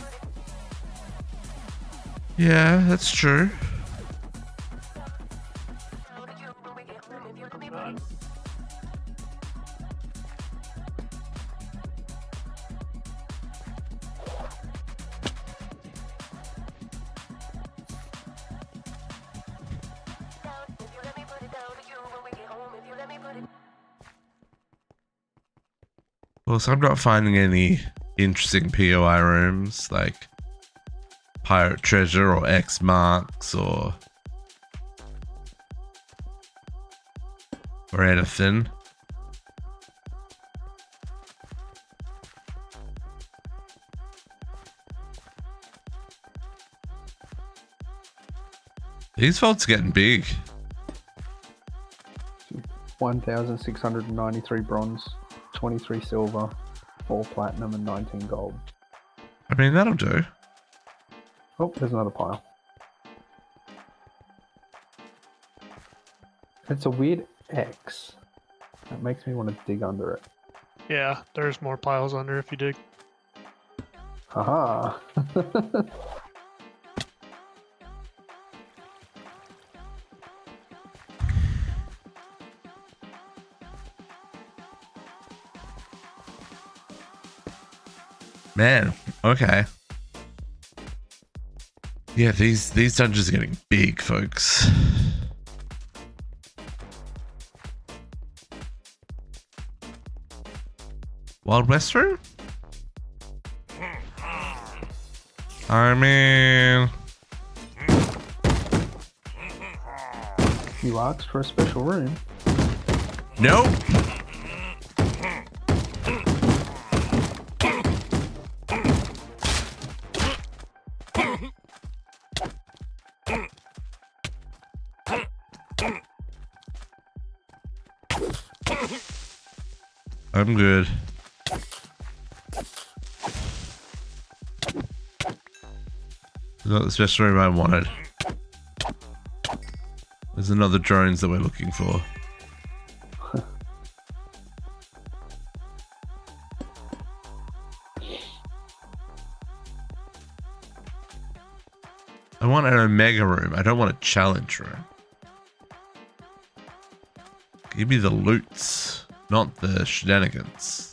Yeah, that's true. Well, so I'm not finding any interesting POI rooms like Pirate Treasure or X Marks or anything. These vaults are getting big. 1,693 bronze, 23 silver, 4 platinum, and 19 gold. I mean, that'll do. Oh, there's another pile. It's a weird X. That makes me want to dig under it. Yeah, there's more piles under if you dig. Haha. Man, okay. Yeah, these dungeons are getting big, folks. Wild West room? I mean... You asked for a special room. Nope. I'm good. Not the special room I wanted. There's another drones that we're looking for. I want an Omega room. I don't want a challenge room. Give me the loots, not the shenanigans.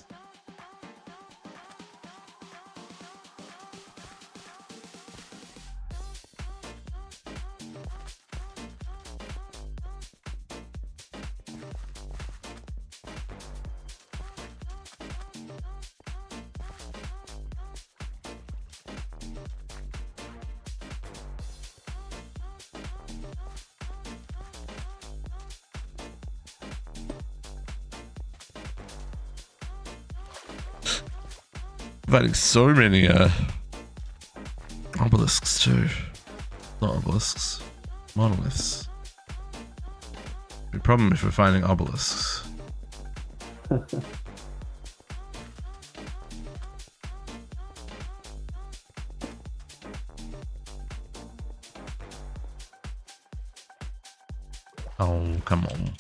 Finding so many obelisks too. Not obelisks, monoliths. The problem if we're finding obelisks. Oh, come on.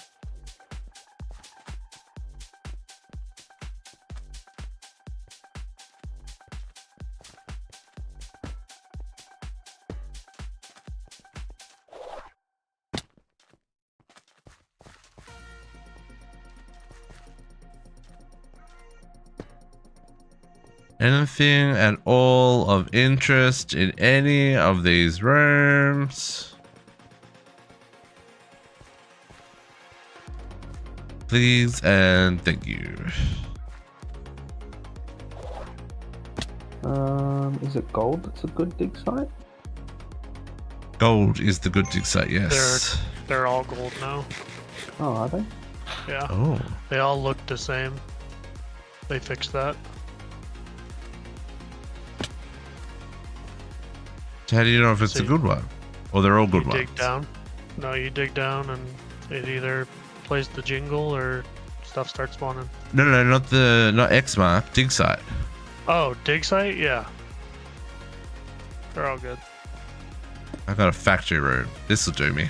Anything at all of interest in any of these rooms? Please and thank you. Is it gold? It's a good dig site. Gold is the good dig site, yes. They're all gold now. Oh, are they? Yeah. Oh. They all look the same. They fixed that. So how do you know if it's a good one? Or they're all good ones? Dig down. No, you dig down and it either plays the jingle or stuff starts spawning. No, not X mark, dig site. Oh, dig site? Yeah. They're all good. I got a factory room. This will do me.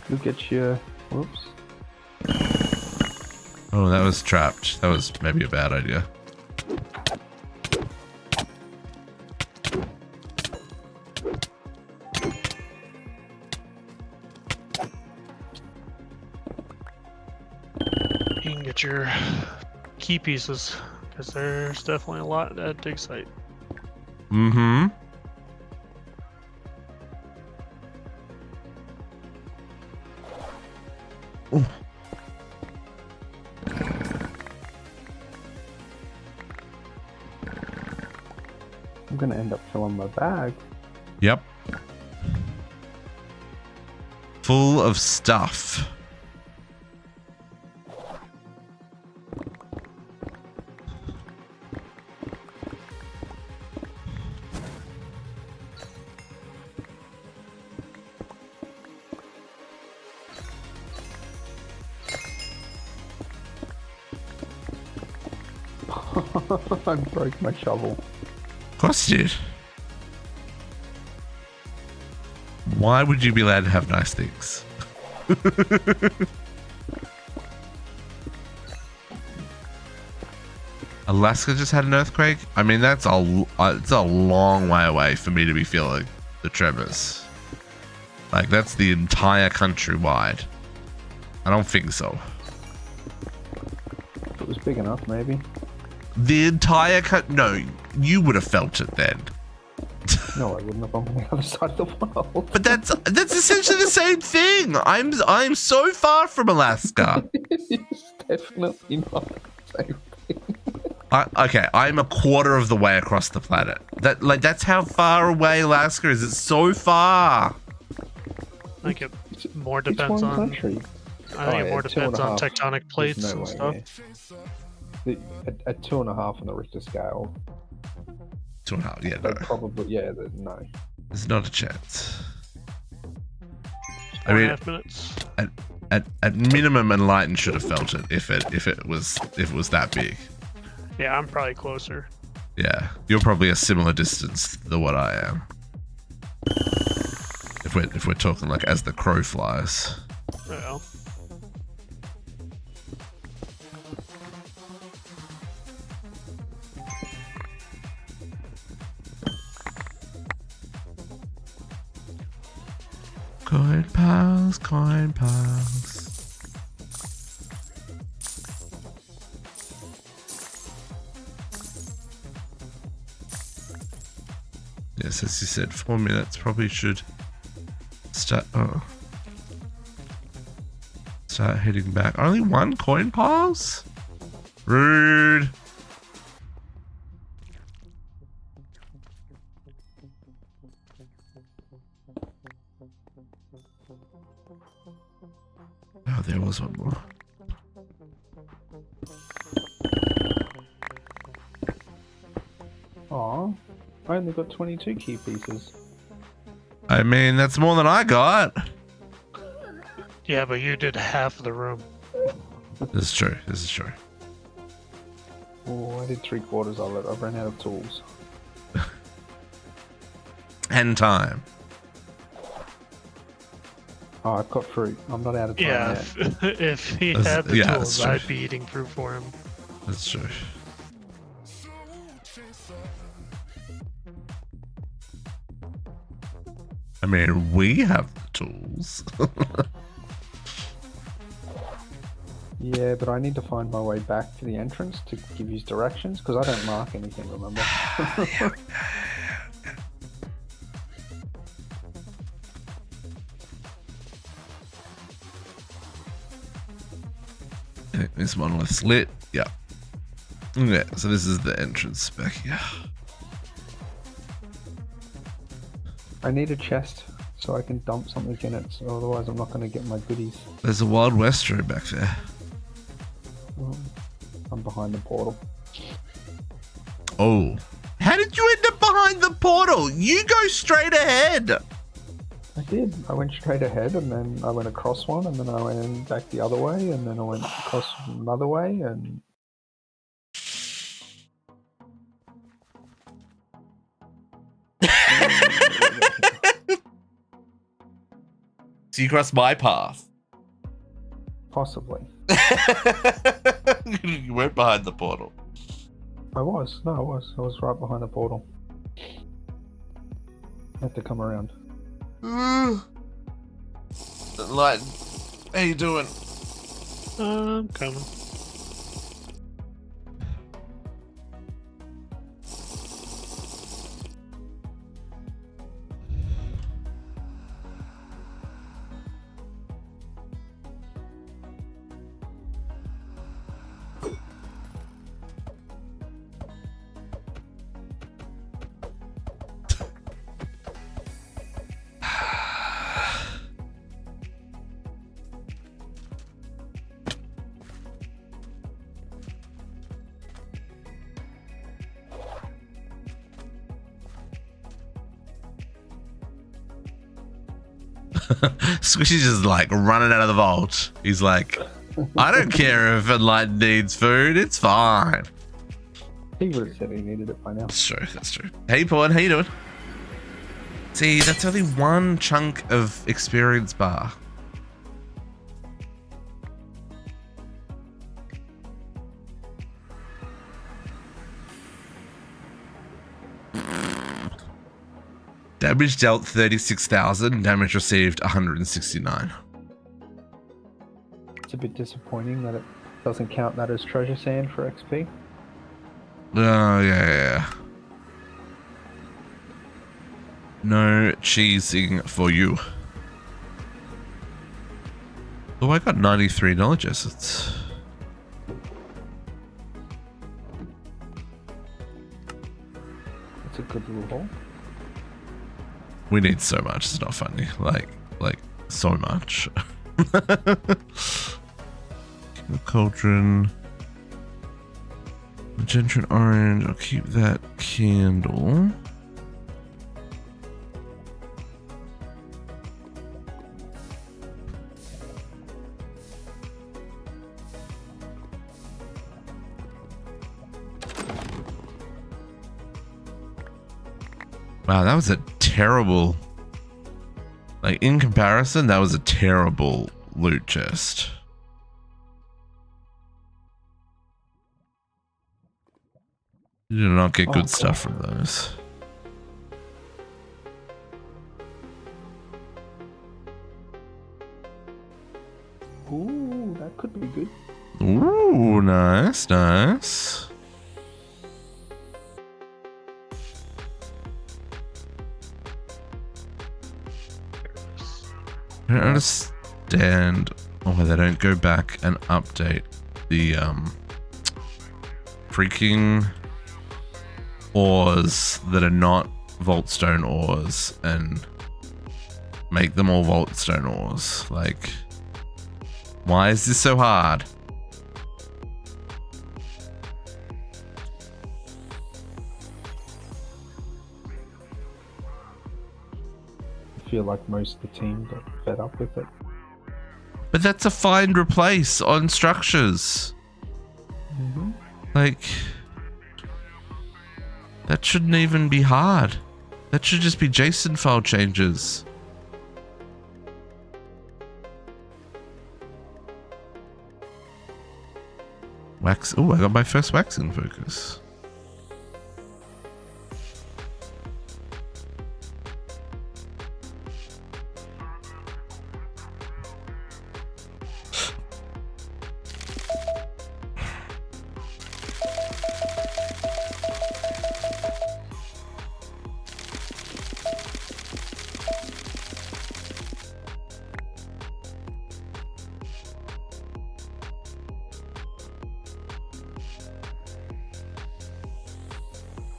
You'll get your... Whoops. Oh, that was trapped. That was maybe a bad idea. You can get your key pieces because there's definitely a lot at dig site. Mm-hmm. Ooh. I'm gonna end up filling my bag. Yep. Full of stuff. I broke my shovel. Of course you did. Why would you be allowed to have nice things? Alaska just had an earthquake? I mean, it's a long way away for me to be feeling the tremors. Like, that's the entire country wide. I don't think so. If it was big enough, maybe. The entire no, you would have felt it then. No, I wouldn't have. I'm on the other side of the world. But that's essentially the same thing. I'm so far from Alaska. It's definitely not the same thing. Okay, I'm a quarter of the way across the planet. That's how far away Alaska is. It's so far. I think it more depends on. Country. I think it more depends on tectonic plates and stuff. At 2.5 on the Richter scale. 2.5, yeah, no. Probably, yeah, no. There's not a chance. 4.5 minutes. At minimum, Enlighten should have felt it if it was that big. Yeah, I'm probably closer. Yeah, you're probably a similar distance to what I am. If we're talking like as the crow flies. Well. Coin piles, coin piles. Yes, as you said, 4 minutes. Probably should start heading back. Only one coin piles? Rude. Oh, there was one more. Aw, I only got 22 key pieces. I mean, that's more than I got. Yeah, but you did half the room. This is true. This is true. Oh, I did 3/4 of it. I ran out of tools. And time. Oh, I've got fruit. I'm not out of time Yeah, yet. if he had the yeah, tools, that's true. I'd be eating fruit for him. That's true. I mean, we have the tools. Yeah, but I need to find my way back to the entrance to give you directions, because I don't mark anything, remember? This monolith's lit. Yeah. Yeah, so this is the entrance back here. I need a chest so I can dump something in it, so otherwise I'm not going to get my goodies. There's a Wild West room back there. I'm behind the portal. Oh. How did you end up behind the portal? You go straight ahead. I did. I went straight ahead, and then I went across one, and then I went back the other way, and then I went across another way, and... So you crossed my path. Possibly. You weren't behind the portal. I was. No, I was. I was right behind the portal. I had to come around. Light, how you doing? I'm coming. Squishy's just like running out of the vault. He's like, I don't care if Enlightened needs food, it's fine. He would have said he needed it by now. That's true, that's true. Hey Pawn, how you doing? See, that's only one chunk of experience bar. Damage dealt 36,000, damage received 169. It's a bit disappointing that it doesn't count that as treasure sand for XP. Oh, yeah. No cheesing for you. Oh, I got 93 knowledge assets. That's a good little hole. We need so much, it's not funny. Like so much. The cauldron. Magenta and orange, I'll keep that candle. Wow, that was a terrible... Like, in comparison, that was a terrible loot chest. You do not get good stuff from those. Ooh, that could be good. Ooh, nice, nice. I don't understand why they don't go back and update the freaking ores that are not Vaultstone ores and make them all Vaultstone ores. Like, why is this so hard? I feel like most of the team got fed up with it. But that's a find replace on structures. Mm-hmm. Like, that shouldn't even be hard. That should just be JSON file changes. Wax. Oh, I got my first waxing focus.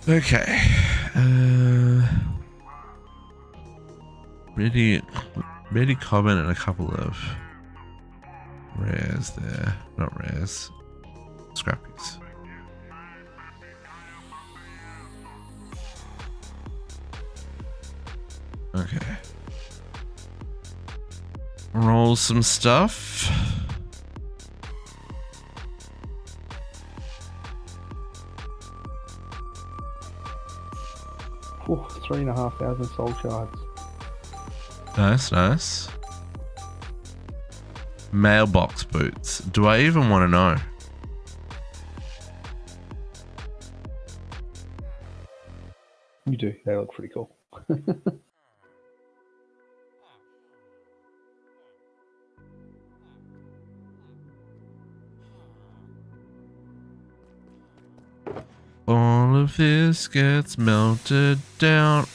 Okay. Really common and a couple of rares there. Not rares. Scrappies. Okay. Roll some stuff. Ooh, 3,500 soul shards. Nice, nice. Mailbox boots. Do I even want to know? You do. They look pretty cool. All of this gets melted down.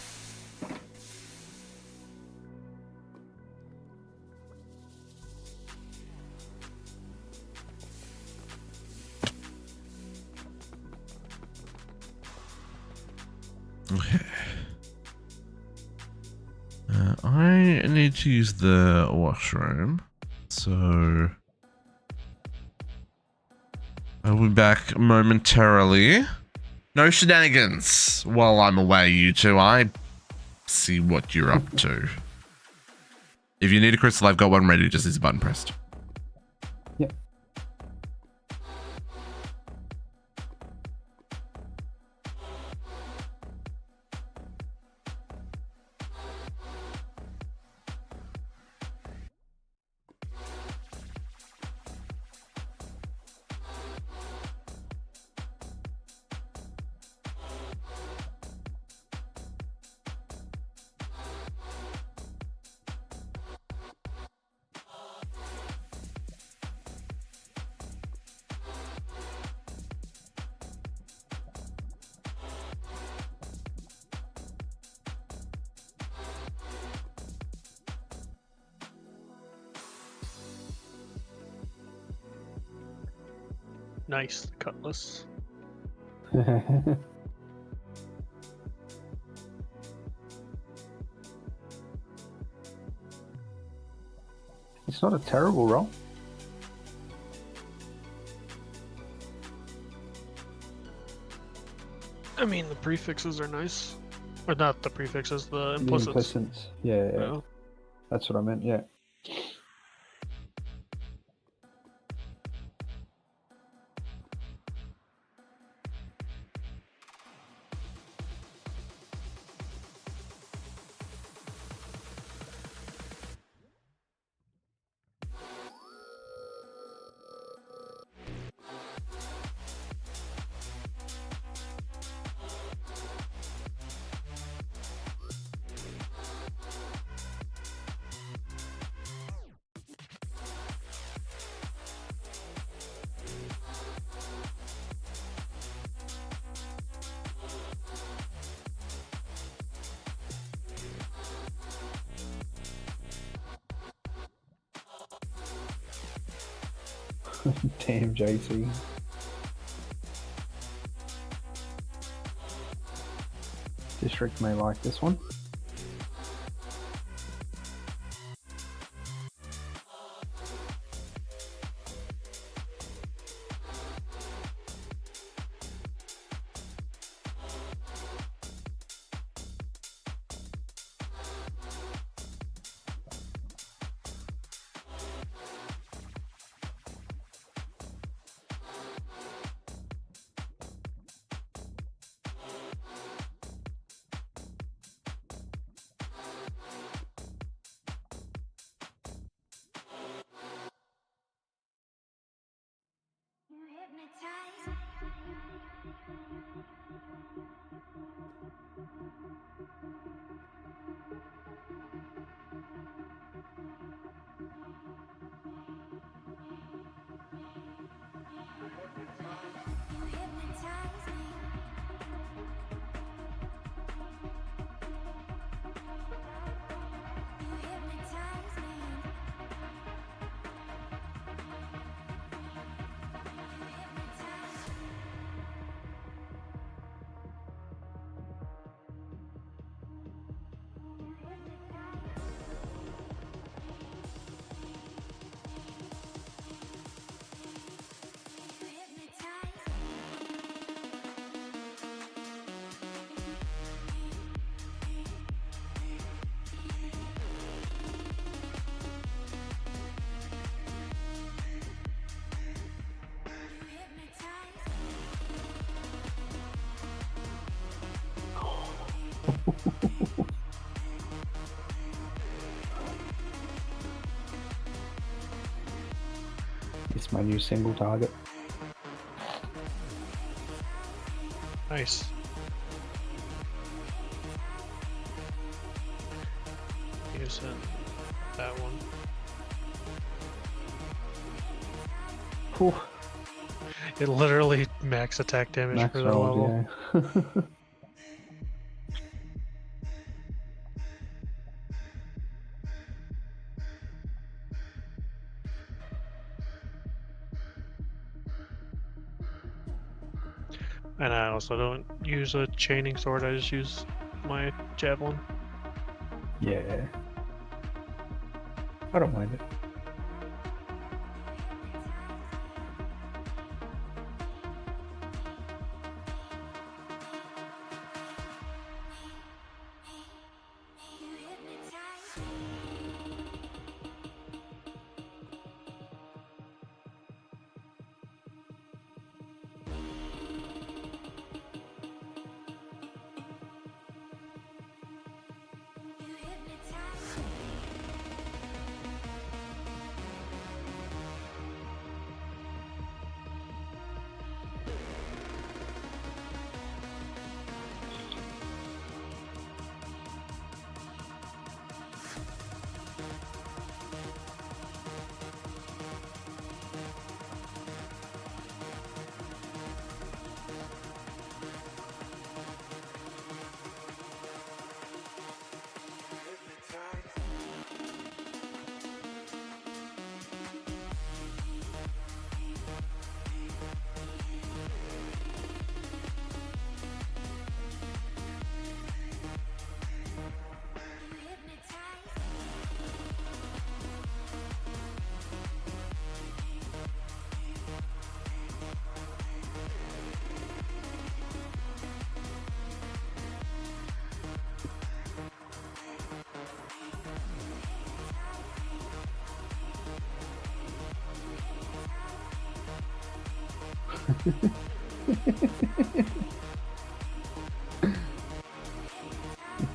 Okay. I need to use the washroom, so I'll be back momentarily. No shenanigans while I'm away, you two. I see what you're up to. If you need a crystal, I've got one ready. Just needs a button pressed. Yep. Nice cutlass. It's not a terrible roll. I mean, the prefixes are nice. Or not the prefixes, the The implicits. implicits. Yeah, yeah. Yeah. That's what I meant, yeah. Damn, JC. District may like this one. It's my new single target. Nice. Using that one. Whew. It literally max attack damage Max for that rolled, level. yeah. And I also don't use a chaining sword, I just use my javelin. Yeah. I don't mind it.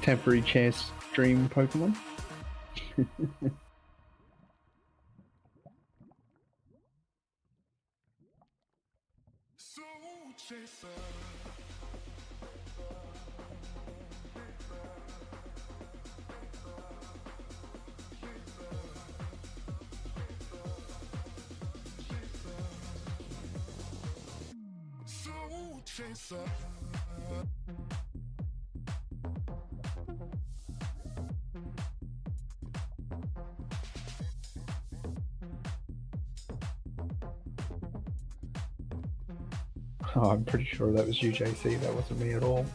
Temporary chance dream Pokemon. Oh, I'm pretty sure that was you, JC. That wasn't me at all.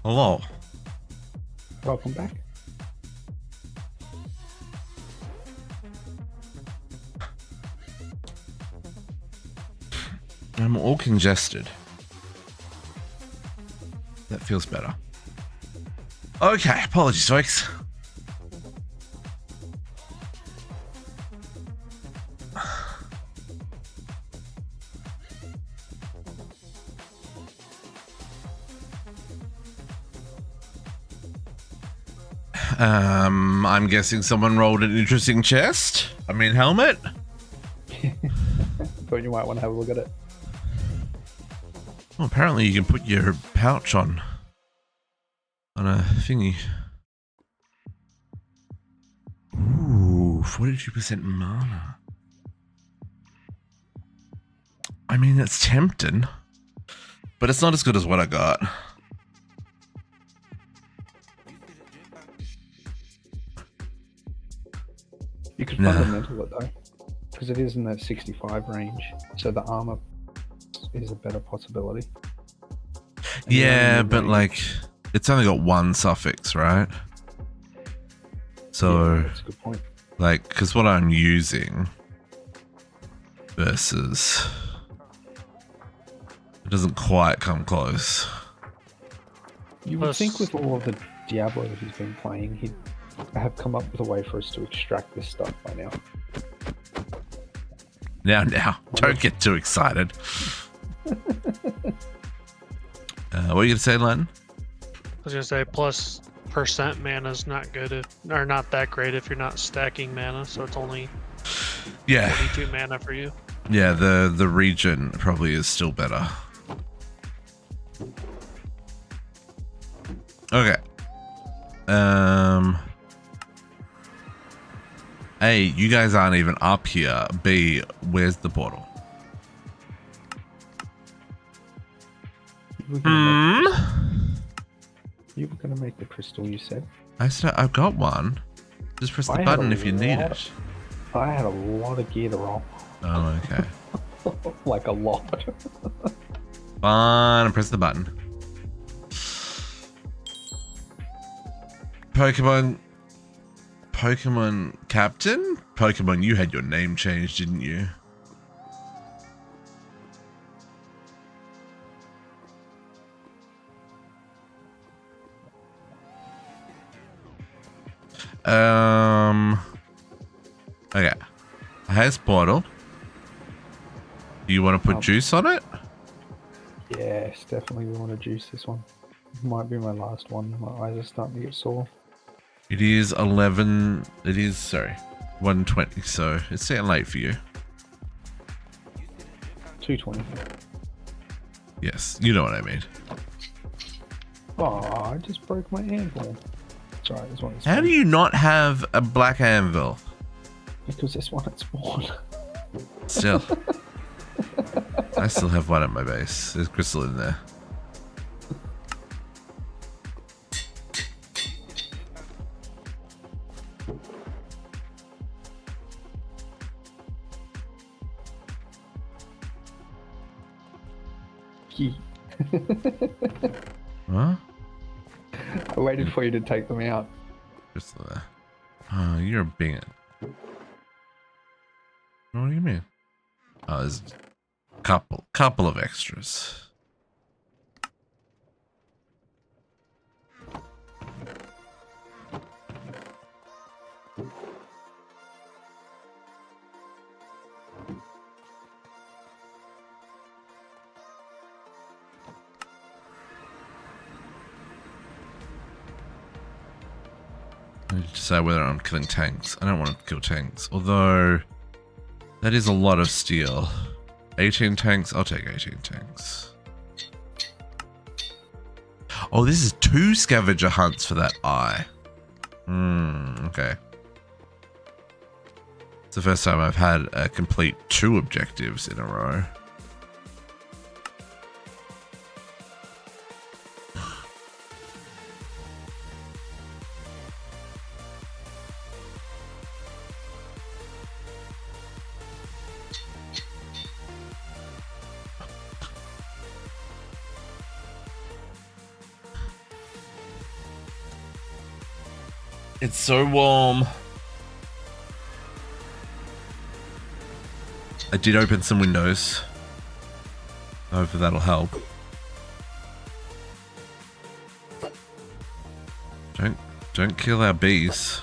Hello. Welcome back. I'm all congested. That feels better. Okay, apologies, folks. I'm guessing someone rolled an interesting chest. I mean, helmet. Thought you might want to have a look at it. Well, apparently you can put your pouch on a thingy. Ooh, 42% mana. I mean, it's tempting, but it's not as good as what I got. You could fundamental it though, because it is in that 65 range, so the armor is a better possibility. And yeah, but like, it's only got one suffix, right? So, yeah, that's a good point. Like, because what I'm using versus, it doesn't quite come close. You would think with all of the Diablo that he's been playing, he'd have come up with a way for us to extract this stuff by now. Now, don't get too excited. What are you gonna say, Len? I was gonna say plus percent mana's not good if, or not that great if you're not stacking mana, so it's only 42 mana for you. Yeah, the region probably is still better. Okay. A, you guys aren't even up here. B, where's the portal? You were gonna make the crystal, you said. I've got one. Just press the button if you need it. I had a lot of gear to roll. Oh, okay. Like a lot. Fine, press the button. Pokemon Captain? Pokemon, you had your name changed, didn't you? Okay. Has portal. Do you want to put juice on it? Yes, definitely we want to juice this one. Might be my last one. My eyes are starting to get sore. It is 120, so it's getting late for you. 220. Yes, you know what I mean. Oh, I just broke my anvil. Sorry, this one is How do you not have a black anvil? Because this one at spawn. Still. I still have one at my base. There's crystal in there. Huh? I waited for you to take them out. Crystal there. Oh, you're a bigot. What do you mean? Oh, there's a couple of extras. I need to decide whether I'm killing tanks. I don't want to kill tanks, although that is a lot of steel. 18 tanks? I'll take 18 tanks. Oh, this is 2 scavenger hunts for that eye. Okay. It's the first time I've had a complete 2 objectives in a row. It's so warm. I did open some windows. Hopefully that'll help. Don't kill our bees.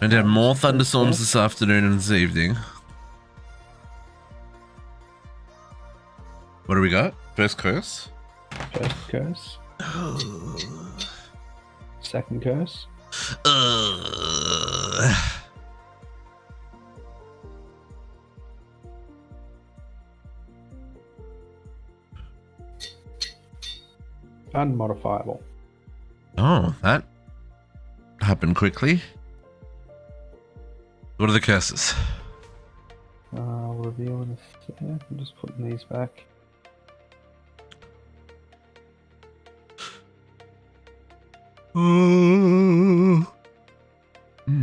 Going to have more thunderstorms this afternoon and this evening. What do we got? First curse? First curse. Second curse. Unmodifiable. Oh, that happened quickly. What are the curses? I'll reveal in a second. I'm just putting these back.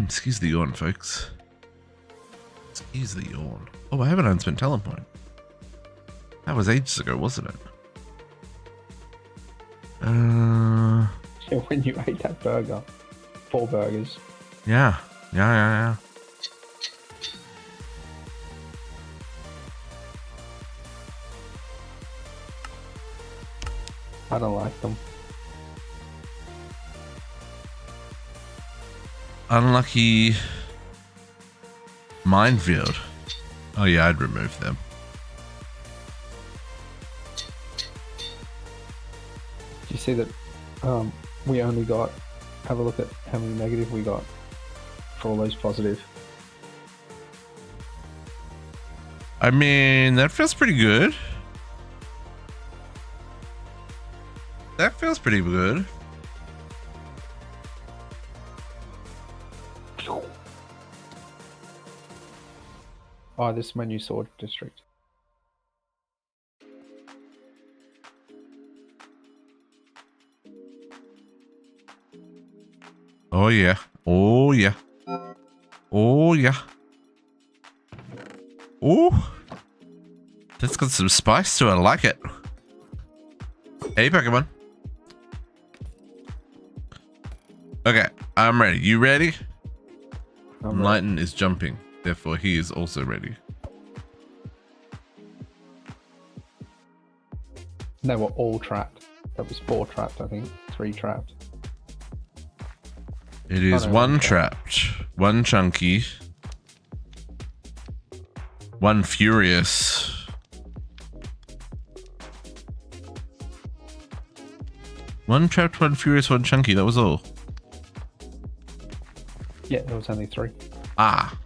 Excuse the yawn, folks. Excuse the yawn. Oh, I have an unspent talent point. That was ages ago, wasn't it? Yeah, when you ate that burger. 4 burgers. Yeah. I don't like them. Unlucky minefield. Oh yeah, I'd remove them. Do you see that we only got, have a look at how many negative we got for all those positive. I mean, that feels pretty good. That feels pretty good. Oh, this is my new sword district. Oh yeah. Oh yeah. Oh yeah. Oh. That's got some spice to it. I like it. Hey, Pokemon. Okay, I'm ready. You ready? Enlighten is jumping. Therefore, he is also ready. They were all trapped. That was 4 trapped, I think. 3 trapped. It is 1 trapped, 1 chunky, 1 furious. One trapped, 1 furious, 1 chunky. That was all. Yeah, there was only 3. Ah.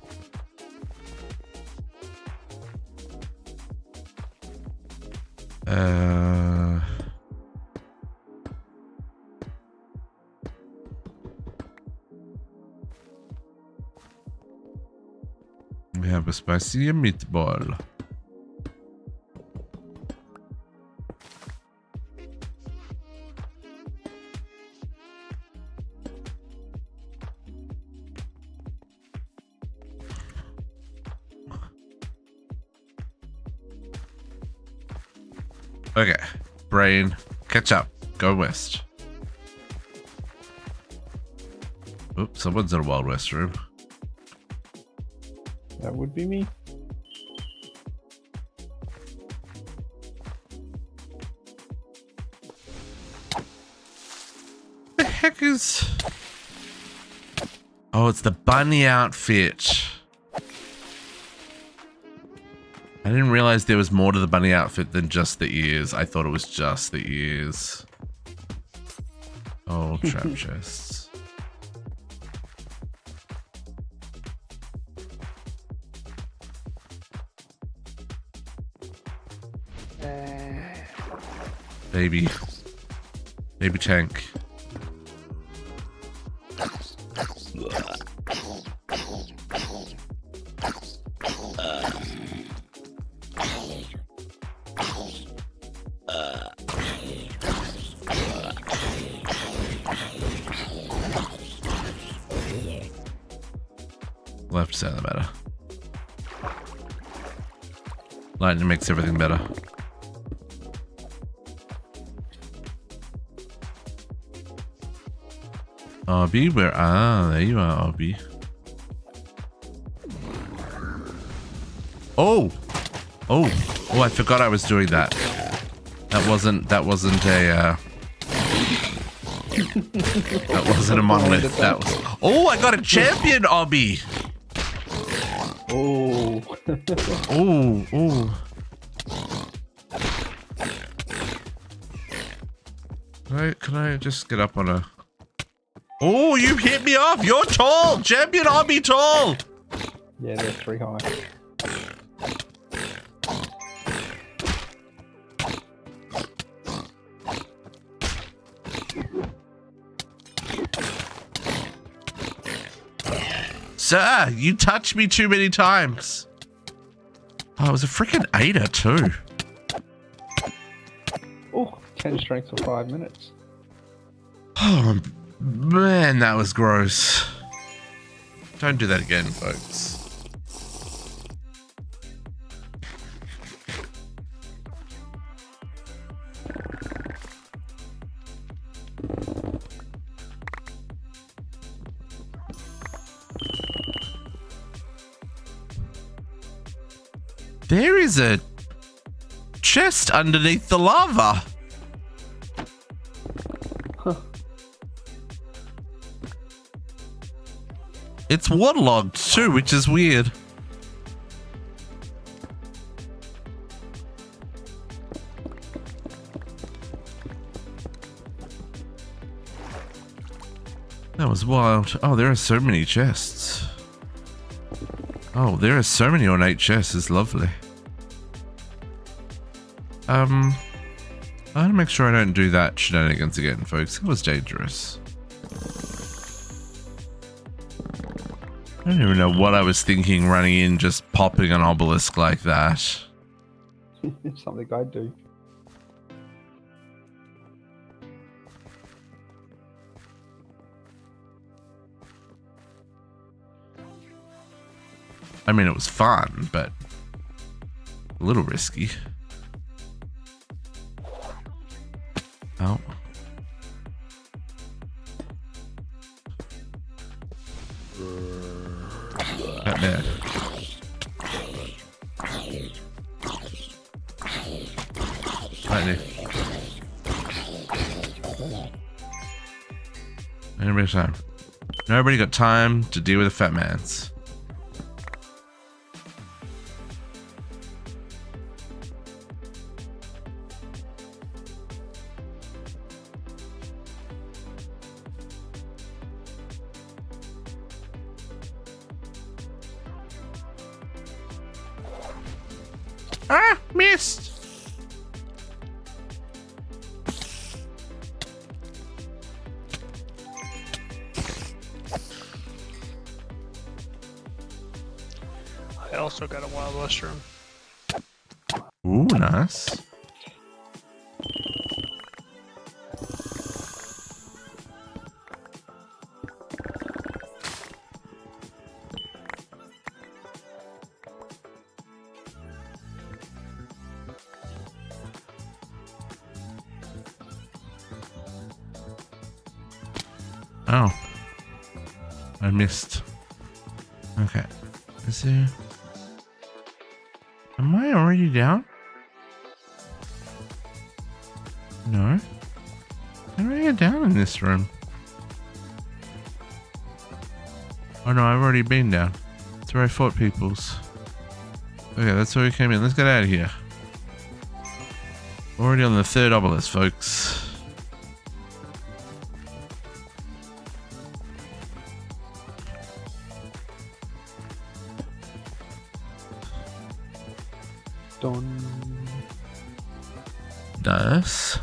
We have a spicy meatball. Okay, brain, catch up, go west. Oops, someone's in a Wild West room. That would be me. The heck is... Oh, it's the bunny outfit. I didn't realize there was more to the bunny outfit than just the ears. I thought it was just the ears. Oh, trap chests. Baby tank. We'll have to say that better. Lightning makes everything better. Obby, where? Ah, there you are, Obby. Oh, I forgot I was doing that. That wasn't a that wasn't a monolith. That was. Oh, I got a champion, Obby. Oh. Oh. Can I just get up on a... Oh, you hit me off! You're tall! Champion Obby tall! Yeah, they're 3 high. Sir, you touched me too many times. Oh, it was a freaking 8er too. Oh, 10 strength for 5 minutes. Oh, man, that was gross. Don't do that again, folks. There is a chest underneath the lava. Huh. It's waterlogged too, which is weird. That was wild. Oh, there are so many chests. Oh, there are so many ornate chests. It's lovely. I want to make sure I don't do that shenanigans again, folks. That was dangerous. I don't even know what I was thinking running in, just popping an obelisk like that. Something I'd do. I mean, it was fun, but a little risky. Oh. Not bad. Right there. Anybody time? Nobody got time to deal with the fat mans. Ah, missed. I also got a Wild West room. Ooh, nice. Oh, I missed. Okay, is there? Am I already down? No. How do I get down in this room? Oh no, I've already been down. That's where I fought peoples. Okay, that's where we came in. Let's get out of here. Already on the 3rd obelisk, folks. Done. Nice.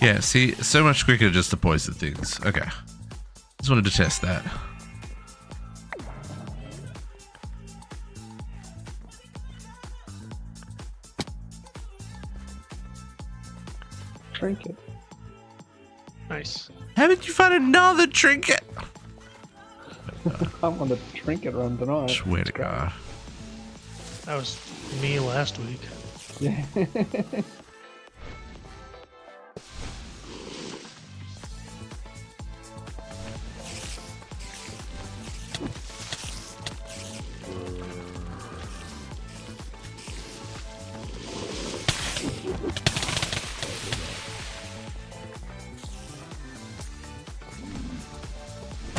Yeah, see, so much quicker just to poison things. Okay. Just wanted to test that. Trinket. Nice. How did you find another trinket? I'm on the trinket run tonight. Swear to God. That was me last week. Yeah.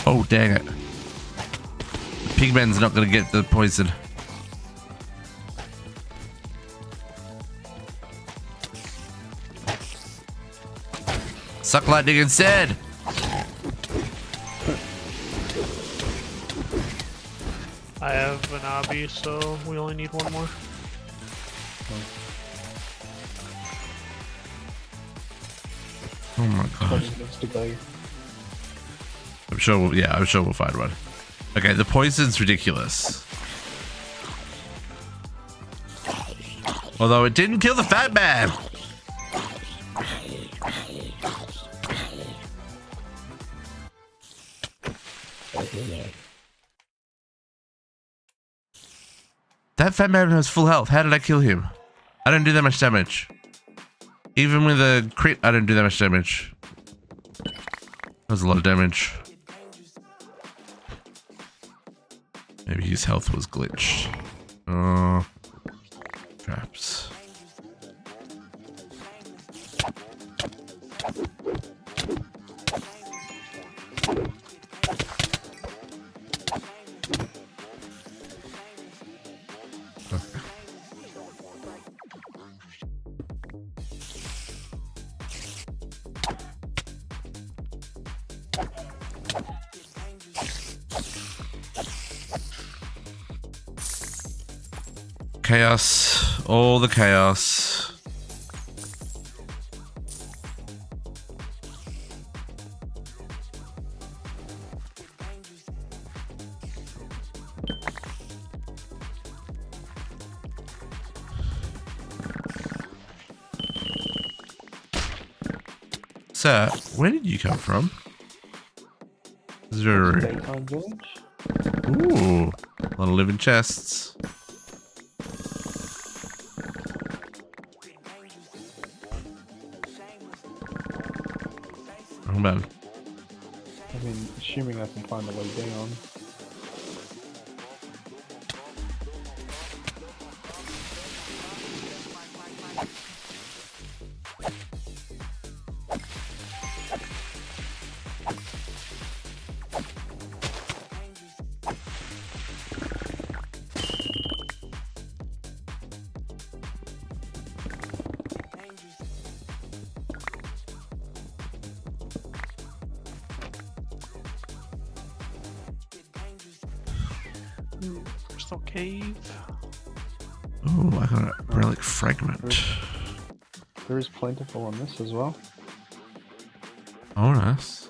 Oh, dang it. Pigman's not going to get the poison. Suck lightning instead. I have an obby, so we only need one more. Oh my God. I'm sure we'll find one. Okay, the poison's ridiculous. Although it didn't kill the fat man. That fat man has full health. How did I kill him? I don't do that much damage. Even with a crit, I don't do that much damage. That was a lot of damage. Maybe his health was glitched. Oh. Traps. Chaos, all the chaos. Sir, where did you come from? Zero. Ooh, a lot of living chests. Man. I mean, assuming I can find a way down. Crystal cave. Oh, I got a relic fragment. There is plentiful on this as well. Oh, nice.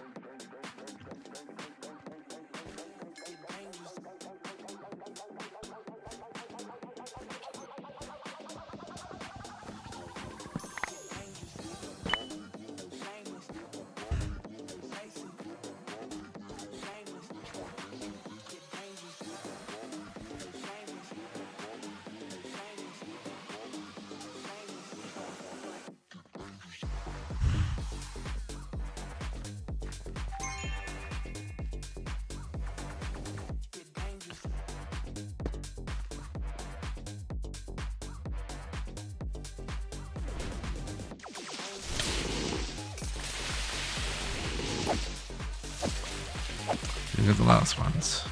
These are the last ones.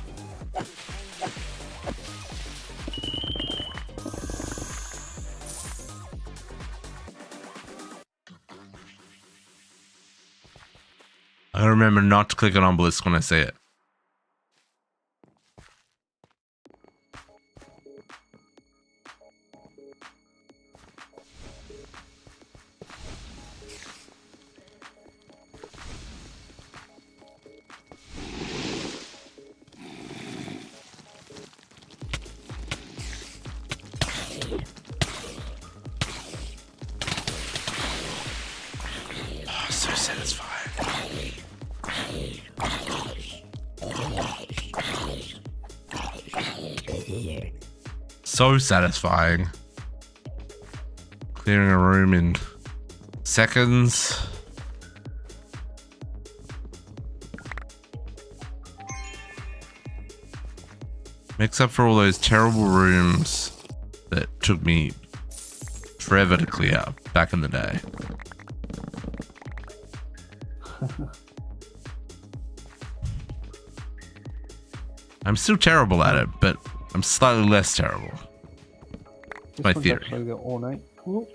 I gotta remember not to click on obelisk when I say it. So satisfying. So satisfying. Clearing a room in seconds. Makes up for all those terrible rooms that took me forever to clear back in the day. I'm still terrible at it, but I'm slightly less terrible. This My one's theory. actually the ornate. Ooh.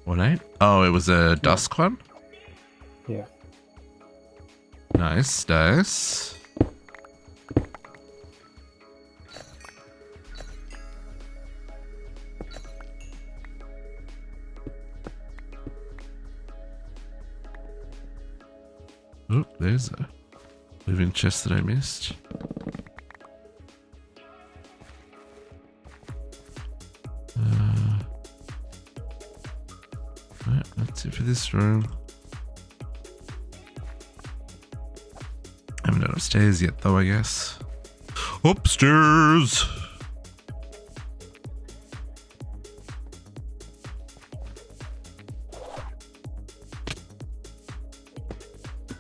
Ornate? Oh, it was a dusk one? Yeah. Nice, nice. Oh, there's a living chest that I missed. Right, that's it for this room. Haven't done upstairs yet, though, I guess. Upstairs!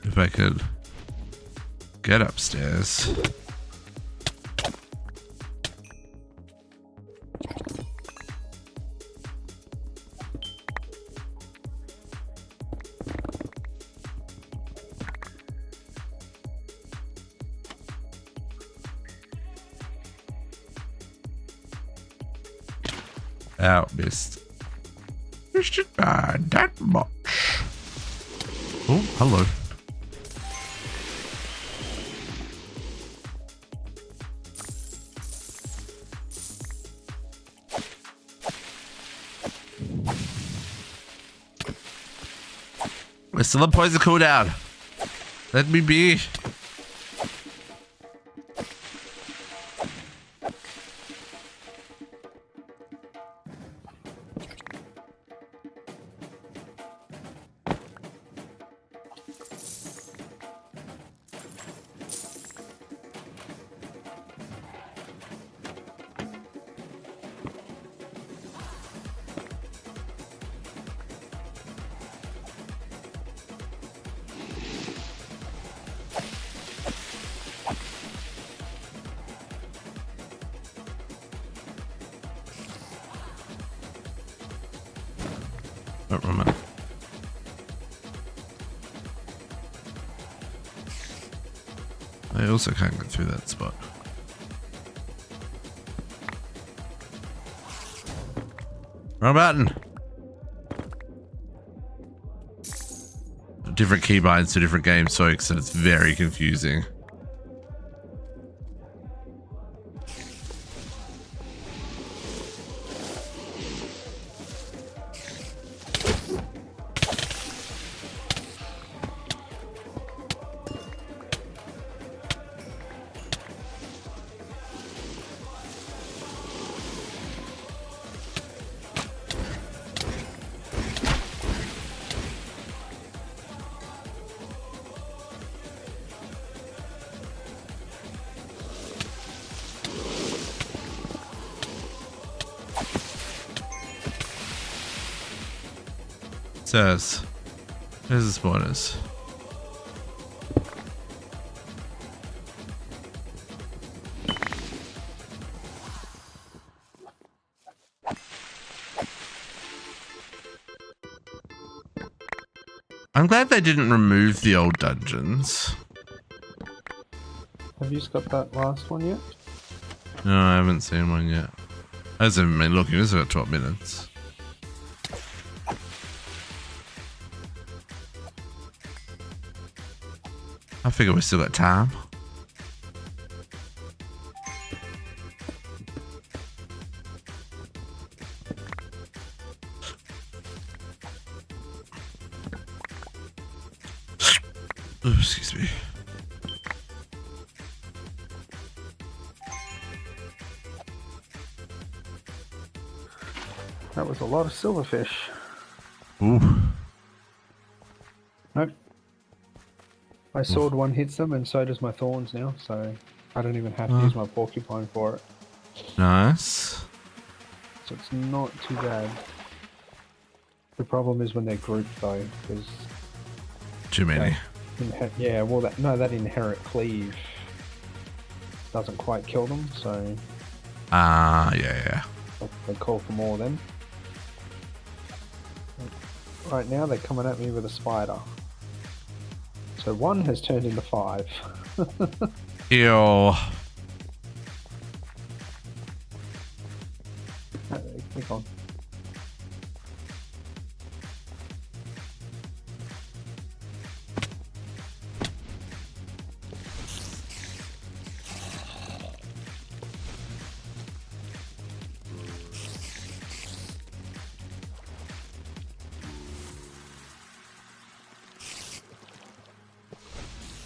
If I could get upstairs. Out, missed. Missed it by that much. Oh, hello. We're still on poison cooldown. Let me be. Don't remember. I also can't get through that spot. Wrong button. Different keybinds to different games, so it's very confusing. Says, there's the spawners. I'm glad they didn't remove the old dungeons. Have you got that last one yet? No, I haven't seen one yet. I haven't been looking. This is about 12 minutes. I figure we still got time. Oh, excuse me. That was a lot of silverfish. Ooh. Nope. My sword one hits them, and so does my thorns now, so I don't even have to use my porcupine for it. Nice. So it's not too bad. The problem is when they're grouped though, because Too many. yeah, well that inherent cleave doesn't quite kill them, so Yeah. they call for more then. Right now they're coming at me with a spider. So 1 has turned into 5. Ew. Click on.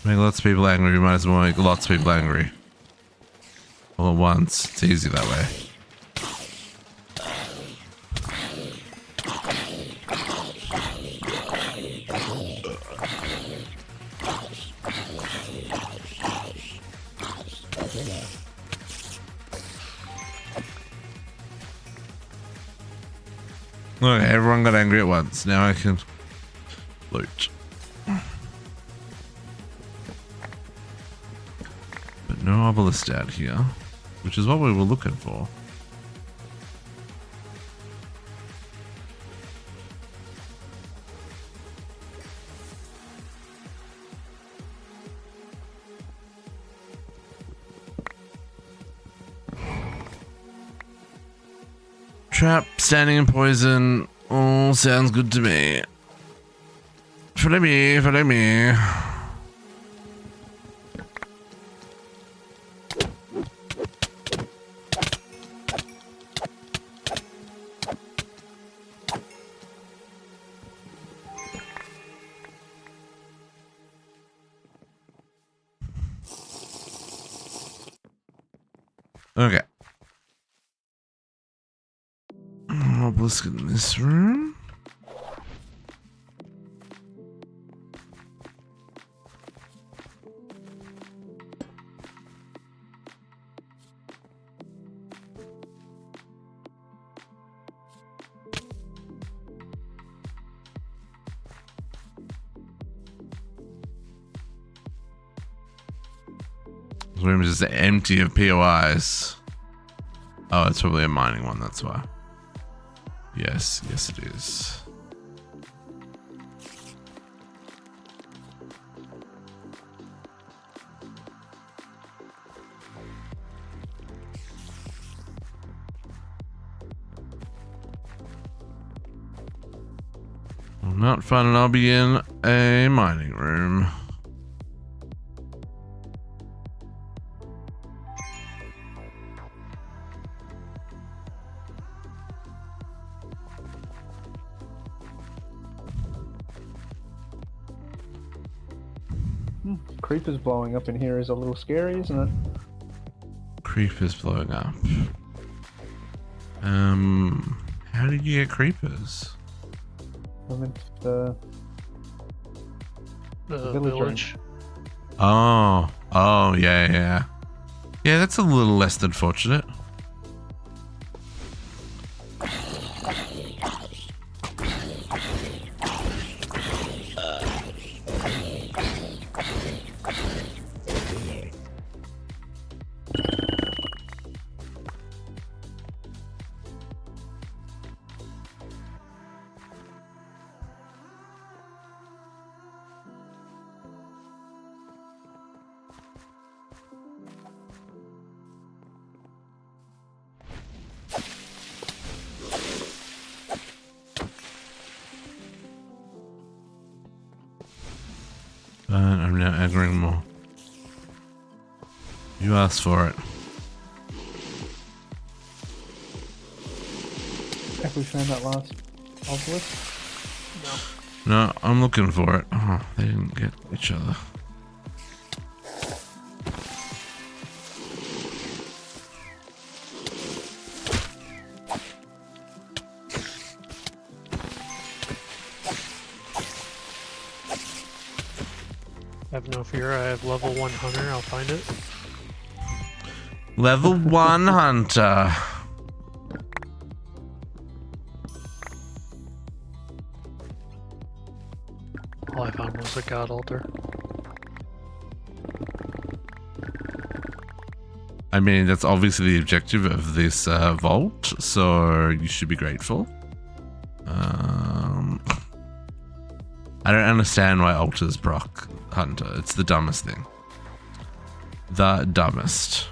Make lots of people angry. You might as well make lots of people angry. All at once. It's easy that way. Okay, everyone got angry at once. Now I can loot. But no obelisk out here, which is what we were looking for. Trap, standing in poison, all sounds good to me. Follow me, follow me. Okay. Obelisk in this room. This room is just empty of POIs. Oh, it's probably a mining one, that's why. Yes, yes it is. Well, not fun, and I'll be in a mining room. Creepers blowing up in here is a little scary, isn't it? Creepers blowing up. How did you get creepers? I'm in the village. Oh, yeah. Yeah, that's a little less than fortunate. I'm now aggroing more. You asked for it. Have we found that last obelisk? No, I'm looking for it. Oh, they didn't get each other. Have no fear, I have level 100, I'll find it. Level 1 hunter. All I found was a god altar. I mean, that's obviously the objective of this vault, so you should be grateful. I don't understand why altars proc hunter. It's the dumbest thing. The dumbest.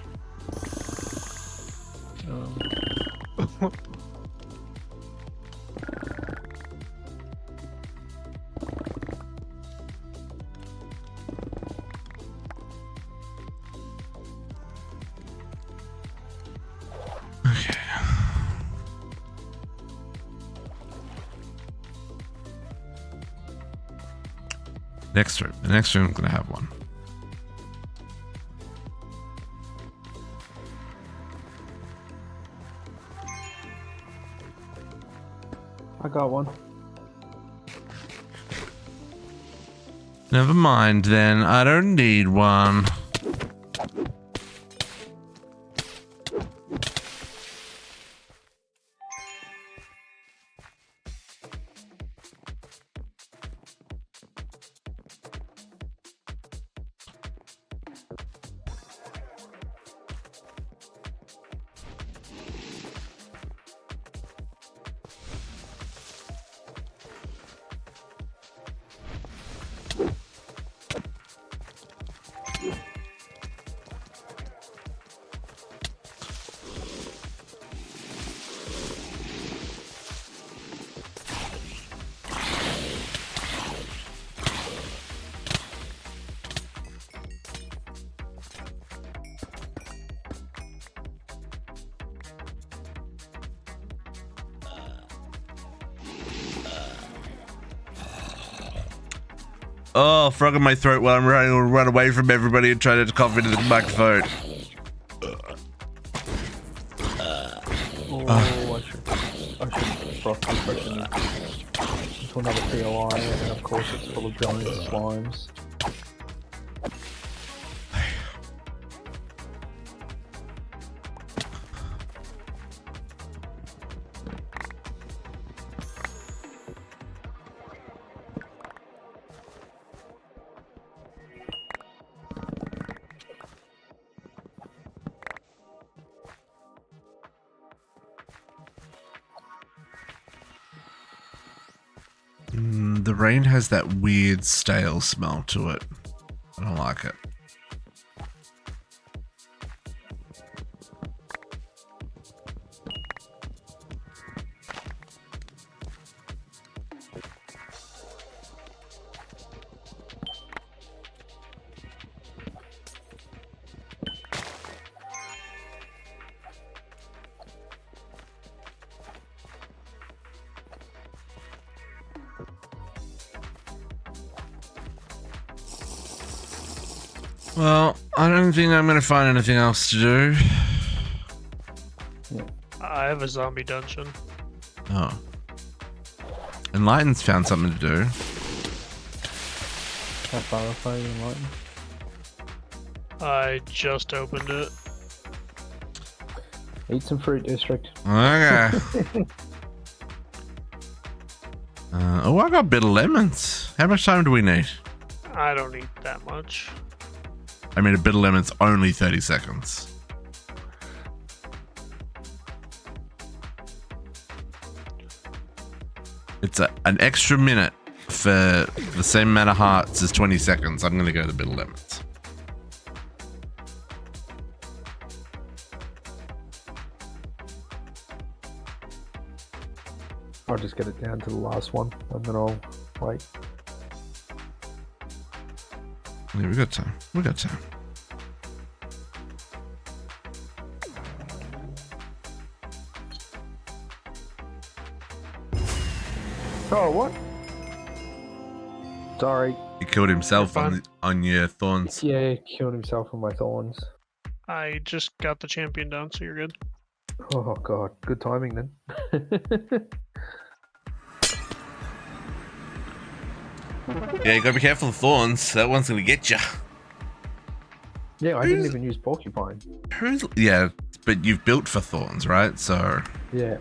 Okay. Next room. The next room is gonna have one. I got one. Never mind then. I don't need one. Oh, frog in my throat while I'm trying to run away from everybody and try to cough into the microphone. I should frost compression into another POI, and of course it's full of giant slimes. The rain has that weird stale smell to it. I don't like it. Well, I don't think I'm going to find anything else to do. I have a zombie dungeon. Oh. Enlighten's found something to do. How far off are you, Enlighten? I just opened it. Eat some fruit, District. Okay. Oh, I got a bit of lemons. How much time do we need? I don't need that much. I mean, a bit of lemons, only 30 seconds. It's an extra minute for the same amount of hearts as 20 seconds. I'm going to go to bit of lemons. I'll just get it down to the last one, and then I'll wait. Yeah, we got time. We got time. Oh, what? Sorry. He killed himself on your thorns. Yeah, he killed himself on my thorns. I just got the champion down, so you're good. Oh, God. Good timing, then. Yeah, you gotta be careful of thorns. That one's gonna get you. Yeah, I didn't even use porcupine. Yeah, but you've built for thorns, right? So Yeah.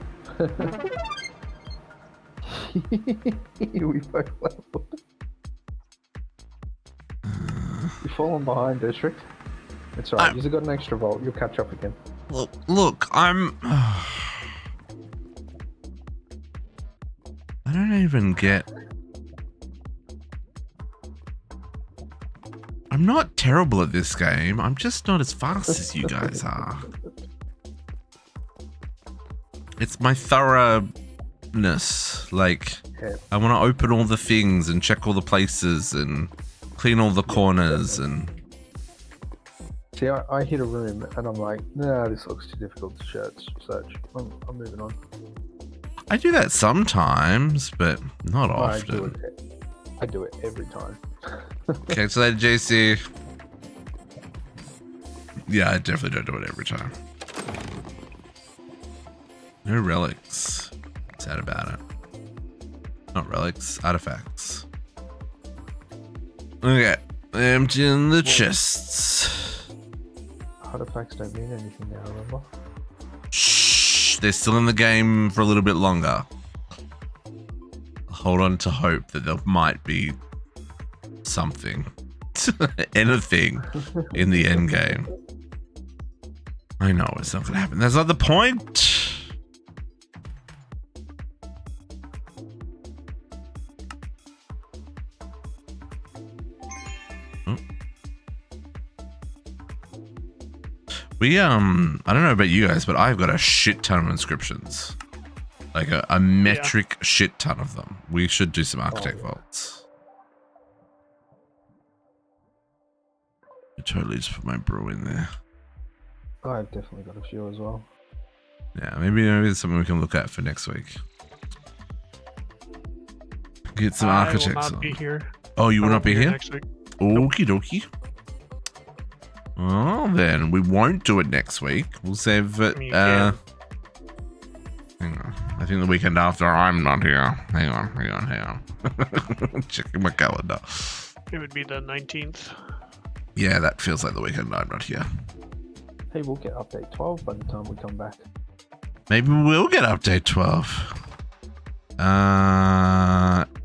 We both leveled. You're falling behind, District. It's alright. You've got an extra volt. You'll catch up again. Look, I'm. I don't even get. I'm not terrible at this game. I'm just not as fast as you guys are. It's my thoroughness. Like, I want to open all the things and check all the places and clean all the corners and. See, I hit a room and I'm like, nah, this looks too difficult to search. I'm moving on. I do that sometimes, but not often. I do it every time. Catch you later, JC. Yeah, I definitely don't do it every time. No relics. Sad about it. Not relics, artifacts. Okay, emptying the chests. Artifacts don't mean anything now, remember? Shh, they're still in the game for a little bit longer. Hold on to hope that there might be something, anything in the end game. I know it's not gonna happen. That's not the point. I don't know about you guys, but I've got a shit ton of inscriptions. Like a metric shit ton of them. We should do some architect vaults. I totally just put my brew in there. I've definitely got a few as well. Yeah, maybe it's something we can look at for next week. Get some architects I will not be here. Oh, you will not be here? Next week. Okie dokie. Oh, then we won't do it next week. We'll save it. Hang on. I think the weekend after I'm not here. Hang on. Checking my calendar. It would be the 19th. Yeah, that feels like the weekend I'm not here. Hey, we'll get update 12 by the time we come back. Maybe we'll get update 12.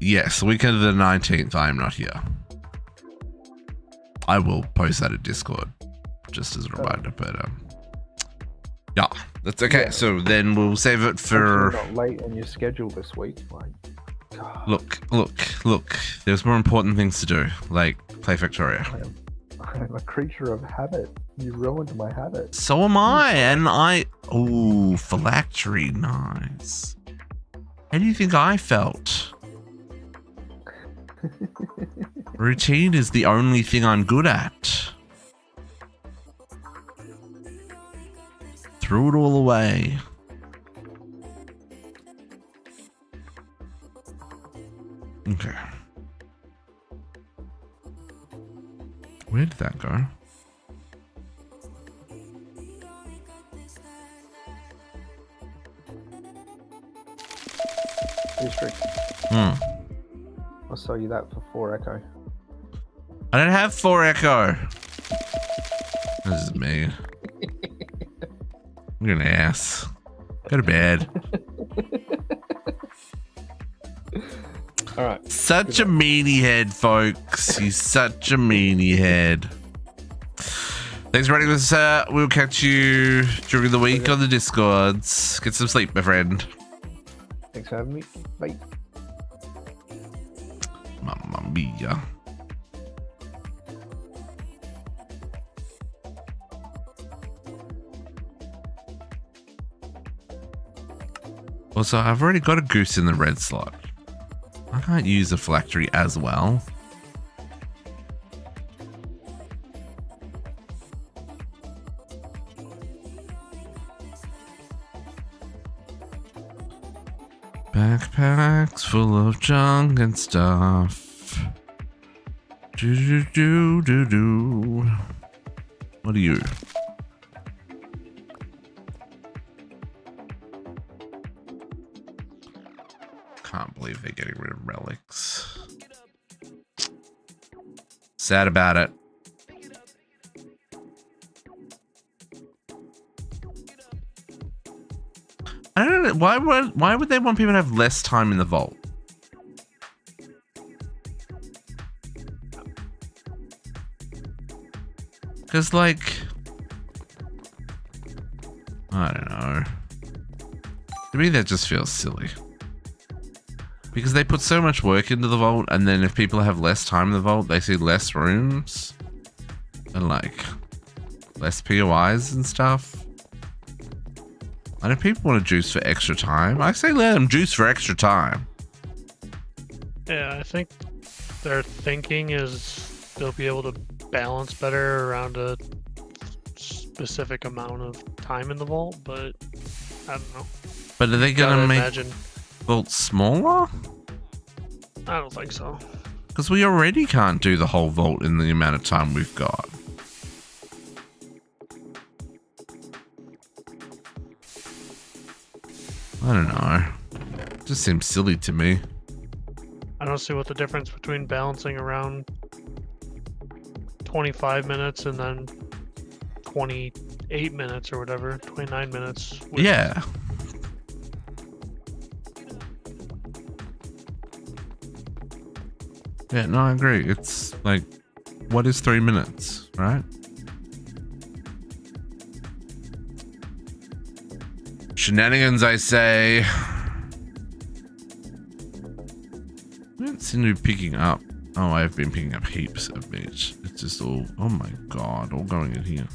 Yes, the weekend of the 19th, I'm not here. I will post that at Discord, just as a reminder, but yeah, that's okay. Yeah. So then we'll save it for... You're not late on your schedule this week. Like, look. There's more important things to do, like play Victoria. I'm a creature of habit. You ruined my habit. So am I, and oh, phylactery, nice. How do you think I felt? Routine is the only thing I'm good at. Threw it all away. Okay. Where did that go? District. I'll sell you that for 4 echo. I don't have 4 echo. This is me. You're an ass. Go to bed. Alright. Such a meanie head, folks. He's such a meanie head. Thanks for running this. We'll catch you during the week on the Discords. Get some sleep, my friend. Thanks for having me. Bye. Mamma mia. Also, I've already got a goose in the red slot. I can't use a phylactery as well. Backpacks full of junk and stuff. Do. What are you? Can't believe they're getting rid of relics. Sad about it. Why would they want people to have less time in the vault? Because, like, I don't know. To me, that just feels silly. Because they put so much work into the vault, and then if people have less time in the vault, they see less rooms and, like, less POIs and stuff. And if people want to juice for extra time, I say let them juice for extra time. Yeah, I think their thinking is they'll be able to balance better around a specific amount of time in the vault, but I don't know. But are they going to make vault smaller? I don't think so. Because we already can't do the whole vault in the amount of time we've got. I don't know. It just seems silly to me. I don't see what the difference between balancing around 25 minutes and then 28 minutes or whatever, 29 minutes. Yeah. Yeah, no, I agree. It's like, what is 3 minutes, right? Shenanigans, I say. I don't seem to be picking up. Oh, I've been picking up heaps of meat. It's just all, oh my god, all going in here.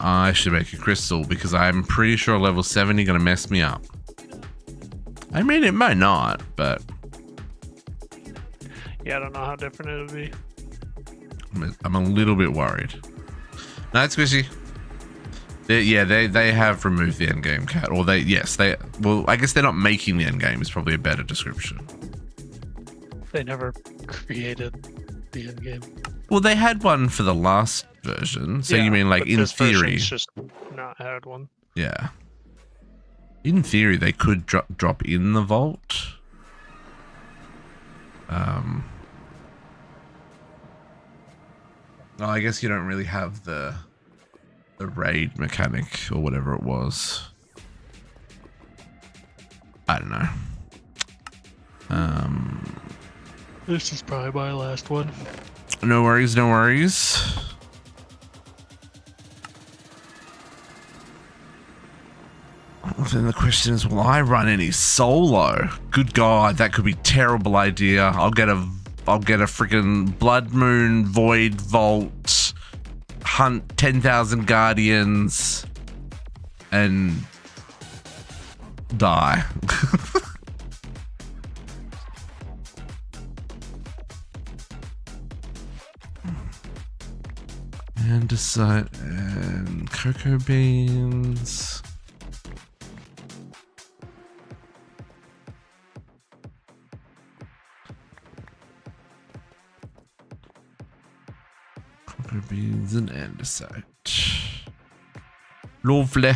I should make a crystal because I'm pretty sure level 70 gonna mess me up. I mean, it might not, but yeah, I don't know how different it would be. I'm a little bit worried. Night Squishy. They have removed the endgame cat, or well, I guess they're not making the endgame is probably a better description. They never created the endgame. Well, they had one for the last version, so yeah, you mean like in theory? Just not had one. Yeah. In theory, they could drop in the vault. Well, I guess you don't really have the raid mechanic or whatever it was. I don't know. This is probably my last one. No worries, no worries. Then the question is, will I run any solo? Good God, that could be a terrible idea. I'll get a freaking Blood Moon Void Vault, hunt 10,000 Guardians, and die. Andesite and cocoa beans. Cocoa beans and andesite. Lovely.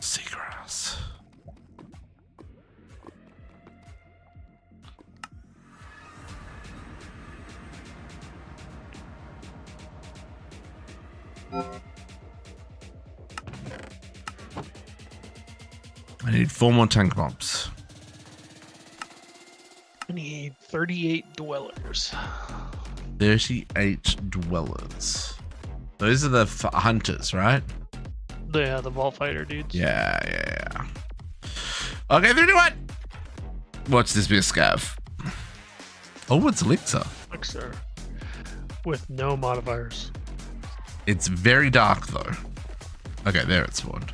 Seagrass. I need 4 more tank bombs. I need 38 dwellers. 38 dwellers. Those are the hunters, right? Yeah, the vault fighter dudes. Yeah. Okay, 3, 2, 1. Watch this be a scav. Oh, it's elixir. Elixir. With no modifiers. It's very dark though. Okay, there it spawned.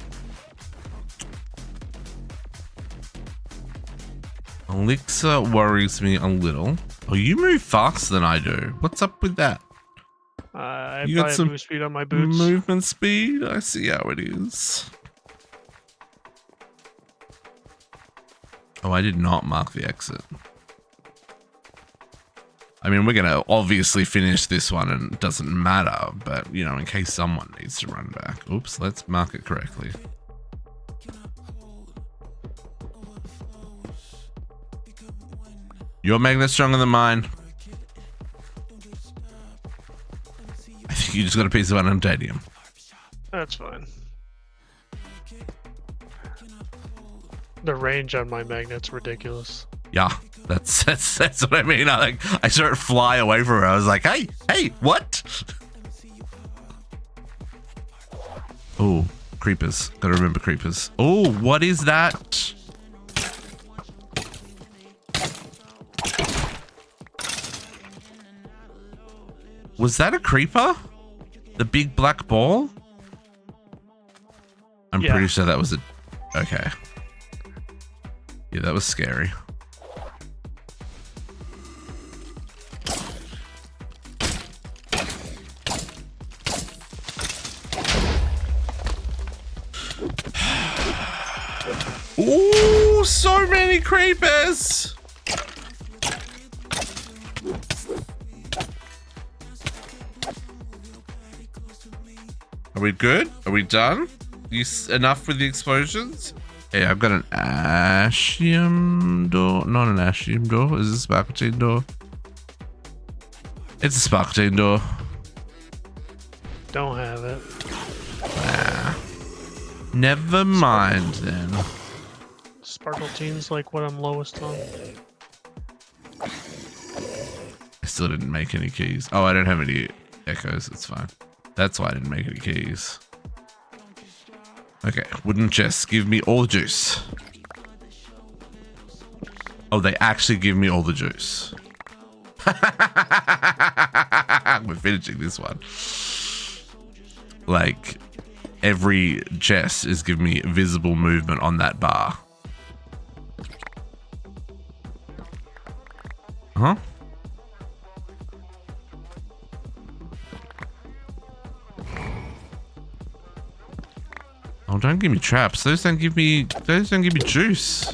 Elixir worries me a little. Oh, you move faster than I do. What's up with that? I You probably got have some move speed on my boots. movement speed? I see how it is. Oh, I did not mark the exit. I mean, we're going to obviously finish this one and it doesn't matter, but, you know, in case someone needs to run back. Oops, let's mark it correctly. Your magnet's stronger than mine. I think you just got a piece of unobtainium. That's fine. The range on my magnet's ridiculous. Yeah, that's what I mean. I saw it fly away from her. I was like, hey, what? Oh, creepers. Gotta remember creepers. Oh, what is that? Was that a creeper? The big black ball? I'm pretty sure that was a... Okay. Yeah, that was scary. Ooh, so many creepers! Are we good? Are we done? Enough with the explosions? Hey, I've got an ashium door. Not an ashium door. Is this a sparkletine door? It's a sparkletine door. Don't have it. Nah. Never mind then. Sparkletine's like what I'm lowest on. I still didn't make any keys. Oh, I don't have any echoes. It's fine. That's why I didn't make any keys. Okay, wooden chests. Give me all the juice. Oh, they actually give me all the juice. We're finishing this one. Like, every chest is giving me visible movement on that bar. Huh? Oh, don't give me traps. Those don't give me juice.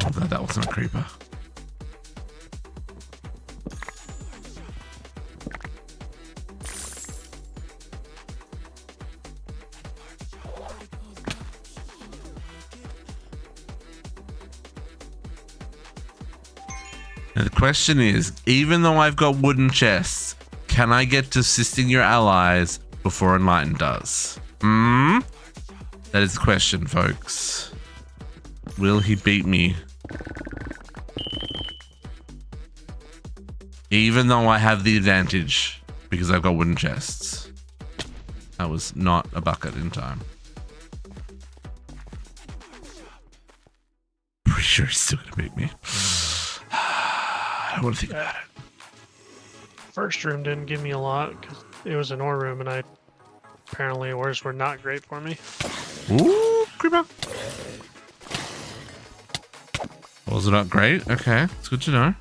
Oh, that wasn't a creeper. Now the question is, even though I've got wooden chests, can I get to assisting your allies before Enlighten does? That is the question, folks. Will he beat me? Even though I have the advantage because I've got wooden chests. That was not a bucket in time. Pretty sure he's still gonna beat me. I don't want to think about it. First room didn't give me a lot because it was an ore room, and apparently ores were not great for me. Ooh, creeper. Was it not great? Okay, it's good to know.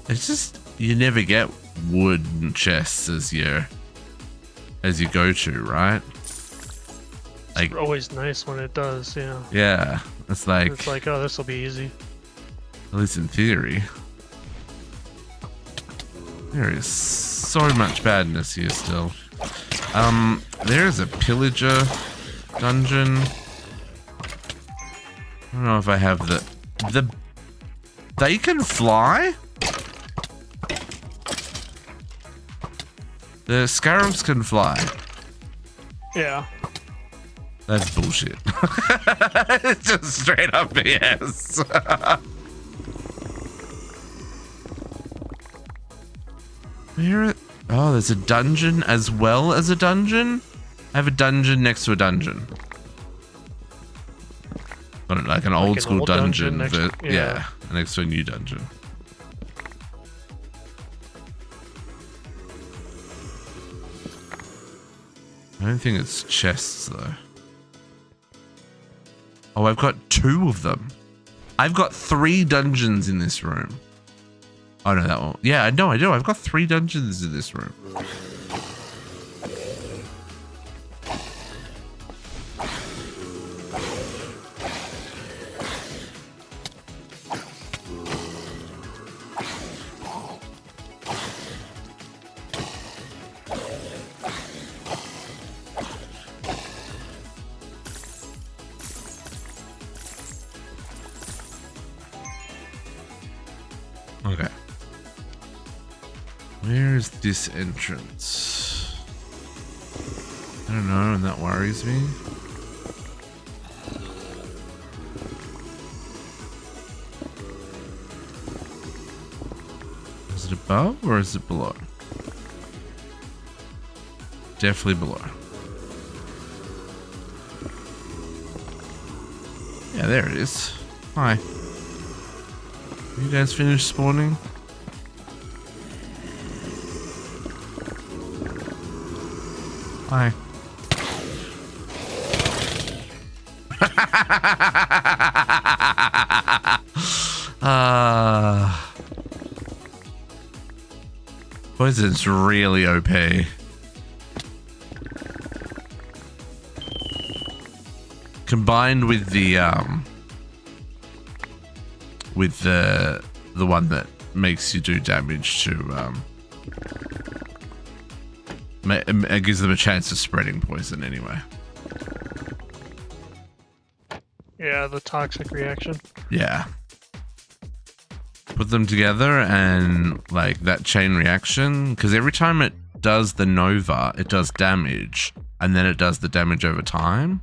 It's just you never get wooden chests as you go to, right? Like, It's always nice when it does, yeah. Yeah, it's like Oh, this will be easy. At least in theory. There is so much badness here still. There is a pillager dungeon. I don't know if I have the They can fly? The scarabs can fly. Yeah. That's bullshit. It's just straight up BS. Where? Oh, there's a dungeon as well as a dungeon? I have a dungeon next to a dungeon. Got like an old school dungeon. Yeah, next to a new dungeon. I don't think it's chests though. Oh, I've got 2 of them. I've got 3 dungeons in this room. Oh no, that one. Yeah, no, I do. I've got 3 dungeons in this room. Okay. Where's this entrance? I don't know, and that worries me. Is it above or is it below? Definitely below. Yeah, there it is. Hi. You guys finished spawning? Hi. Poison's really OP. Combined with the one that makes you do damage to it gives them a chance of spreading poison anyway. Yeah, the toxic reaction. Yeah. Put them together and like that chain reaction, because every time it does the nova, it does damage, and then it does the damage over time.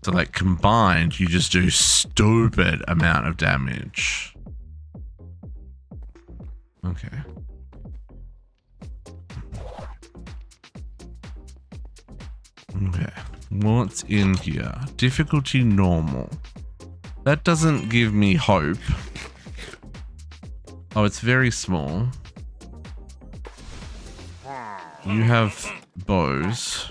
So like combined, you just do stupid amount of damage. Okay. Okay. What's in here? Difficulty normal. That doesn't give me hope. Oh, it's very small. You have bows.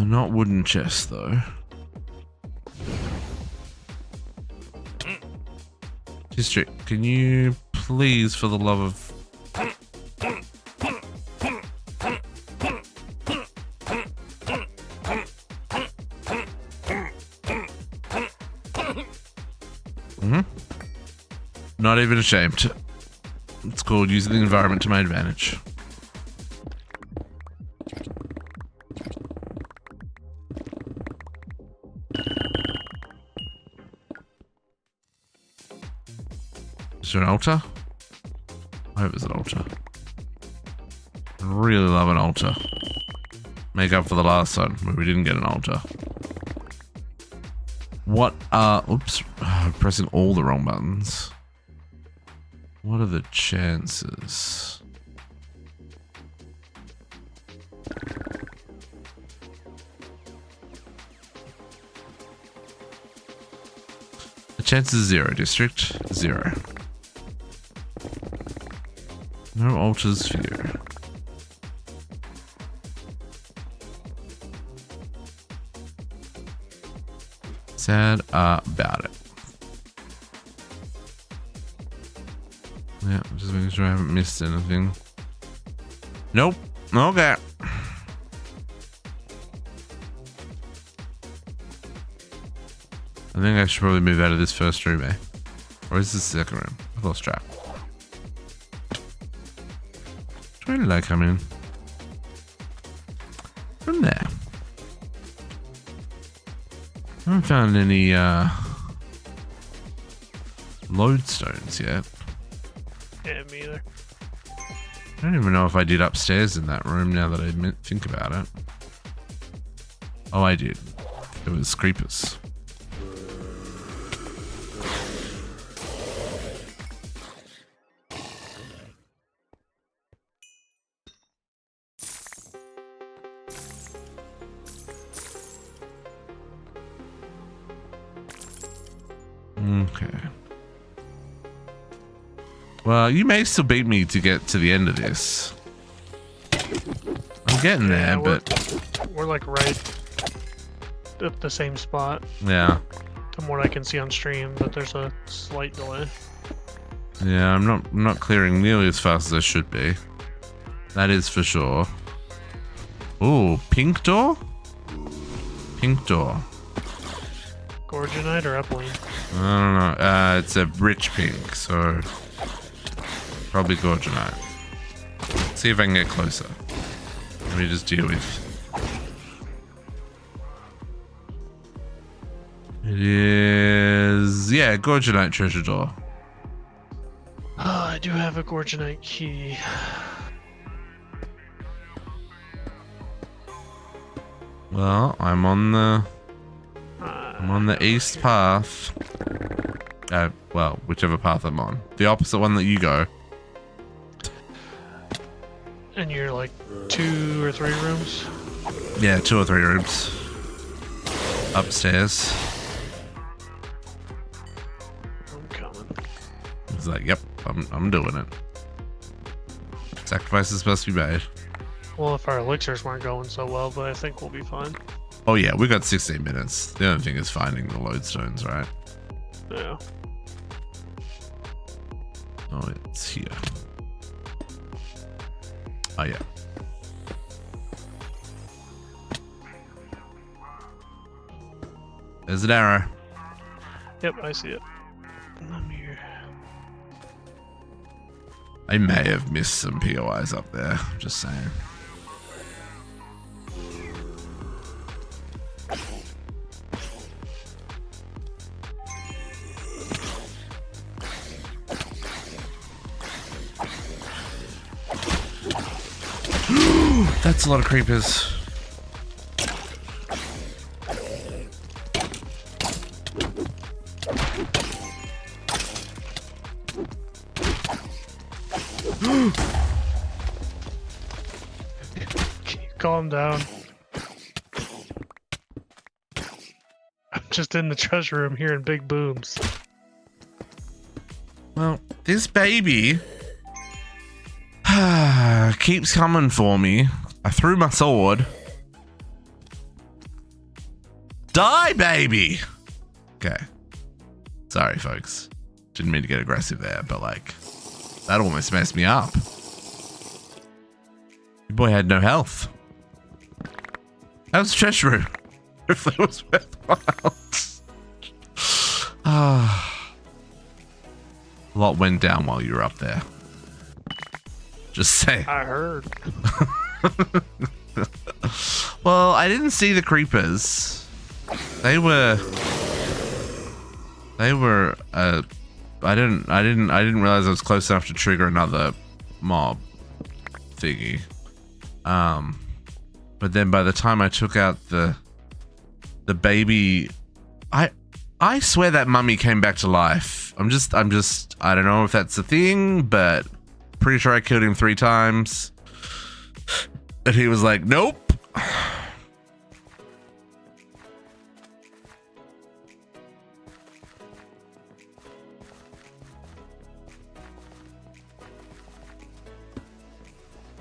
Not wooden chest though. District, can you please, for the love of... Not even ashamed. It's called using the environment to my advantage. Is there an altar? I hope there's an altar. I really love an altar. Make up for the last one where we didn't get an altar. What are... Oops. I'm pressing all the wrong buttons. What are the chances? The chance is 0, district. 0. No altars for you. Sad about it. Yeah, just making sure I haven't missed anything. Nope. Okay. I think I should probably move out of this first room, eh? Or is this the second room? I've lost track. Where did I come in? From there. I haven't found any lodestones yet. Yeah, me either. I don't even know if I did upstairs in that room now that I think about it. Oh, I did. It was creepers. Okay. Well, you may still beat me to get to the end of this. I'm getting there, but we're like right at the same spot. Yeah. From what I can see on stream, but there's a slight delay. Yeah, I'm not clearing nearly as fast as I should be. That is for sure. Ooh, pink door? Pink door. Gorgonite or Epling? I don't know. It's a rich pink, so probably Gorgonite. Let's see if I can get closer. Let me just deal with. It is, yeah, Gorgonite treasure door. Oh, I do have a Gorgonite key. Well, I'm on the east path. Well, whichever path I'm on. The opposite one that you go. And you're like 2 or 3 rooms? Yeah, 2 or 3 rooms. Upstairs. I'm coming. It's like, yep, I'm doing it. Sacrifice is supposed to be made. Well, if our elixirs weren't going so well, but I think we'll be fine. Oh yeah, we got 16 minutes. The only thing is finding the lodestones, right? Yeah. Oh, it's here. Oh yeah. There's an arrow. Yep, I see it. I'm here. I may have missed some POIs up there. Just saying. That's a lot of creepers. Calm down. I'm just in the treasure room hearing big booms. Well, this baby keeps coming for me. I threw my sword. Die, baby! Okay. Sorry, folks. Didn't mean to get aggressive there, but like, that almost messed me up. Your boy had no health. That was the treasure room. If that was worthwhile. A lot went down while you were up there. Just say. I heard. Well, I didn't see the creepers. They were. I didn't realize I was close enough to trigger another mob thingy. But then by the time I took out the baby, I swear that mummy came back to life. I don't know if that's a thing, but pretty sure I killed him 3 times. And he was like, nope.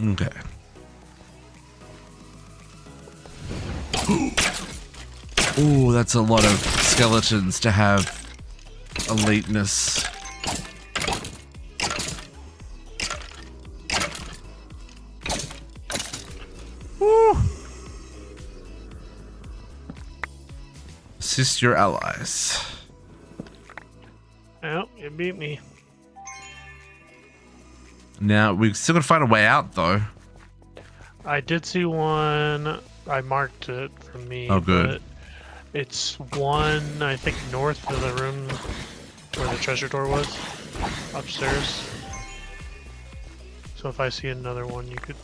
Okay. Oh, that's a lot of skeletons to have eliteness. assist your allies. Oh, you beat me. Now, we've still got to find a way out, though. I did see one. I marked it for me. Oh, good. But it's one, I think, north of the room where the treasure door was, upstairs. So if I see another one, you could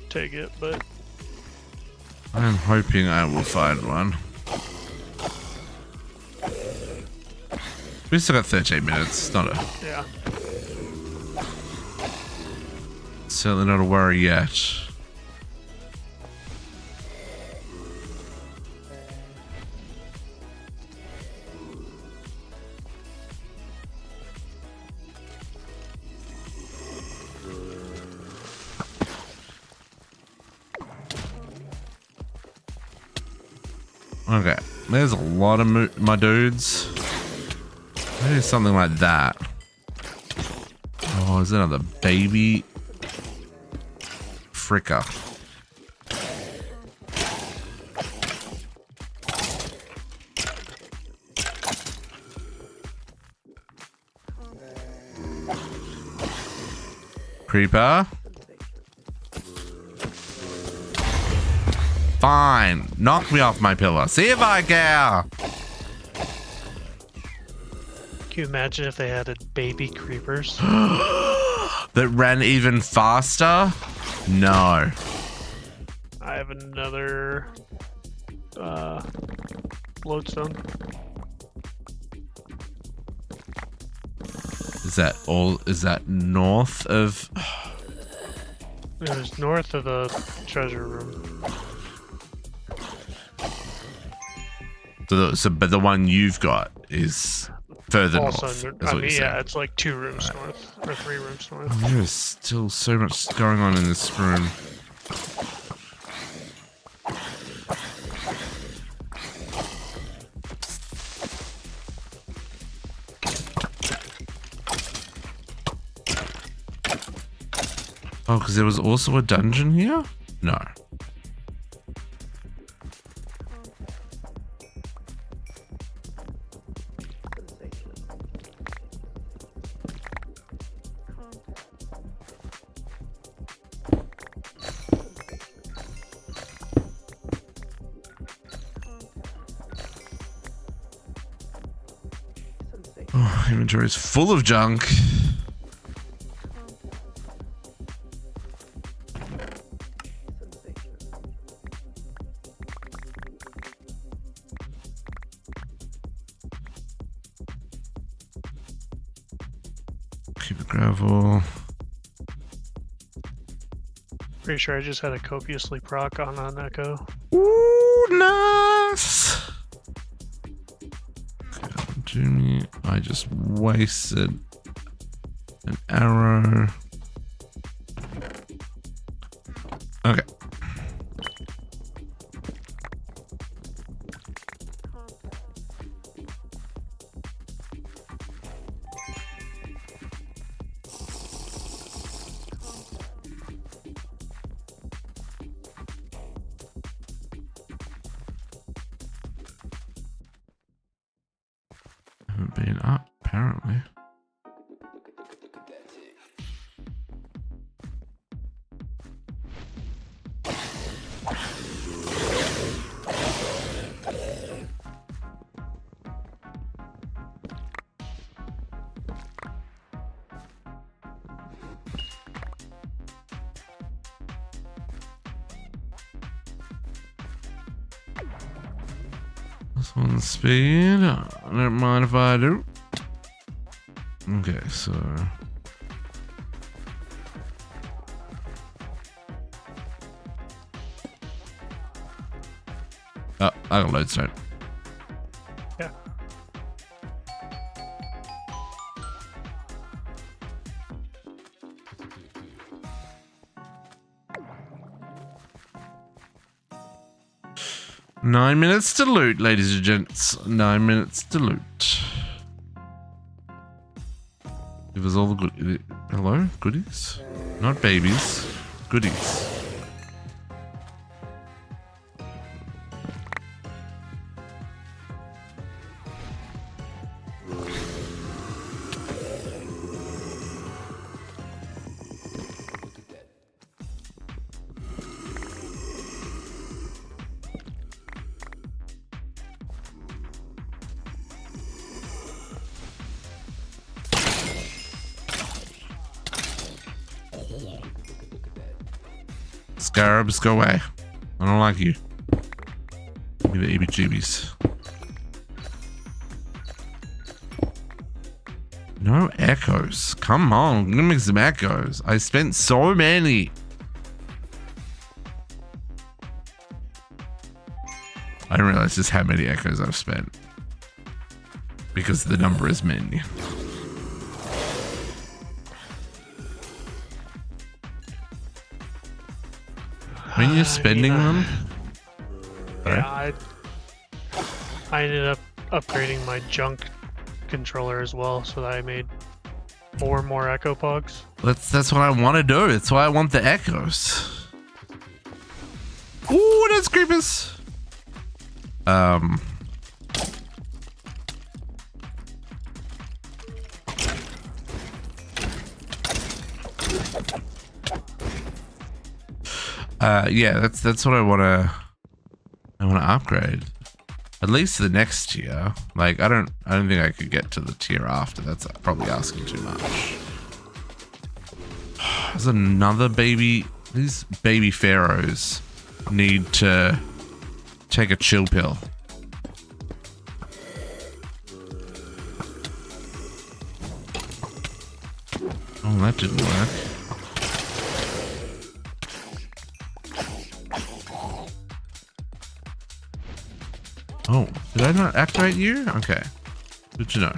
take it, but... I'm hoping I will find one. We still got 13 minutes. Not a... Yeah. Certainly not a worry yet. Okay, there's a lot of my dudes. Maybe something like that. Oh, is that another baby fricker? Creeper. Fine. Knock me off my pillar. See if I care. Can you imagine if they added baby creepers? That ran even faster? No. I have another lodestone. Is that all? Is that north of? It was north of the treasure room. So, but the one you've got is further Also, north. I mean, yeah, it's like 2 rooms north, or 3 rooms north. Oh, there is still so much going on in this room. Oh, because there was also a dungeon here? No. Oh, inventory is full of junk. Keep it gravel. Pretty sure I just had a copiously proc on echo. Ooh, nice. Jimmy, I just wasted an arrow. Okay. Haven't been up, apparently. This one's speed. I don't mind if I do. Okay, so oh, I got lodestone. Yeah. Nine minutes to loot, ladies and gents. 9 minutes to loot. Give us all the good. Hello, goodies, not babies, goodies. Scarabs, go away. I don't like you. Give me the EBGBs. No echoes. Come on, give me some echoes. I spent so many. I didn't realize just how many echoes I've spent. Because the number is many. When you're spending them? Yeah, I ended up upgrading my junk controller as well, so that I made 4 more echo pogs. That's what I want to do. That's why I want the echoes. Ooh, that's creepers. Yeah, that's what I wanna upgrade. At least the next tier. Like I don't think I could get to the tier after. That's probably asking too much. There's another baby. These baby pharaohs need to take a chill pill. Oh, that didn't work. Oh, did I not activate you? Okay. Good to know.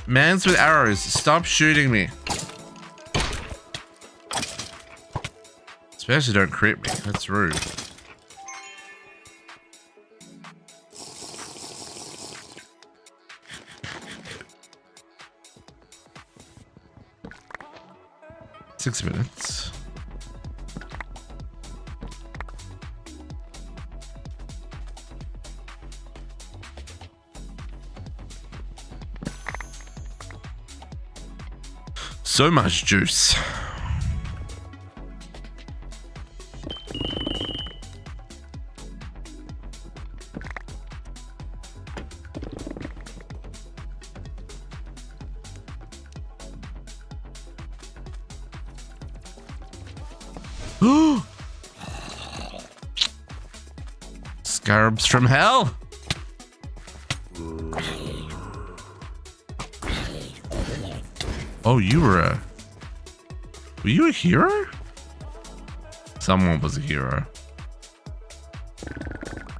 Mans with arrows, stop shooting me. Especially don't crit me, that's rude. Six minutes. So much juice. Scarabs from hell. Oh, were you a hero? Someone was a hero.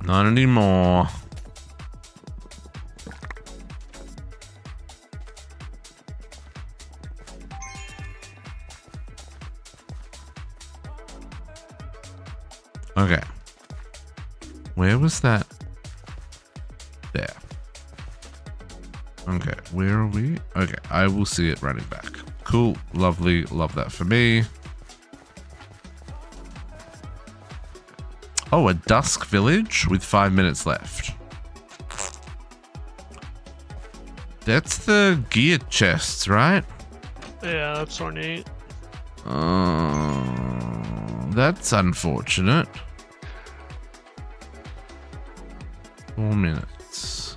Not anymore. Okay. Where was that? There. Okay, where are we? Okay, I will see it running back. Cool, lovely, love that for me. Oh, a dusk village with 5 minutes left. That's the gear chests, right? Yeah, that's ornate. That's unfortunate. 4 minutes.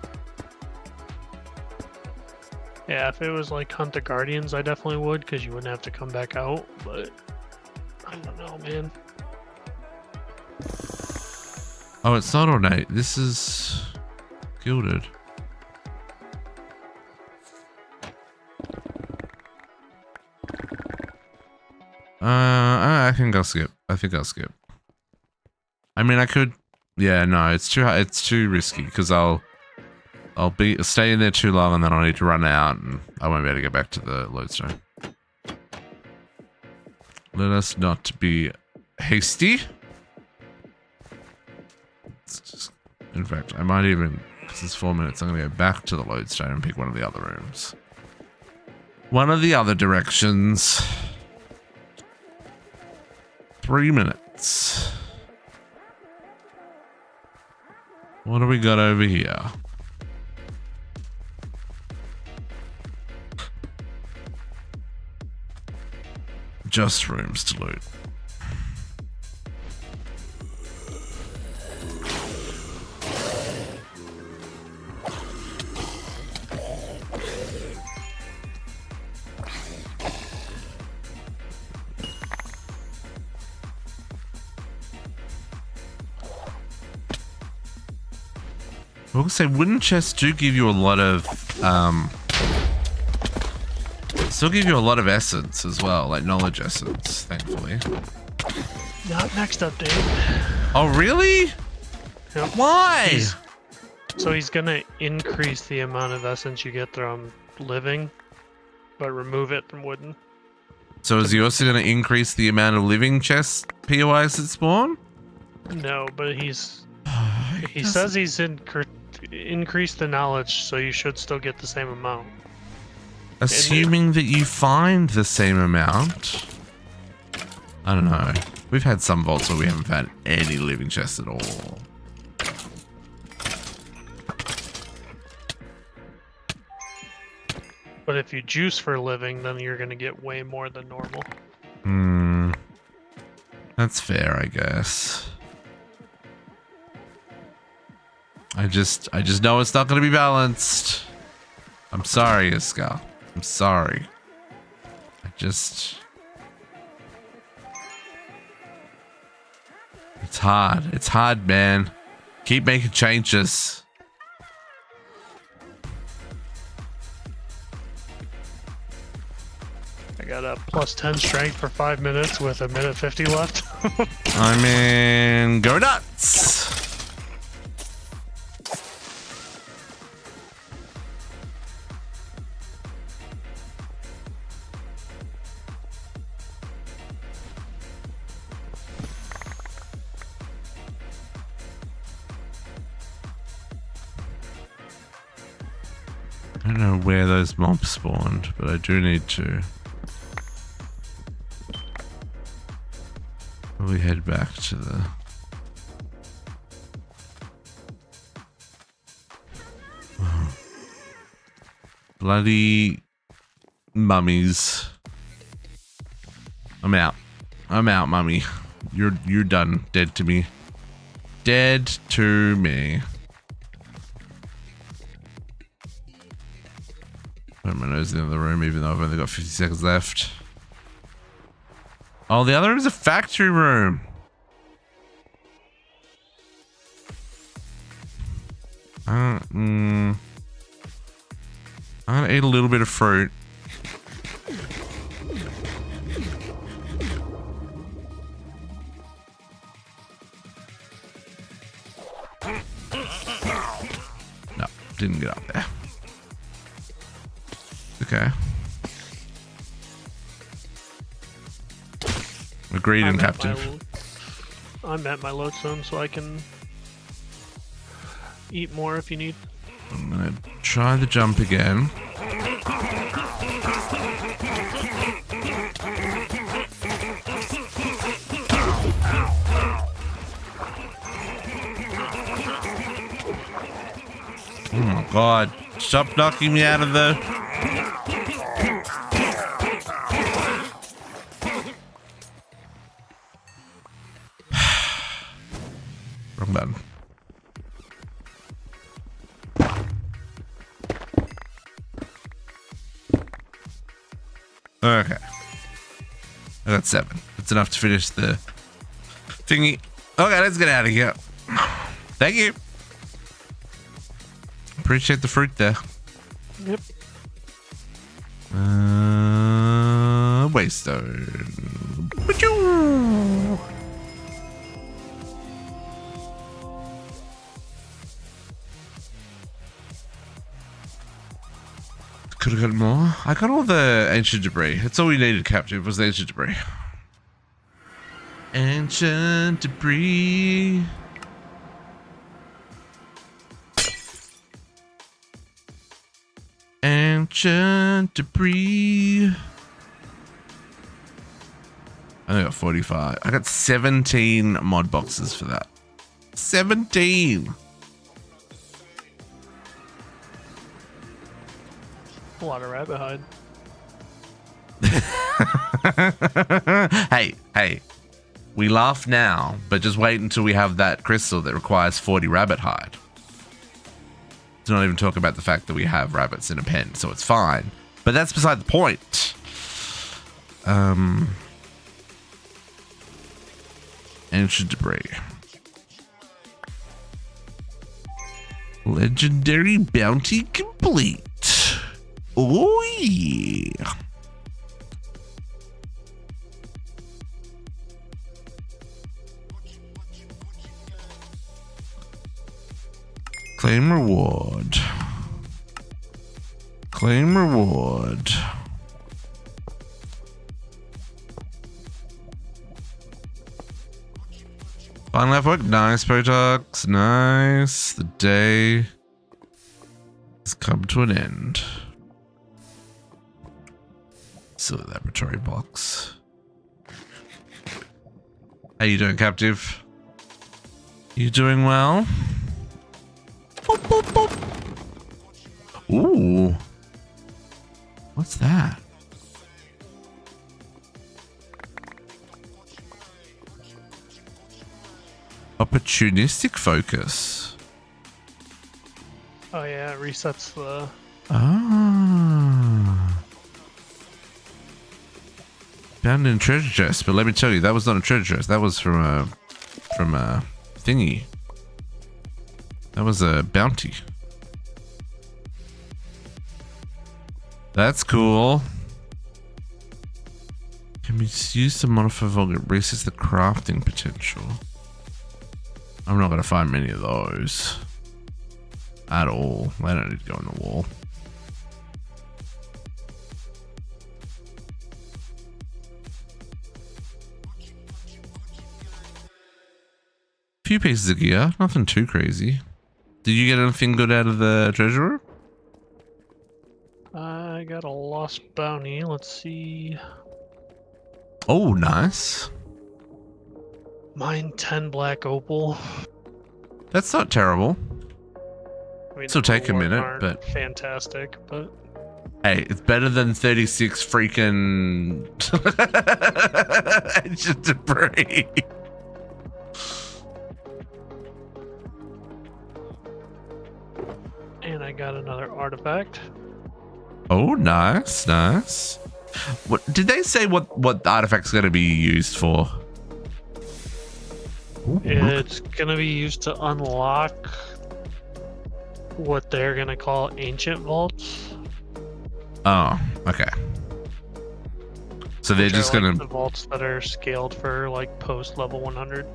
Yeah, if it was like Hunt the Guardians, I definitely would, because you wouldn't have to come back out, but I don't know, man. Oh, it's not ornate. This is gilded. I think I'll skip. I think I'll skip. I mean, I could. Yeah, no, it's too hard. It's too risky because I'll stay in there too long and then I'll need to run out and I won't be able to get back to the lodestone. Let us not be hasty. In fact, I might even, because it's 4 minutes, I'm going to go back to the lodestone and pick one of the other rooms. One of the other directions. 3 minutes. What do we got over here? Just rooms to loot. I will say wooden chests do give you a lot of still give you a lot of essence as well, like knowledge essence, thankfully. Not next update. Oh really? Yep. Why? So he's gonna increase the amount of essence you get from living, but remove it from wooden. So is he also gonna increase the amount of living chests POIs that spawn? No, but he says he's increased the knowledge, so you should still get the same amount. Assuming that you find the same amount. I don't know. We've had some vaults where we haven't found any living chests at all. But if you juice for living, then you're gonna get way more than normal. That's fair, I guess. I just know it's not gonna be balanced. I'm sorry, Iska. I'm sorry. It's hard. It's hard, man. Keep making changes. I got a plus 10 strength for 5 minutes with a minute 50 left. I mean, go nuts. I don't know where those mobs spawned, but I do need to. We head back to the bloody mummies. I'm out. I'm out, mummy. You're done. Dead to me. Dead to me. Put my nose in the other room, even though I've only got 50 seconds left. Oh, the other room is a factory room. I'm gonna eat a little bit of fruit. No, didn't get up there. Okay. Agreed, and captive. I'm at my lodestone, so I can eat more if you need. I'm gonna try the jump again. Oh my god. Stop knocking me out of the... Wrong button. Okay. I got 7. That's enough to finish the thingy. Okay, let's get out of here. Thank you. Appreciate the fruit there. Yep. Waystone. Ba-choo! Could have got more. I got all the ancient debris. That's all we needed, captive, was the ancient debris. Ancient debris. Ancient debris. I only got 45. I got 17 mod boxes for that. 17. A lot of rabbit hide. Hey. We laugh now, but just wait until we have that crystal that requires 40 rabbit hide. To not even talk about the fact that we have rabbits in a pen, so it's fine. But that's beside the point. Ancient debris. Legendary bounty complete. Oh yeah. Claim reward. Claim reward. Fine life work. Nice, Botox. Nice. The day has come to an end. Silly laboratory box. How you doing, captive? You doing well? Boop, boop, boop. Ooh. What's that? Opportunistic focus. Oh yeah, it resets the... Ah. Found in treasure chest, but let me tell you, that was not a treasure chest. That was from a thingy. That was a bounty. That's cool. Can be used to modify volume. Resets the crafting potential. I'm not going to find many of those. At all. They don't need to go on the wall. Few pieces of gear. Nothing too crazy. Did you get anything good out of the treasurer? I got a lost bounty. Let's see. Oh, nice. Mine 10 black opal. That's not terrible. I mean, This'll take a rewards minute, aren't but fantastic. But hey, it's better than 36 freaking ancient debris. and I got another artifact. Oh, nice, nice. What did they say? What the artifact's going to be used for? Ooh, It's gonna be used to unlock what they're gonna call ancient vaults. Oh, okay. So they're which just are, like, gonna the vaults that are scaled for like post level 100.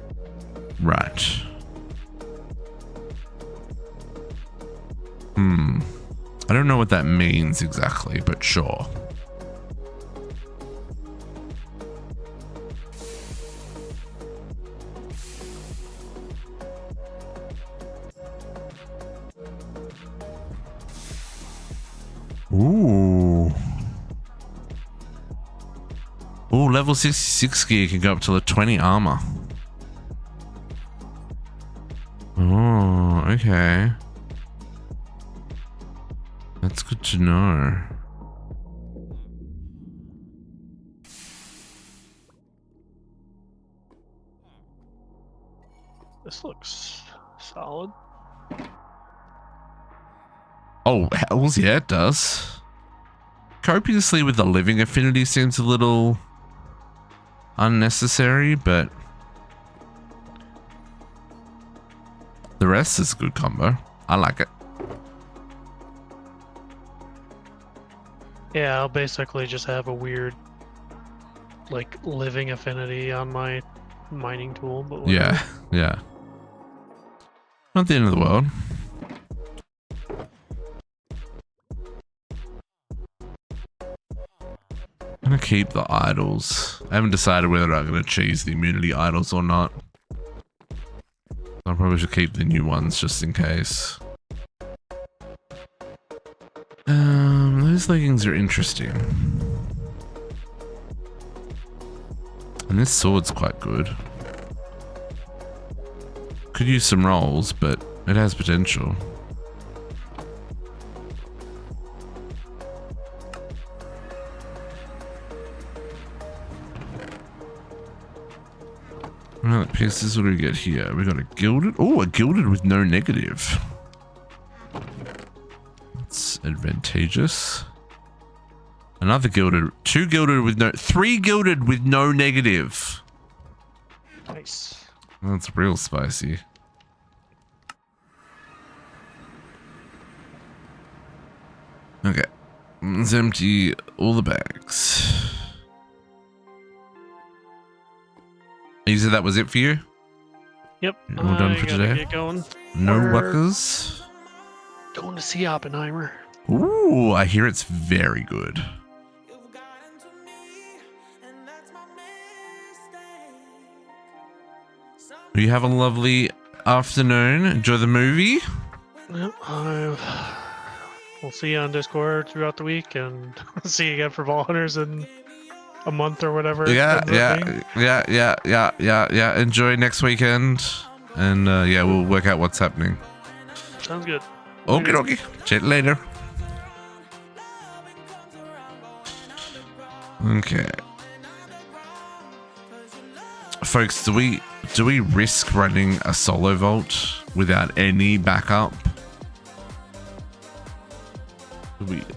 right. I don't know what that means exactly, but sure. Ooh. Ooh, level 66 gear can go up to the 20 armor. Oh, okay. That's good to know. This looks solid. Oh, hells yeah, it does. Copiously with the living affinity seems a little unnecessary, but the rest is a good combo. I like it. Yeah, I'll basically just have a weird, like, living affinity on my mining tool, but whatever. Yeah, yeah. Not the end of the world. I'm gonna keep the idols. I haven't decided whether I'm gonna choose the immunity idols or not. I probably should keep the new ones just in case. Those leggings are interesting. And this sword's quite good. Could use some rolls, but it has potential. Alright, pieces. What do we get here? We got a gilded. Oh, a gilded with no negative. That's advantageous. Another gilded. 2 gilded with no. 3 gilded with no negative. Nice. That's real spicy. Okay. Let's empty all the bags. You said that was it for you? Yep. All done for today? Get going. No We're workers? Going to see Oppenheimer. Ooh, I hear it's very good. You have a lovely afternoon. Enjoy the movie. Yep. We'll see you on Discord throughout the week, and see you again for Ball Hunters in a month or whatever. Yeah. Enjoy next weekend, and yeah, we'll work out what's happening. Sounds good. Okay, okay. Chat later. Okay, folks. Do we risk running a solo vault without any backup?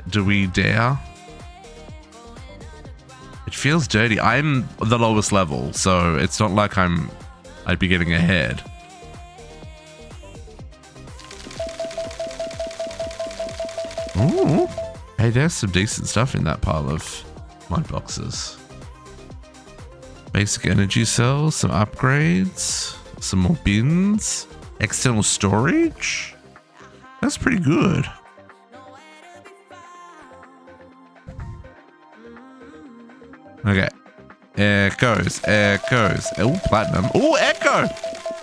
Do we dare? It feels dirty. I'm the lowest level, so it's not like I'd be getting ahead. Ooh. Hey, there's some decent stuff in that pile of mud boxes. Basic energy cells, some upgrades, some more bins, external storage. That's pretty good. Okay. Echoes. Oh, platinum. Oh, echo.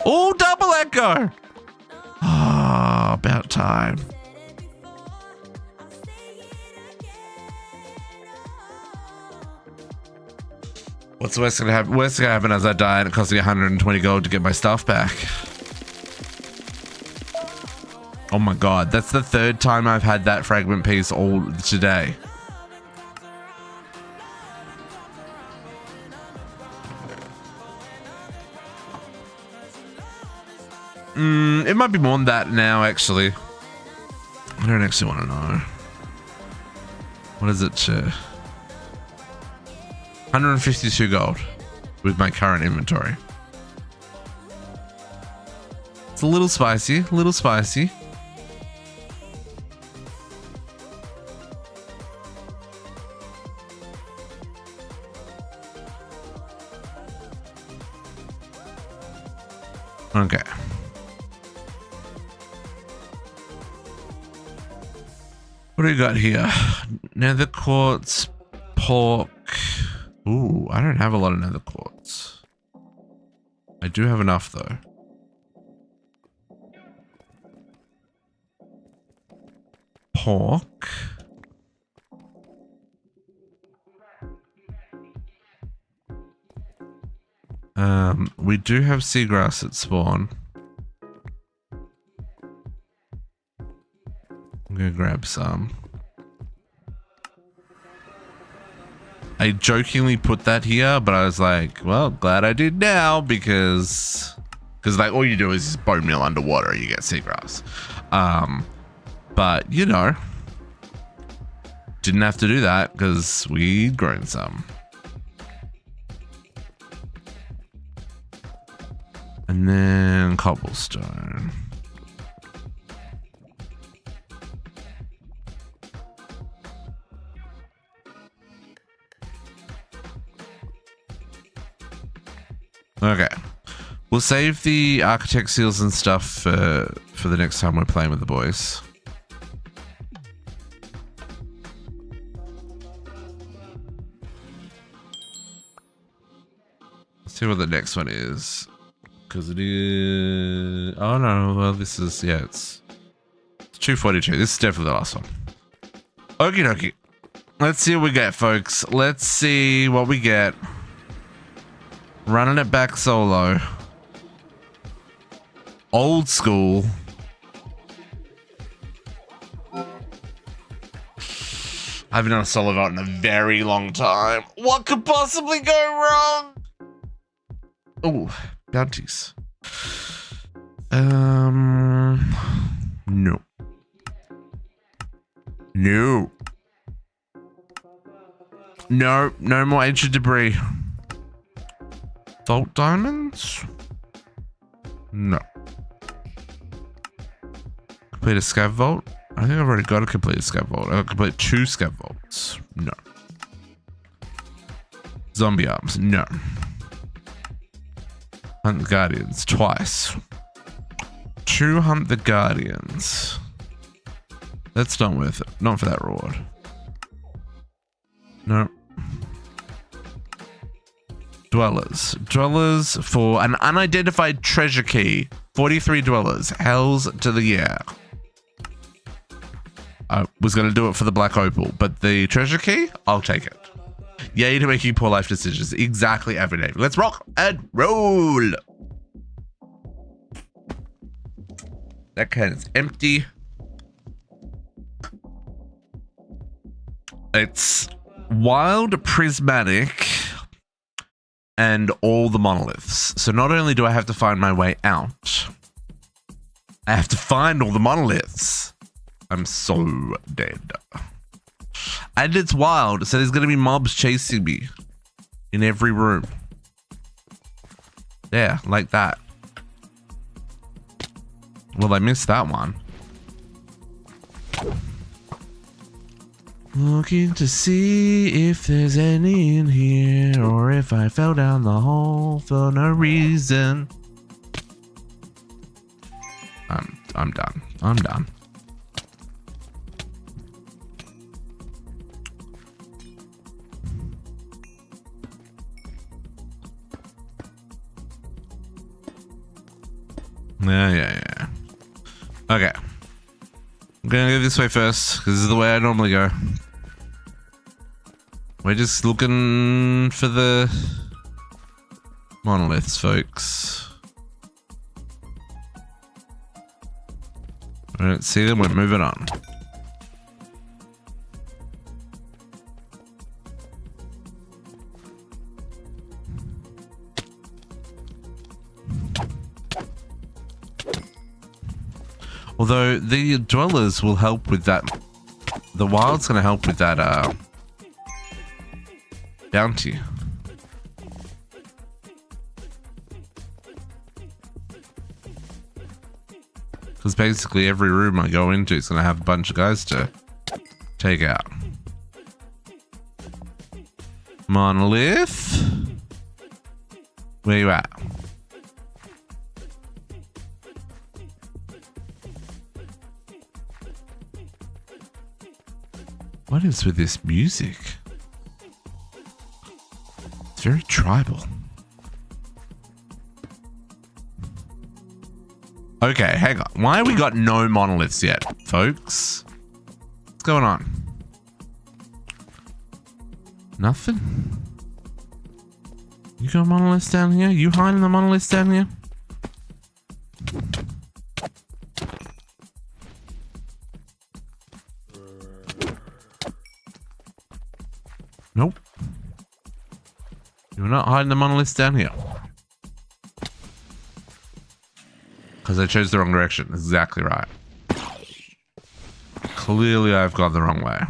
Oh, double echo. Ah, about time. What's the worst gonna happen? Worst gonna happen as I die and it costs me 120 gold to get my stuff back. Oh my god, that's the 3rd time I've had that fragment piece all today. It might be more than that now, actually. I don't actually want to know. What is it? 152 gold with my current inventory. It's a little spicy, Okay. What do we got here? Nether quartz, pork. Ooh, I don't have a lot of nether quartz. I do have enough though. Pork. We do have seagrass at spawn. I'm gonna grab some. I jokingly put that here, but I was like, well, glad I did now because like all you do is just bone meal underwater and you get seagrass. But you know, didn't have to do that because we'd grown some. And then cobblestone. Okay, we'll save the architect seals and stuff for the next time we're playing with the boys. Let's see what the next one is, because it is. Oh no, well this is it's 242. This is definitely the last one. Okie dokie. Let's see what we get, folks. Let's see what we get. Running it back solo. Old school. I haven't done a solo vault in a very long time. What could possibly go wrong? Oh, bounties. No. No. No, no more ancient debris. Vault diamonds? No. Complete a scav vault? I think I've already got a complete scav vault. I've complete 2 scav vaults. No. Zombie arms? No. Hunt the Guardians twice. 2 Hunt the Guardians. That's not worth it. Not for that reward. No. Dwellers. Dwellers for an unidentified treasure key. 43 dwellers. Hells to the yeah. I was going to do it for the black opal, but the treasure key, I'll take it. Yay to making poor life decisions. Exactly every day. Let's rock and roll. That can is empty. It's wild, prismatic, and all the monoliths. So not only do I have to find my way out, I have to find all the monoliths. I'm so dead. And it's wild, so there's gonna be mobs chasing me in every room. Yeah, like that. Well, I missed that one. Looking to see if there's any in here, or if I fell down the hole for no reason. I'm done. I'm done. Yeah. Okay. I'm gonna go this way first, because this is the way I normally go. We're just looking for the monoliths, folks. I don't see them, we're moving on. Although the dwellers will help with that. The wild's gonna help with that bounty. Because basically every room I go into is gonna have a bunch of guys to take out. Monolith? Where you at? What is with this music? It's very tribal. Okay, hang on. Why have we got no monoliths yet, folks? What's going on? Nothing? You got monoliths down here? You hiding the monoliths down here? Nope. You're not hiding the monoliths down here. Because I chose the wrong direction. Exactly right. Clearly I've gone the wrong way.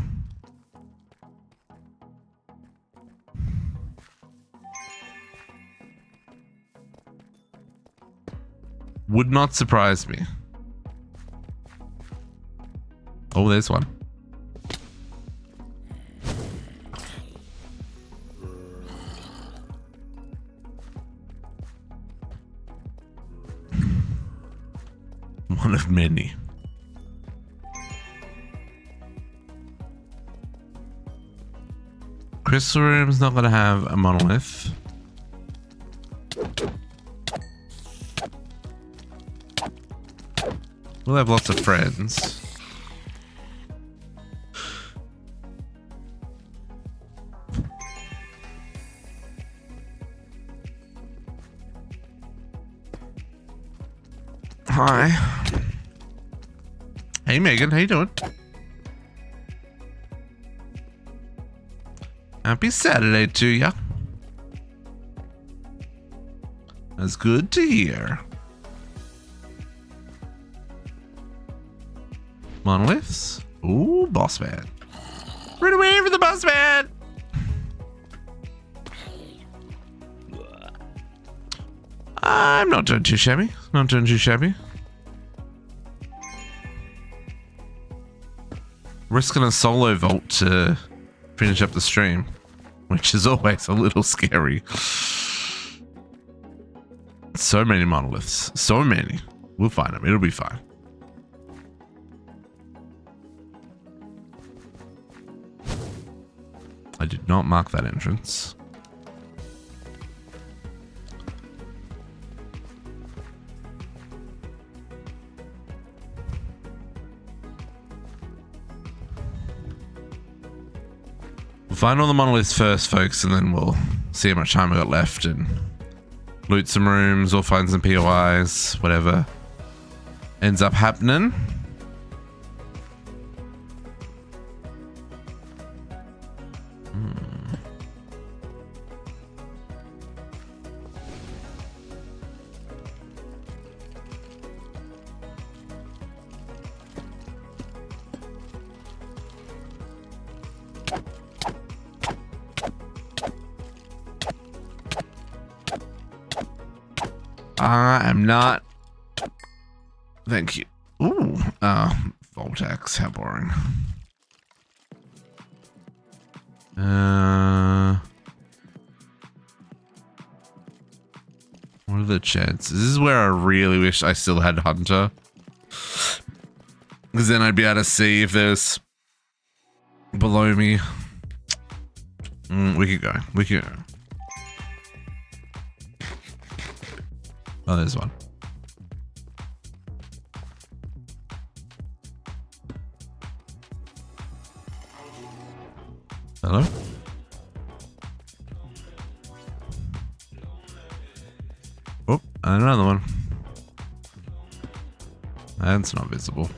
Would not surprise me. Oh, there's one. One of many. Crystal Room's not gonna have a monolith. We'll have lots of friends. Hi. Hey, Megan. How you doing? Happy Saturday to ya. That's good to hear. Monoliths. Ooh, boss man. Run away from the boss man. I'm not doing too shabby. Not doing too shabby. Risking a solo vault to finish up the stream, which is always a little scary. So many monoliths. So many. We'll find them. It'll be fine. I did not mark that entrance. We'll find all the monoliths first, folks, and then we'll see how much time we got left and loot some rooms or find some POIs, whatever ends up happening. I am not. Thank you. Ooh, Voltex, how boring. What are the chances? This is where I really wish I still had Hunter. Because then I'd be able to see if there's below me. We could go. We could go. Oh, there's one. Hello? Oh, and another one. That's not visible.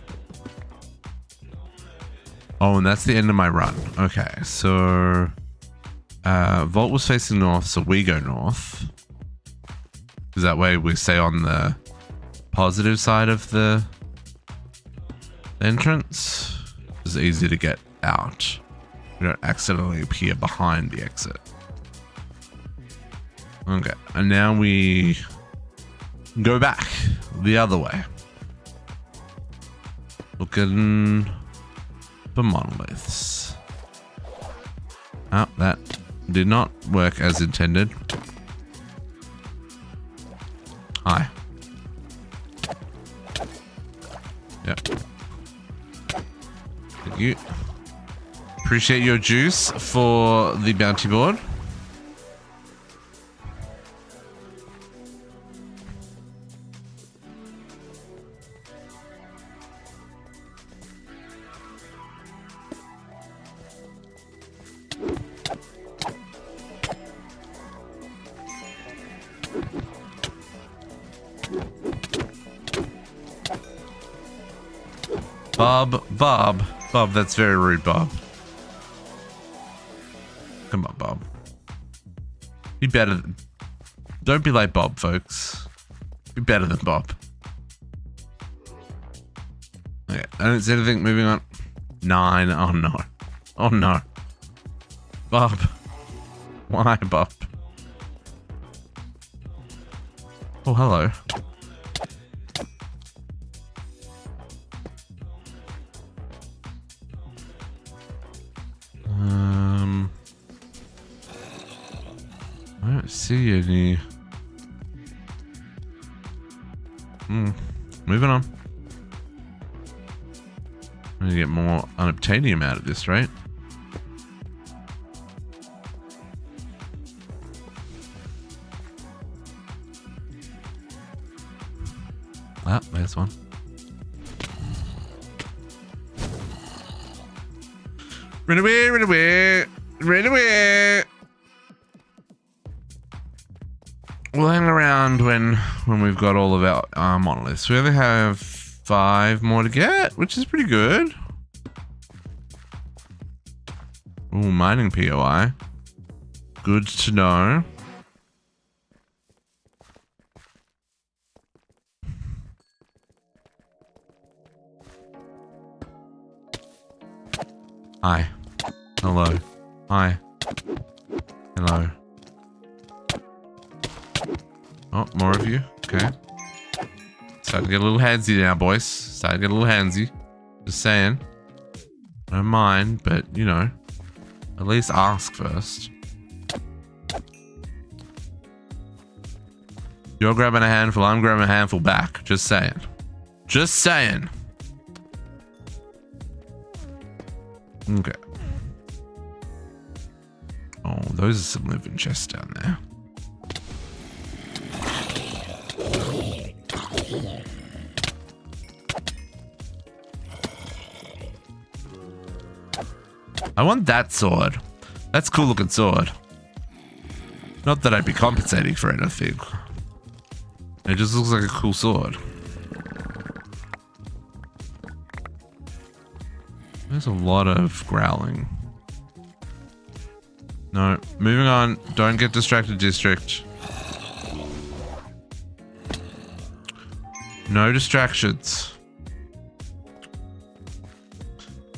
Oh, and that's the end of my run. Okay, so Vault was facing north, so we go north. Because that way we stay on the positive side of the entrance. It's easy to get out. We don't accidentally appear behind the exit. Okay, and now we go back the other way. Looking for monoliths. Oh, that did not work as intended. Hi. Yep. Thank you. Appreciate your juice for the bounty board. Bob, that's very rude, Bob. Come on, Bob. Be better than... Don't be like Bob, folks. Be better than Bob. Okay, I don't see anything. Moving on. 9. Oh, no. Oh, no. Bob. Why, Bob? Oh, hello. I don't see any. Moving on. I'm gonna get more unobtainium out of this, right? Ah, there's one. Run away, run away, run away. We'll hang around when we've got all of our monoliths. We only have 5 more to get, which is pretty good. Ooh, mining POI. Good to know. Hi. Hello. Hi. Hello. Oh, more of you. Okay. Starting to get a little handsy now, boys. Starting to get a little handsy. Just saying. Don't mind, but, you know, at least ask first. You're grabbing a handful, I'm grabbing a handful back. Just saying. Just saying. Okay. Oh, those are some living chests down there. I want that sword. That's a cool looking sword. Not that I'd be compensating for anything. It just looks like a cool sword. There's a lot of growling. No, moving on. Don't get distracted, district. No distractions.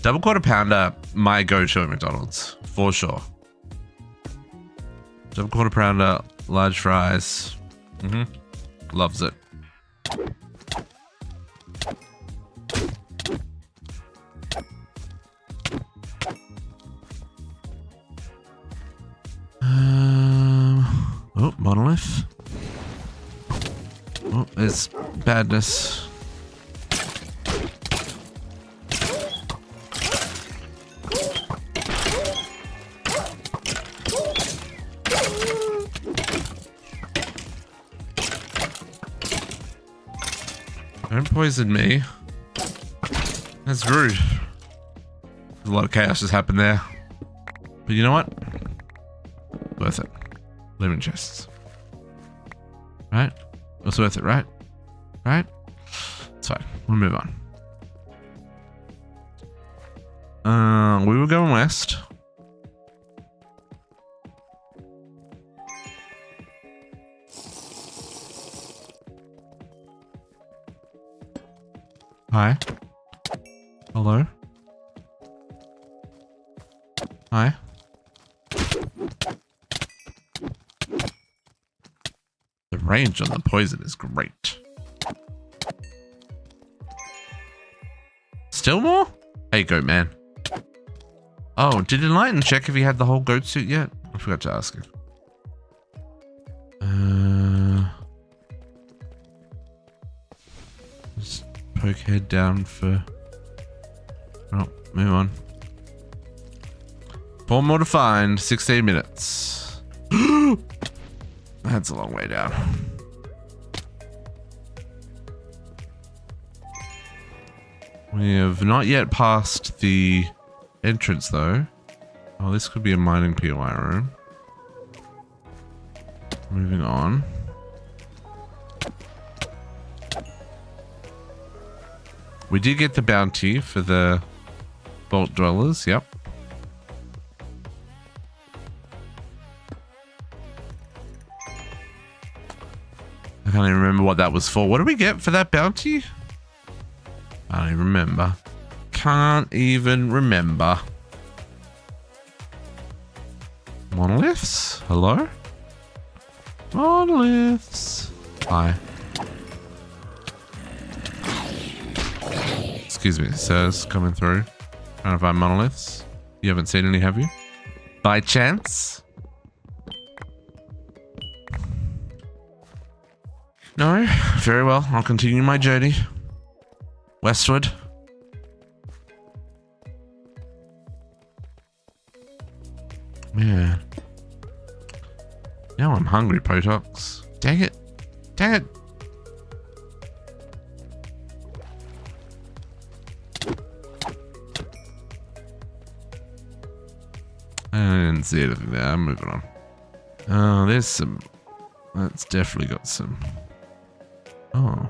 Double quarter pounder, my go-to at McDonald's, for sure. Double quarter pounder, large fries. Loves it. Oh, monolith. Oh, there's badness. Don't poison me. That's rude. There's a lot of chaos just happened there. But you know what? Worth it. Living chests. Right? It's worth it, right? Right? It's fine. We'll move on. We were going west. Hi. Hello. Hi. The range on the poison is great. Still more? Hey, goat man. Oh, did Enlighten check if he had the whole goat suit yet? I forgot to ask him. Just poke head down for... Oh, move on. 4 more to find. 16 minutes. That's a long way down. We have not yet passed the entrance though. Oh, this could be a mining POI room. Moving on. We did get the bounty for the vault dwellers, yep. I can't even remember what that was for. What did we get for that bounty? I don't even remember. Can't even remember. Monoliths? Hello? Monoliths. Hi. Excuse me, sirs, coming through. Trying to find monoliths. You haven't seen any, have you? By chance? No? Very well. I'll continue my journey. Westward. Yeah. Now I'm hungry, Potox. Dang it. Dang it. I didn't see anything there. I'm moving on. Oh, there's some That's definitely got some. Oh.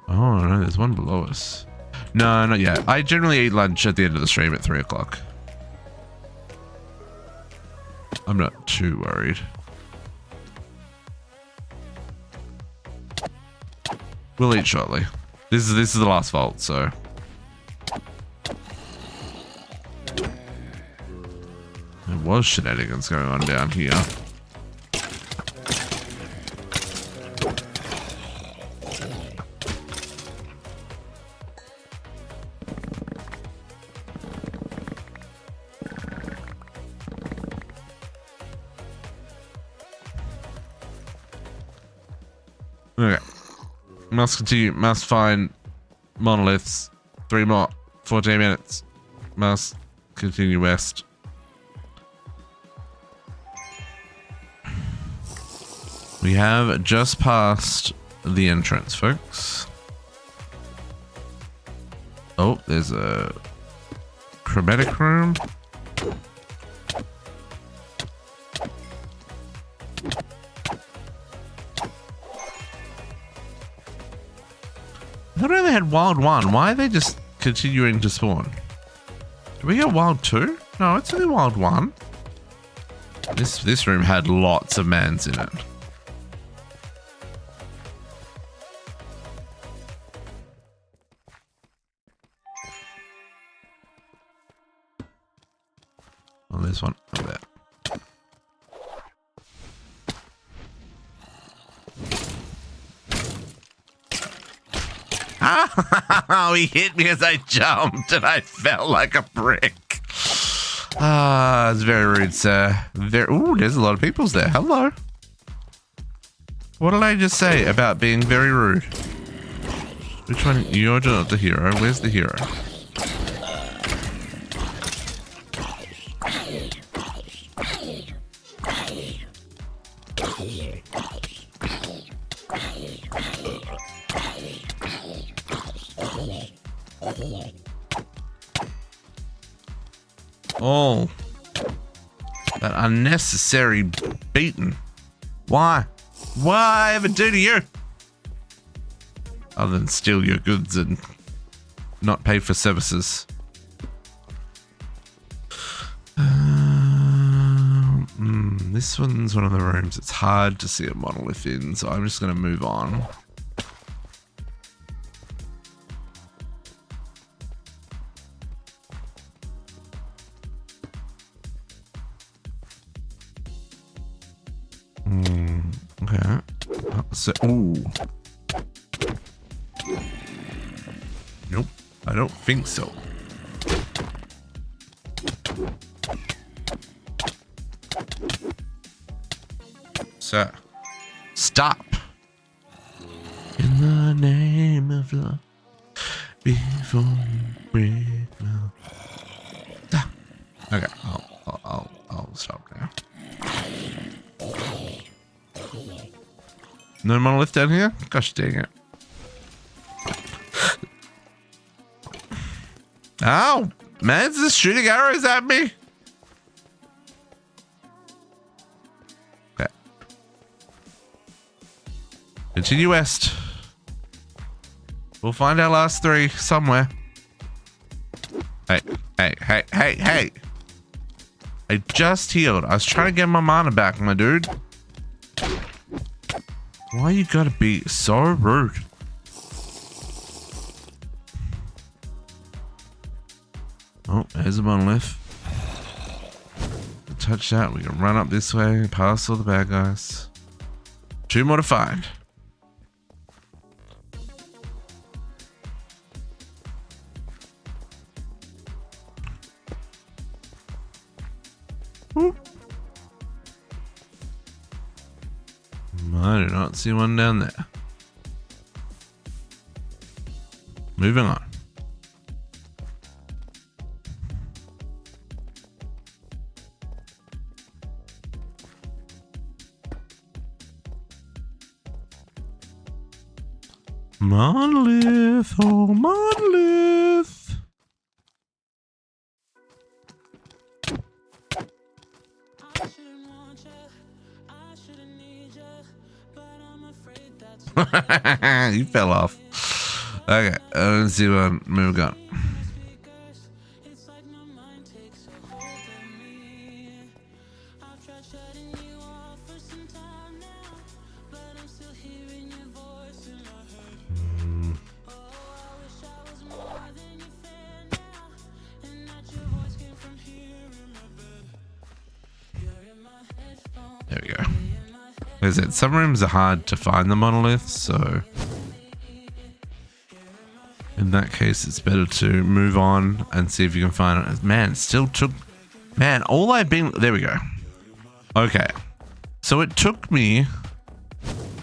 Oh, no, there's one below us. No, not yet. I generally eat lunch at the end of the stream at 3 o'clock. I'm not too worried. We'll eat shortly. This is the last vault, so. There was shenanigans going on down here. Okay. Must continue. Must find monoliths. 3 more. 14 minutes. Must continue west. We have just passed the entrance, folks. Oh, there's a chromatic room. I thought I had wild 1. Why are they just continuing to spawn? Do we get wild 2? No, it's only wild 1. This room had lots of mans in it. Oh, there's one over there. Oh, he hit me as I jumped and I fell like a brick. Ah, it's very rude, sir. Ooh, there's a lot of peoples there. Hello. What did I just say about being very rude? Which one? You're not the hero. Where's the hero? Oh, that unnecessary beating. Why? Why ever do to you? Other than steal your goods and not pay for services. This one's one of the rooms it's hard to see a monolith in, so I'm just going to move on. Okay. So, ooh. Nope. I don't think so. Sir. Stop. In the name of love. Before you break love. Stop. Okay. I'll stop now. No monolith down here? Gosh dang it. Ow! Man's just shooting arrows at me. Okay. Continue west. We'll find our last 3 somewhere. Hey. I just healed. I was trying to get my mana back, my dude. Why you gotta be so rude? Oh, there's a monolith. Touch that. We can run up this way, past all the bad guys. 2 more to find. Whoop. I do not see one down there. Moving on. Monolith, oh monolith. You fell off. Okay, let's see what we've got. There we go. As I said, some rooms are hard to find the monoliths, so in that case, it's better to move on and see if you can find it. Man, it still took... Man, all I've been... There we go. Okay. So it took me...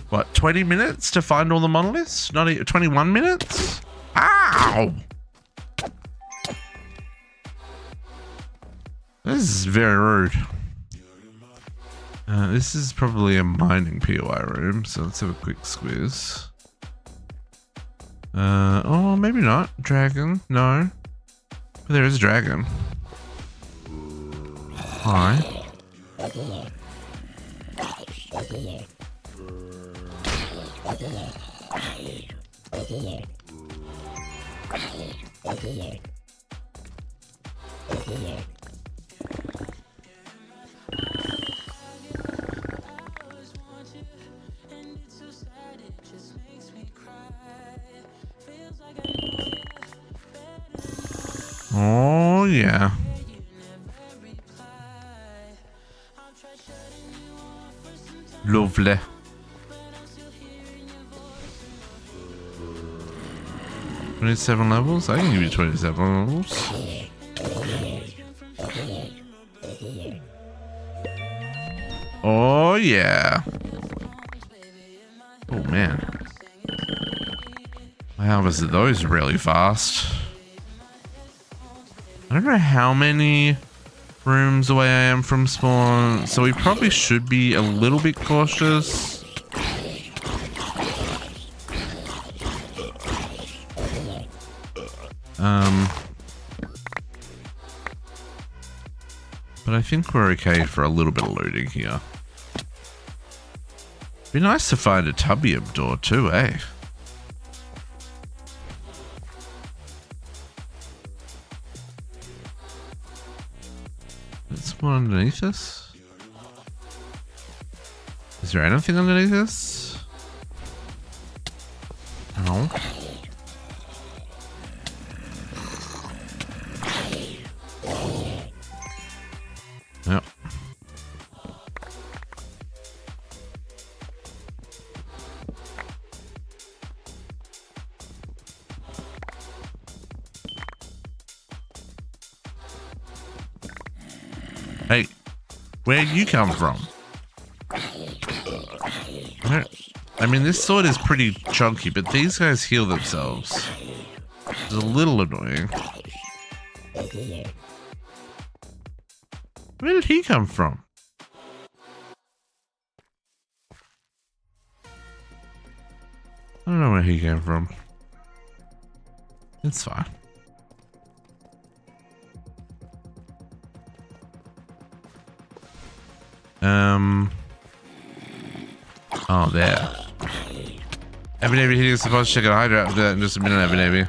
What, 20 minutes to find all the monoliths? Not even 21 minutes? Ow! This is very rude. This is probably a mining POI room, so let's have a quick squeeze. Oh, maybe not. Dragon? No. But there is a dragon. Hi. Oh, yeah. Lovely. $27 levels? I can give you 27 levels. Oh, yeah. Oh, man. I harvested those really fast. I don't know how many rooms away I am from spawn, so we probably should be a little bit cautious. But I think we're okay for a little bit of looting here. Be nice to find a tubium door too, eh? There's one underneath us. Is there anything underneath us? No. Yep. Hey, where'd you come from? I mean, this sword is pretty chunky, but these guys heal themselves. It's a little annoying. Where did he come from? I don't know where he came from. It's fine. Oh, there. Every Navy hitting supposed to check out Hydra after that in just a minute, every Navy.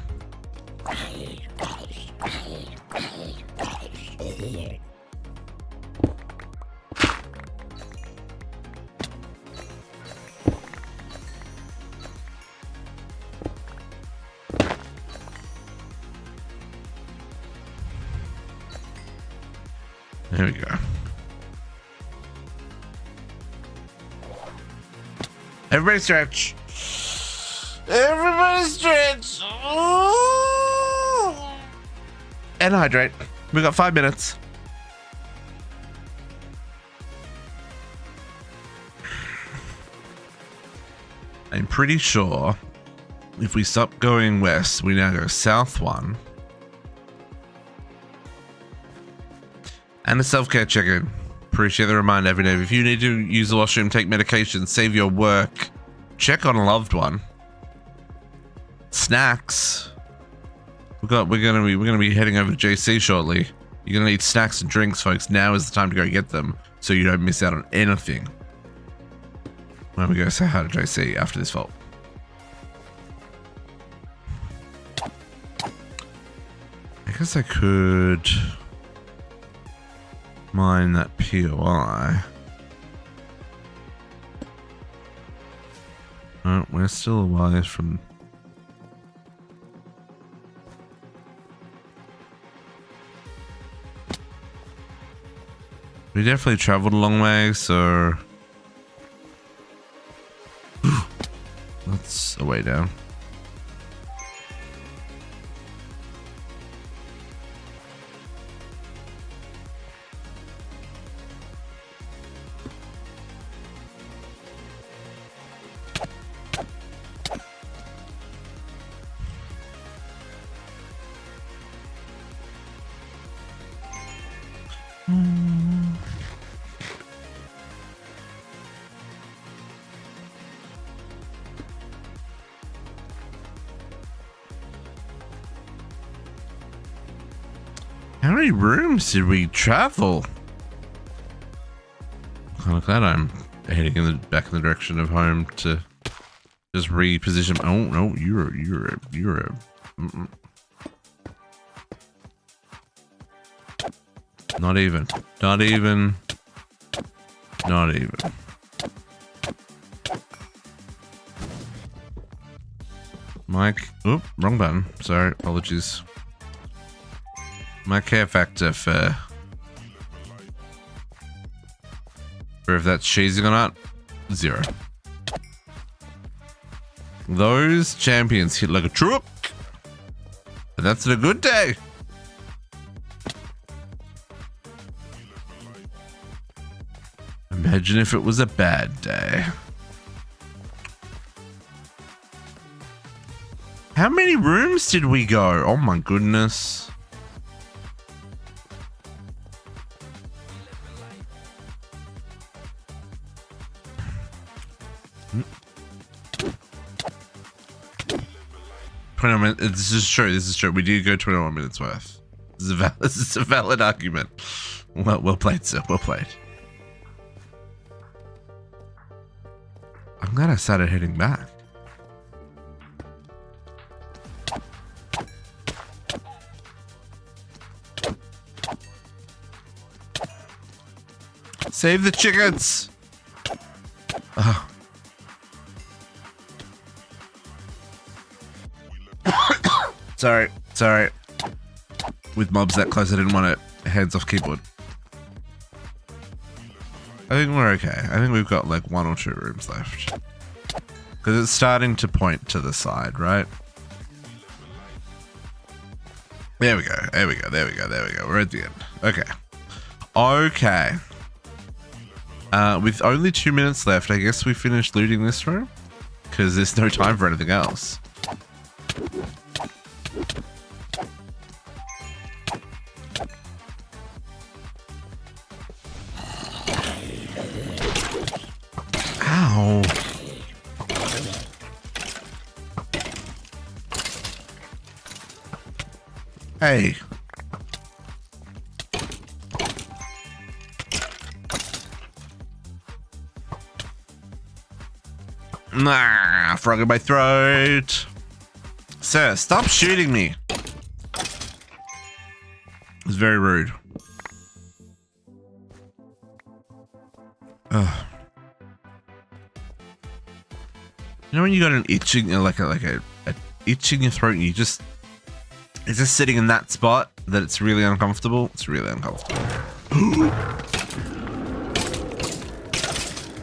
There we go. Everybody stretch. Everybody stretch. Ooh. And hydrate. We got 5 minutes. I'm pretty sure if we stop going west, we now go south 1. And a self-care check-in. Appreciate the reminder every day. If you need to use the washroom, take medication, save your work, check on a loved one. Snacks. We're gonna be heading over to JC shortly. You're gonna need snacks and drinks, folks. Now is the time to go get them, so you don't miss out on anything. Let me go say hi to JC after this vault. I guess I could mine that POI. Oh, we're still a while from... We definitely traveled a long way, so... That's a way down. How many rooms did we travel? I'm kind of glad I'm heading in the back in the direction of home to just reposition. Oh no, you're not even. Mike, oop, wrong button. Sorry, apologies. My care factor for if that's cheesing or not, 0. Those champions hit like a truck, but that's a good day. Imagine if it was a bad day. How many rooms did we go? Oh my goodness. This is true. This is true. We did go 21 minutes worth. This is a valid argument. Well played, sir. Well played. I'm glad I started heading back. Save the chickens. Oh. Sorry. With mobs that close, I didn't want it hands off keyboard. I think we're okay. I think we've got like 1 or 2 rooms left. Because it's starting to point to the side, right? There we go. We're at the end. Okay. With only 2 minutes left, I guess we finished looting this room. Because there's no time for anything else. Ow. Hey. Nah, frog in my throat. Sir, stop shooting me. It's very rude. Ugh. You know when you got an itching, like a itch in your throat, and it's just sitting in that spot that it's really uncomfortable. It's really uncomfortable.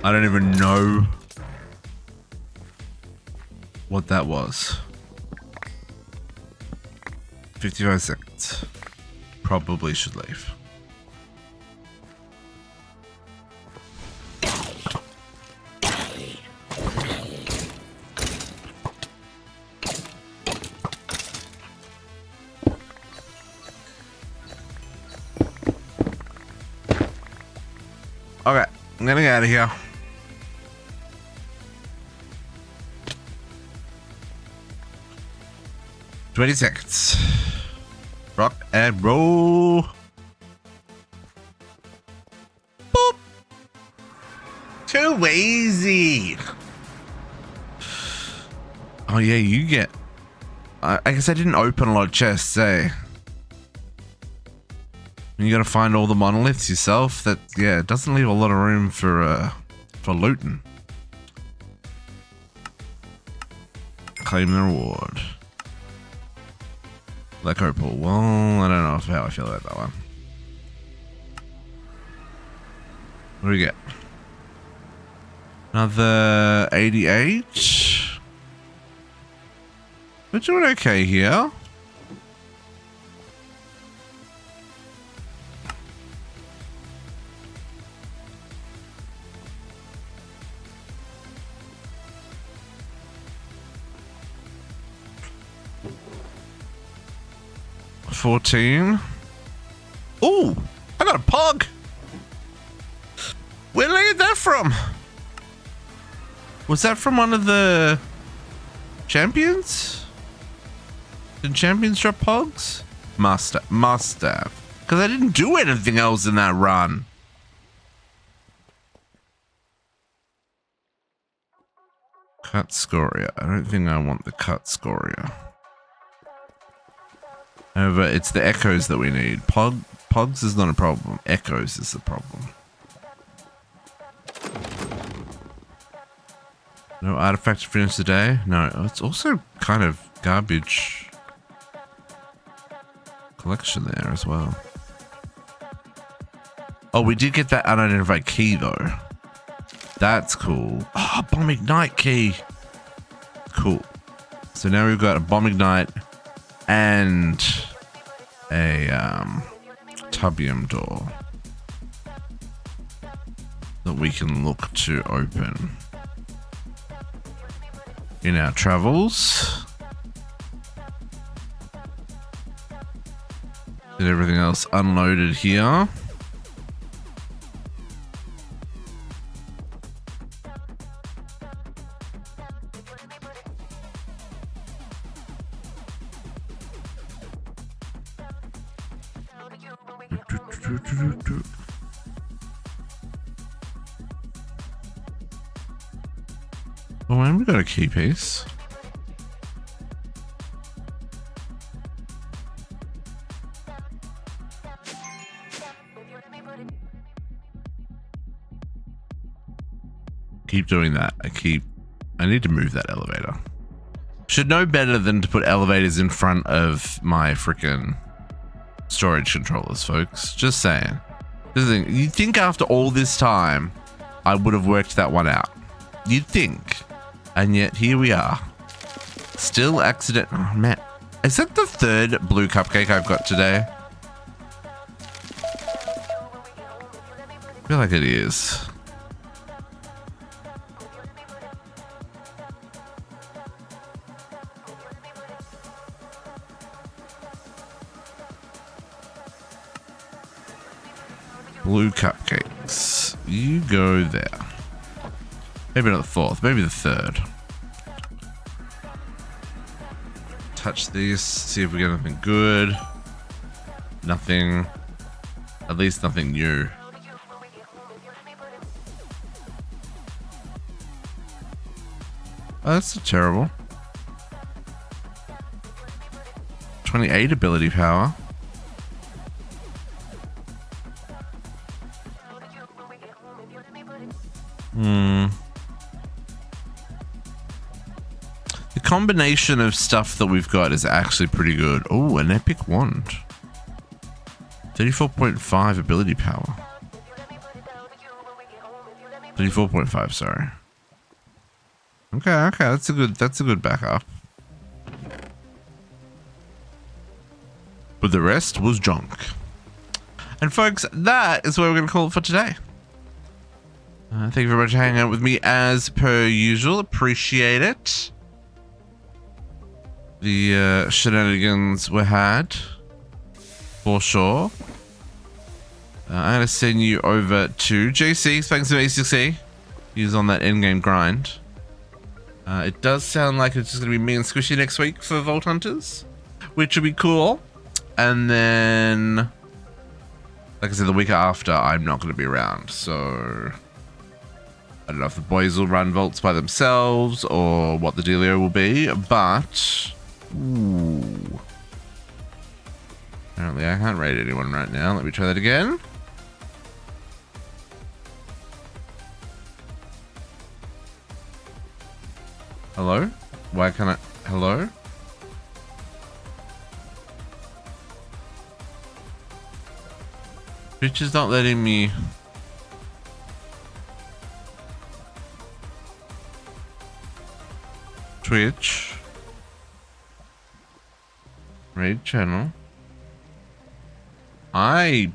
I don't even know what that was. 55 seconds. Probably should leave. Okay, I'm gonna get out of here. "20 seconds. Rock and roll. Boop. Too easy. Alrighty. Oh yeah, you get... I guess I didn't open a lot of chests, eh? You gotta find all the monoliths yourself. That, yeah, it doesn't leave a lot of room for looting. Claim the reward. Let go pull. Well, I don't know how I feel about that one. What do we get? Another 88. We're doing okay here. $14. Ooh, I got a pug. Where did I get that from? Was that from one of the champions? Did champions drop pugs? Must have. Because I didn't do anything else in that run. Cut scoria. I don't think I want the cut scoria. However, it's the echoes that we need. Pugs is not a problem. Echoes is the problem. No artifact to finish the day? No, it's also kind of garbage collection there as well. Oh, we did get that unidentified key though. That's cool. Oh, bomb ignite key. Cool. So now we've got a bomb ignite and a tubium door that we can look to open in our travels. Get everything else unloaded here. Oh, and we got a key piece. Keep doing that. I need to move that elevator. Should know better than to put elevators in front of my freaking storage controllers, folks. Just saying. You'd think after all this time, I would have worked that one out. You'd think. And yet, here we are. Still accident. Oh, man. Is that the third blue cupcake I've got today? I feel like it is. Blue cupcakes. You go there. Maybe not the fourth, maybe the third. Touch these, see if we get anything good. Nothing. At least nothing new. Oh, that's not terrible. 28 ability power. The combination of stuff that we've got is actually pretty good. Oh, an epic wand. 34.5 ability power. 34.5, sorry. Okay, that's a good backup. But the rest was junk. And folks, that is where we're going to call it for today. Thank you very much for hanging out with me as per usual. Appreciate it. The shenanigans were had. For sure. I'm going to send you over to JC. Thanks to A6C. He's on that endgame grind. It does sound like it's just going to be me and Squishy next week for Vault Hunters. Which would be cool. And then... like I said, the week after, I'm not going to be around. So... I don't know if the boys will run vaults by themselves or what the dealio will be, but... Ooh. Apparently I can't raid anyone right now. Let me try that again. Hello? Why can't I... Hello? Twitch is not letting me... Twitch. Raid channel. Can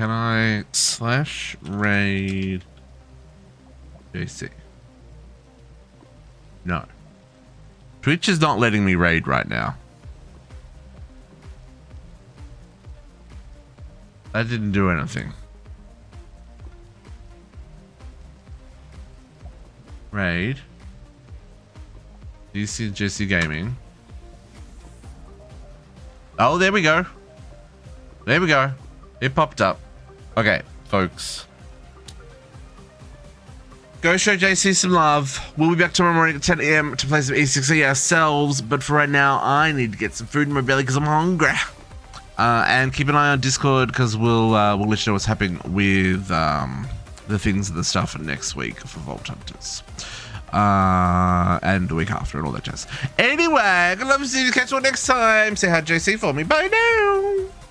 I slash raid JC? No. Twitch is not letting me raid right now. That didn't do anything. Raid. DC JC Gaming. Oh, there we go. There we go. It popped up. Okay, folks. Go show JC some love. We'll be back tomorrow morning at 10 AM to play some E6E ourselves. But for right now, I need to get some food in my belly because I'm hungry. And keep an eye on Discord because we'll let you know what's happening with the things and the stuff next week for Vault Hunters. And the week after and all that jazz. Anyway, I'd love to see you catch you all next time. Say hi JC for me. Bye now.